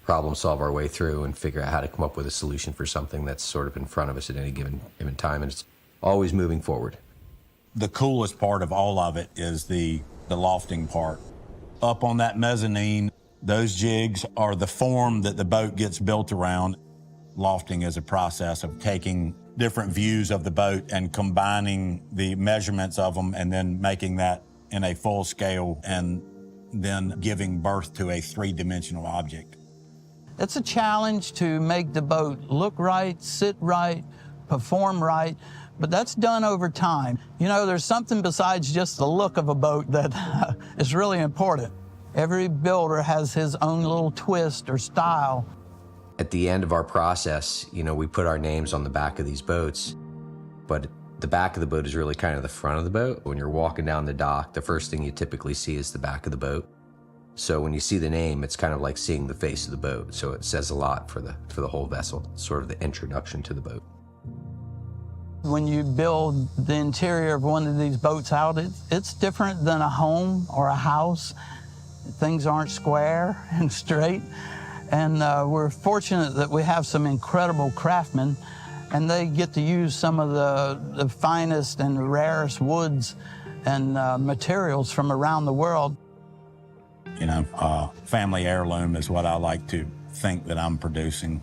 problem solve our way through and figure out how to come up with a solution for something that's sort of in front of us at any given time, and it's always moving forward. The coolest part of all of it is the lofting part. Up on that mezzanine, those jigs are the form that the boat gets built around. Lofting is a process of taking different views of the boat and combining the measurements of them and then making that in a full scale and then giving birth to a three-dimensional object. It's a challenge to make the boat look right, sit right, perform right, but that's done over time. There's something besides just the look of a boat that is really important. Every builder has his own little twist or style. At the end of our process, we put our names on the back of these boats, but the back of the boat is really kind of the front of the boat. When you're walking down the dock, the first thing you typically see is the back of the boat. So when you see the name, it's kind of like seeing the face of the boat. So it says a lot for the whole vessel, sort of the introduction to the boat. When you build the interior of one of these boats out, it's different than a home or a house. Things aren't square and straight. And we're fortunate that we have some incredible craftsmen, and they get to use some of the finest and rarest woods and materials from around the world. Family heirloom is what I like to think that I'm producing.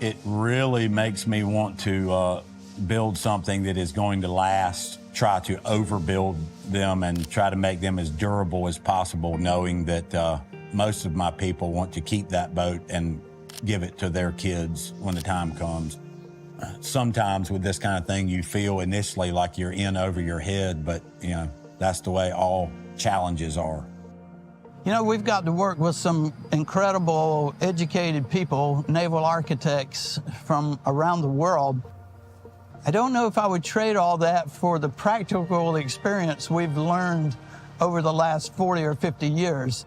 It really makes me want to build something that is going to last, try to overbuild them and try to make them as durable as possible, knowing that most of my people want to keep that boat and give it to their kids when the time comes. Sometimes with this kind of thing, you feel initially like you're in over your head, but that's the way all challenges are. We've got to work with some incredible educated people, naval architects from around the world. I don't know if I would trade all that for the practical experience we've learned over the last 40 or 50 years.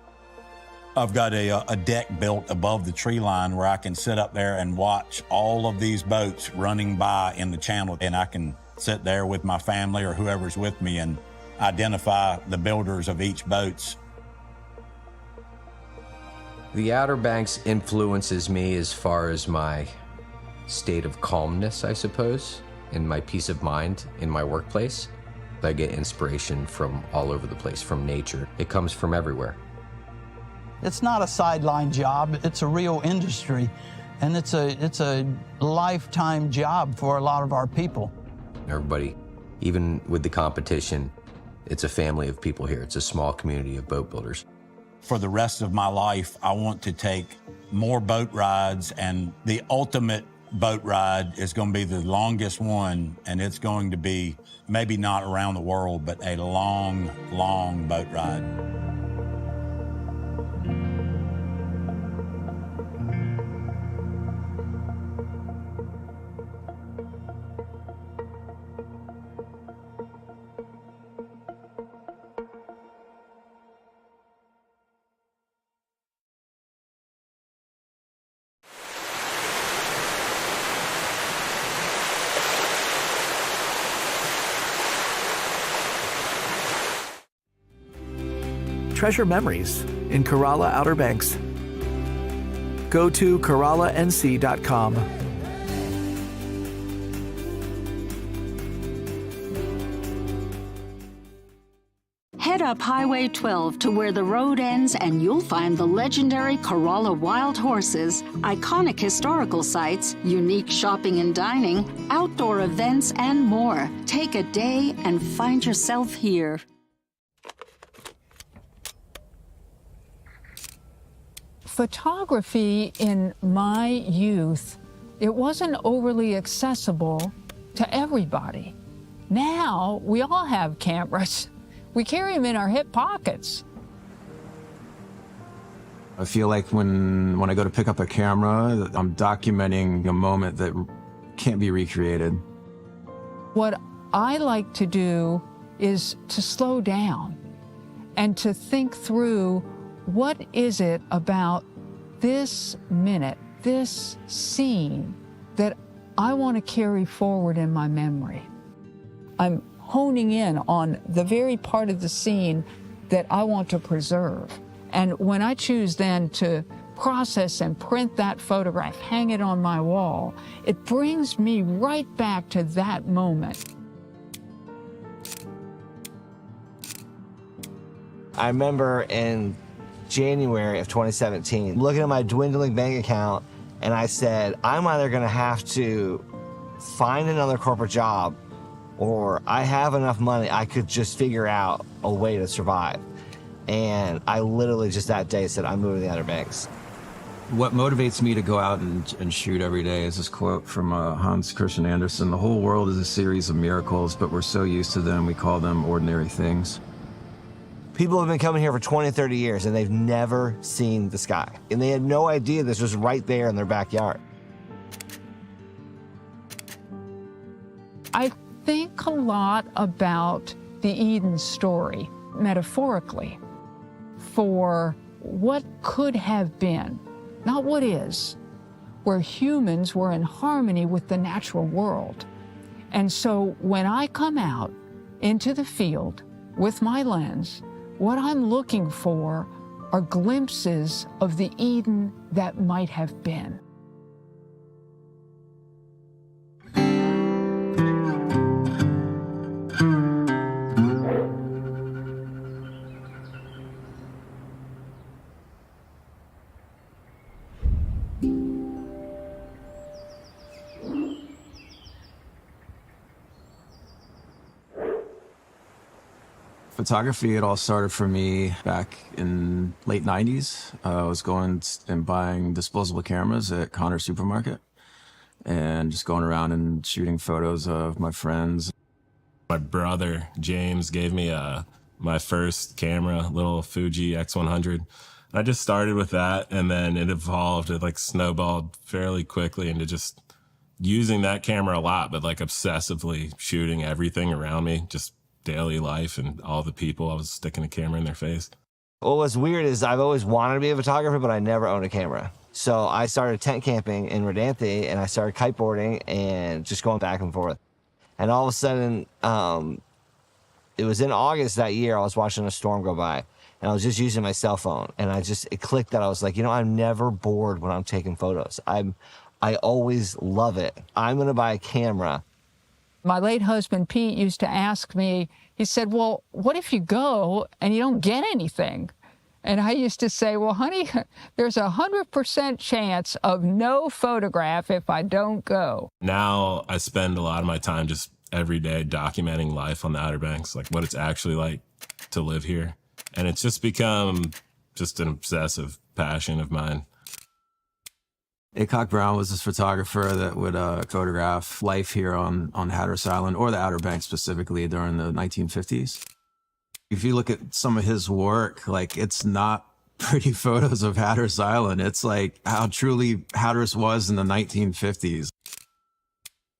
I've got a deck built above the tree line where I can sit up there and watch all of these boats running by in the channel, and I can sit there with my family or whoever's with me and identify the builders of each boats. The Outer Banks influences me as far as my state of calmness, I suppose, and my peace of mind in my workplace. I get inspiration from all over the place, from nature. It comes from everywhere. It's not a sideline job, it's a real industry, and it's a lifetime job for a lot of our people. Everybody, even with the competition, it's a family of people here. It's a small community of boat builders. For the rest of my life, I want to take more boat rides, and the ultimate boat ride is going to be the longest one, and it's going to be maybe not around the world, but a long, long boat ride. Treasure memories in Corolla Outer Banks. Go to CorollaNC.com. Head up Highway 12 to where the road ends and you'll find the legendary Corolla Wild Horses, iconic historical sites, unique shopping and dining, outdoor events, and more. Take a day and find yourself here. Photography in my youth, it wasn't overly accessible to everybody. Now, we all have cameras. We carry them in our hip pockets. I feel like when I go to pick up a camera, I'm documenting a moment that can't be recreated. What I like to do is to slow down and to think through, what is it about this minute, this scene, that I want to carry forward in my memory? I'm honing in on the very part of the scene that I want to preserve. And when I choose then to process and print that photograph, hang it on my wall, it brings me right back to that moment. I remember in January of 2017, looking at my dwindling bank account, and I said, I'm either gonna have to find another corporate job, or I have enough money I could just figure out a way to survive. And I literally just that day said, I'm moving to the Outer Banks. What motivates me to go out and shoot every day is this quote from Hans Christian Andersen: "The whole world is a series of miracles, but we're so used to them, we call them ordinary things." People have been coming here for 20, 30 years, and they've never seen the sky. And they had no idea this was right there in their backyard. I think a lot about the Eden story, metaphorically, for what could have been, not what is, where humans were in harmony with the natural world. And so when I come out into the field with my lens, what I'm looking for are glimpses of the Eden that might have been. Photography, it all started for me back in late 90s. I was going and buying disposable cameras at Connor's Supermarket and just going around and shooting photos of my friends. My brother, James, gave me my first camera, little Fuji X100. I just started with that, and then it evolved. It like snowballed fairly quickly into just using that camera a lot, but like obsessively shooting everything around me, just daily life and all the people. I was sticking a camera in their face. What was weird is I've always wanted to be a photographer, but I never owned a camera. So I started tent camping in Rodanthe, and I started kiteboarding and just going back and forth. And all of a sudden, it was in August that year, I was watching a storm go by, and I was just using my cell phone, and it clicked that I was like, you know, I'm never bored when I'm taking photos. I always love it. I'm gonna buy a camera. My late husband, Pete, used to ask me, he said, well, what if you go and you don't get anything? And I used to say, well, honey, there's 100% chance of no photograph if I don't go. Now I spend a lot of my time just every day documenting life on the Outer Banks, like what it's actually like to live here. And it's just become just an obsessive passion of mine. Aycock Brown was this photographer that would photograph life here on Hatteras Island, or the Outer Banks specifically, during the 1950s. If you look at some of his work, like, it's not pretty photos of Hatteras Island. It's like how truly Hatteras was in the 1950s.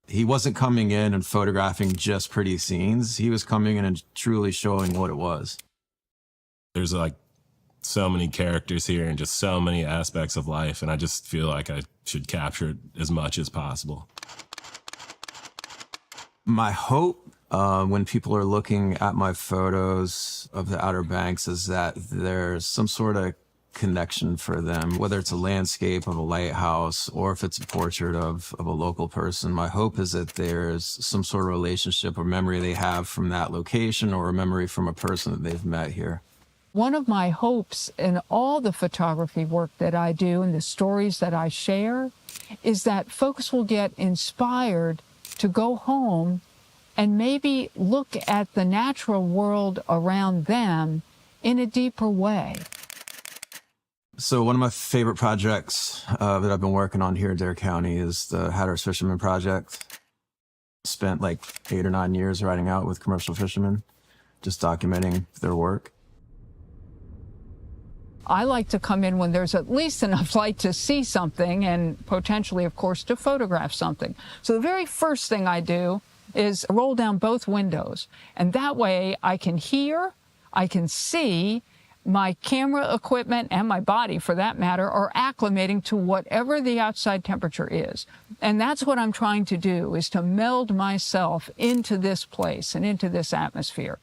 He wasn't coming in and photographing just pretty scenes. He was coming in and truly showing what it was. There's like so many characters here and just so many aspects of life, and I just feel like I should capture it as much as possible. My hope when people are looking at my photos of the Outer Banks is that there's some sort of connection for them, whether it's a landscape of a lighthouse or if it's a portrait of a local person. My hope is that there's some sort of relationship or memory they have from that location, or a memory from a person that they've met here. One of my hopes in all the photography work that I do and the stories that I share is that folks will get inspired to go home and maybe look at the natural world around them in a deeper way. So one of my favorite projects that I've been working on here in Dare County is the Hatteras Fishermen Project. Spent like 8 or 9 years riding out with commercial fishermen, just documenting their work. I like to come in when there's at least enough light to see something and potentially, of course, to photograph something. So the very first thing I do is roll down both windows. And that way I can hear, I can see, my camera equipment and my body, for that matter, are acclimating to whatever the outside temperature is. And that's what I'm trying to do, is to meld myself into this place and into this atmosphere.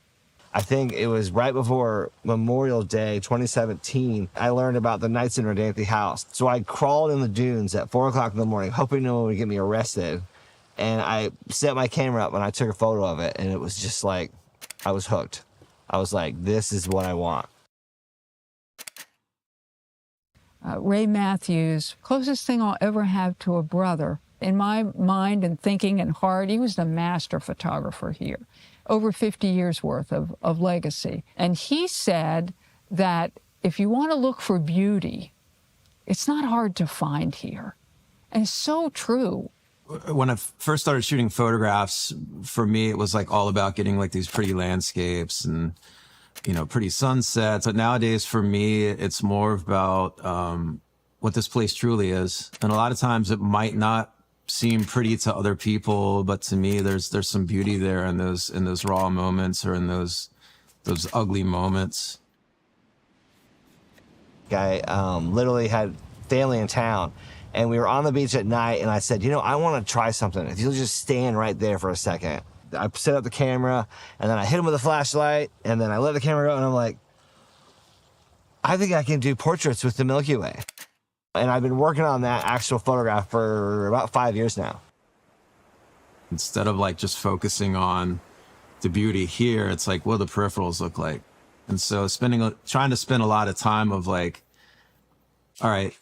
I think it was right before Memorial Day 2017, I learned about the Knights in Rodanthe House. So I crawled in the dunes at 4 o'clock in the morning, hoping no one would get me arrested. And I set my camera up and I took a photo of it, and it was just like, I was hooked. I was like, this is what I want. Ray Matthews, closest thing I'll ever have to a brother. In my mind and thinking and heart, he was the master photographer here. Over 50 years worth of legacy. And he said that if you want to look for beauty, it's not hard to find here. And it's so true. When I first started shooting photographs, for me, it was like all about getting like these pretty landscapes and, you know, pretty sunsets. But nowadays, for me, it's more about what this place truly is. And a lot of times it might not seem pretty to other people, but to me, there's some beauty there in those raw moments, or in those ugly moments. I literally had family in town, and we were on the beach at night, and I said, you know, I want to try something. If you'll just stand right there for a second. I set up the camera, and then I hit him with a flashlight, and then I let the camera go, and I'm like, I think I can do portraits with the Milky Way. And I've been working on that actual photograph for about 5 years now. Instead of like just focusing on the beauty here, it's like, what do the peripherals look like? And so trying to spend a lot of time of like, all right,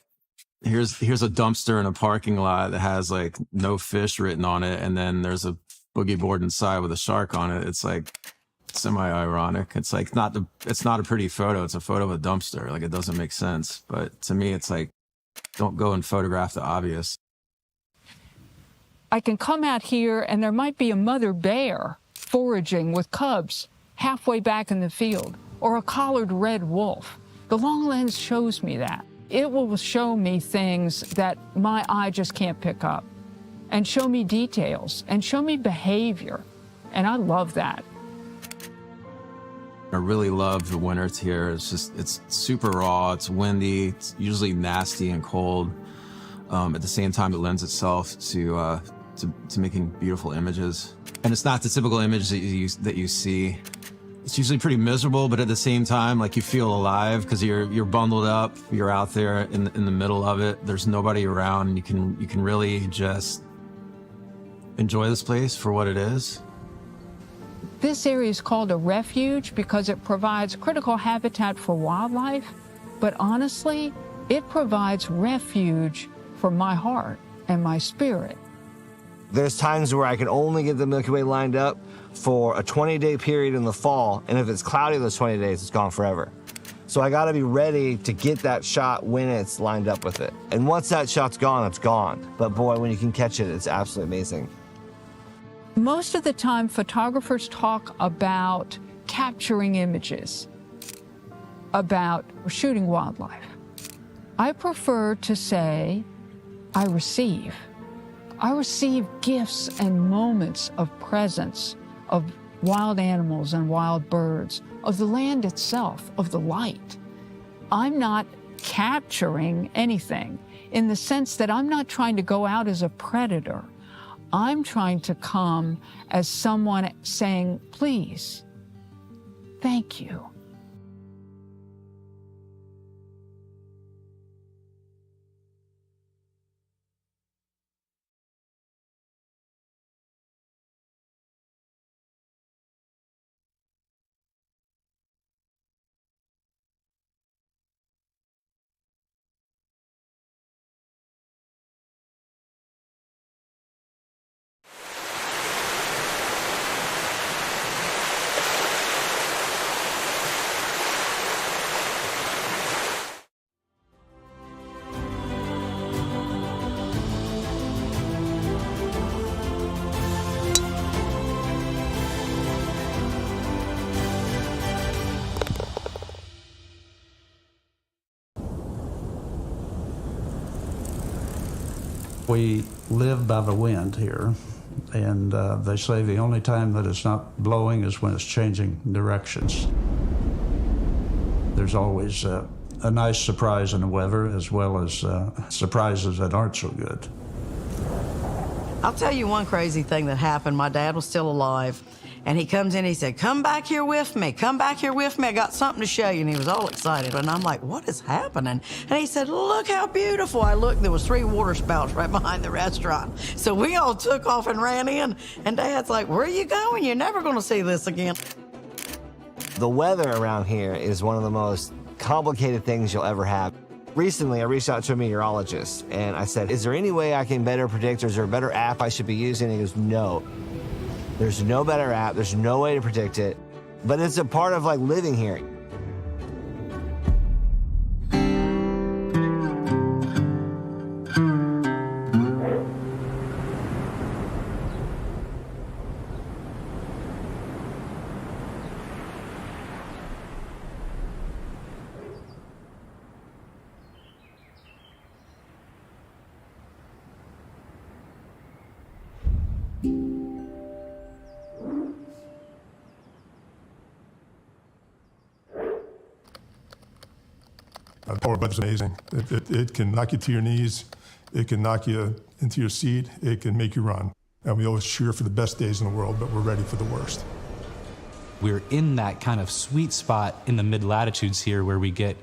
here's a dumpster in a parking lot that has like no fish written on it, and then there's a boogie board inside with a shark on it. It's like semi-ironic. It's like it's not a pretty photo. It's a photo of a dumpster. Like, it doesn't make sense. But to me, it's like, don't go and photograph the obvious. I can come out here and there might be a mother bear foraging with cubs halfway back in the field, or a collared red wolf. The long lens shows me that. It will show me things that my eye just can't pick up, and show me details, and show me behavior. And I love that. I really love the winter here. It's super raw, it's windy, it's usually nasty and cold. At the same time, it lends itself to making beautiful images. And it's not the typical image that you see. It's usually pretty miserable, but at the same time, like, you feel alive because you're bundled up, you're out there in the middle of it. There's nobody around, and you can really just enjoy this place for what it is. This area is called a refuge because it provides critical habitat for wildlife, but honestly, it provides refuge for my heart and my spirit. There's times where I can only get the Milky Way lined up for a 20-day period in the fall, and if it's cloudy those 20 days, it's gone forever. So I gotta be ready to get that shot when it's lined up with it. And once that shot's gone, it's gone. But boy, when you can catch it, it's absolutely amazing. Most of the time, photographers talk about capturing images, about shooting wildlife. I prefer to say, I receive. I receive gifts and moments of presence, of wild animals and wild birds, of the land itself, of the light. I'm not capturing anything in the sense that I'm not trying to go out as a predator. I'm trying to come as someone saying, please, thank you. We live by the wind here, and they say the only time that it's not blowing is when it's changing directions. There's always a nice surprise in the weather, as well as surprises that aren't so good. I'll tell you one crazy thing that happened. My dad was still alive, and he comes in, he said, come back here with me, come back here with me, I got something to show you. And he was all excited, and I'm like, what is happening? And he said, look how beautiful. I looked, there was 3 water spouts right behind the restaurant. So we all took off and ran in, and Dad's like, where are you going? You're never gonna see this again. The weather around here is one of the most complicated things you'll ever have. Recently, I reached out to a meteorologist, and I said, is there any way I can better predict, or is there a better app I should be using? And he goes, no. There's no better app, there's no way to predict it, but it's a part of like living here. The power button's amazing. It can knock you to your knees. It can knock you into your seat. It can make you run. And we always cheer for the best days in the world, but we're ready for the worst. We're in that kind of sweet spot in the mid-latitudes here where we get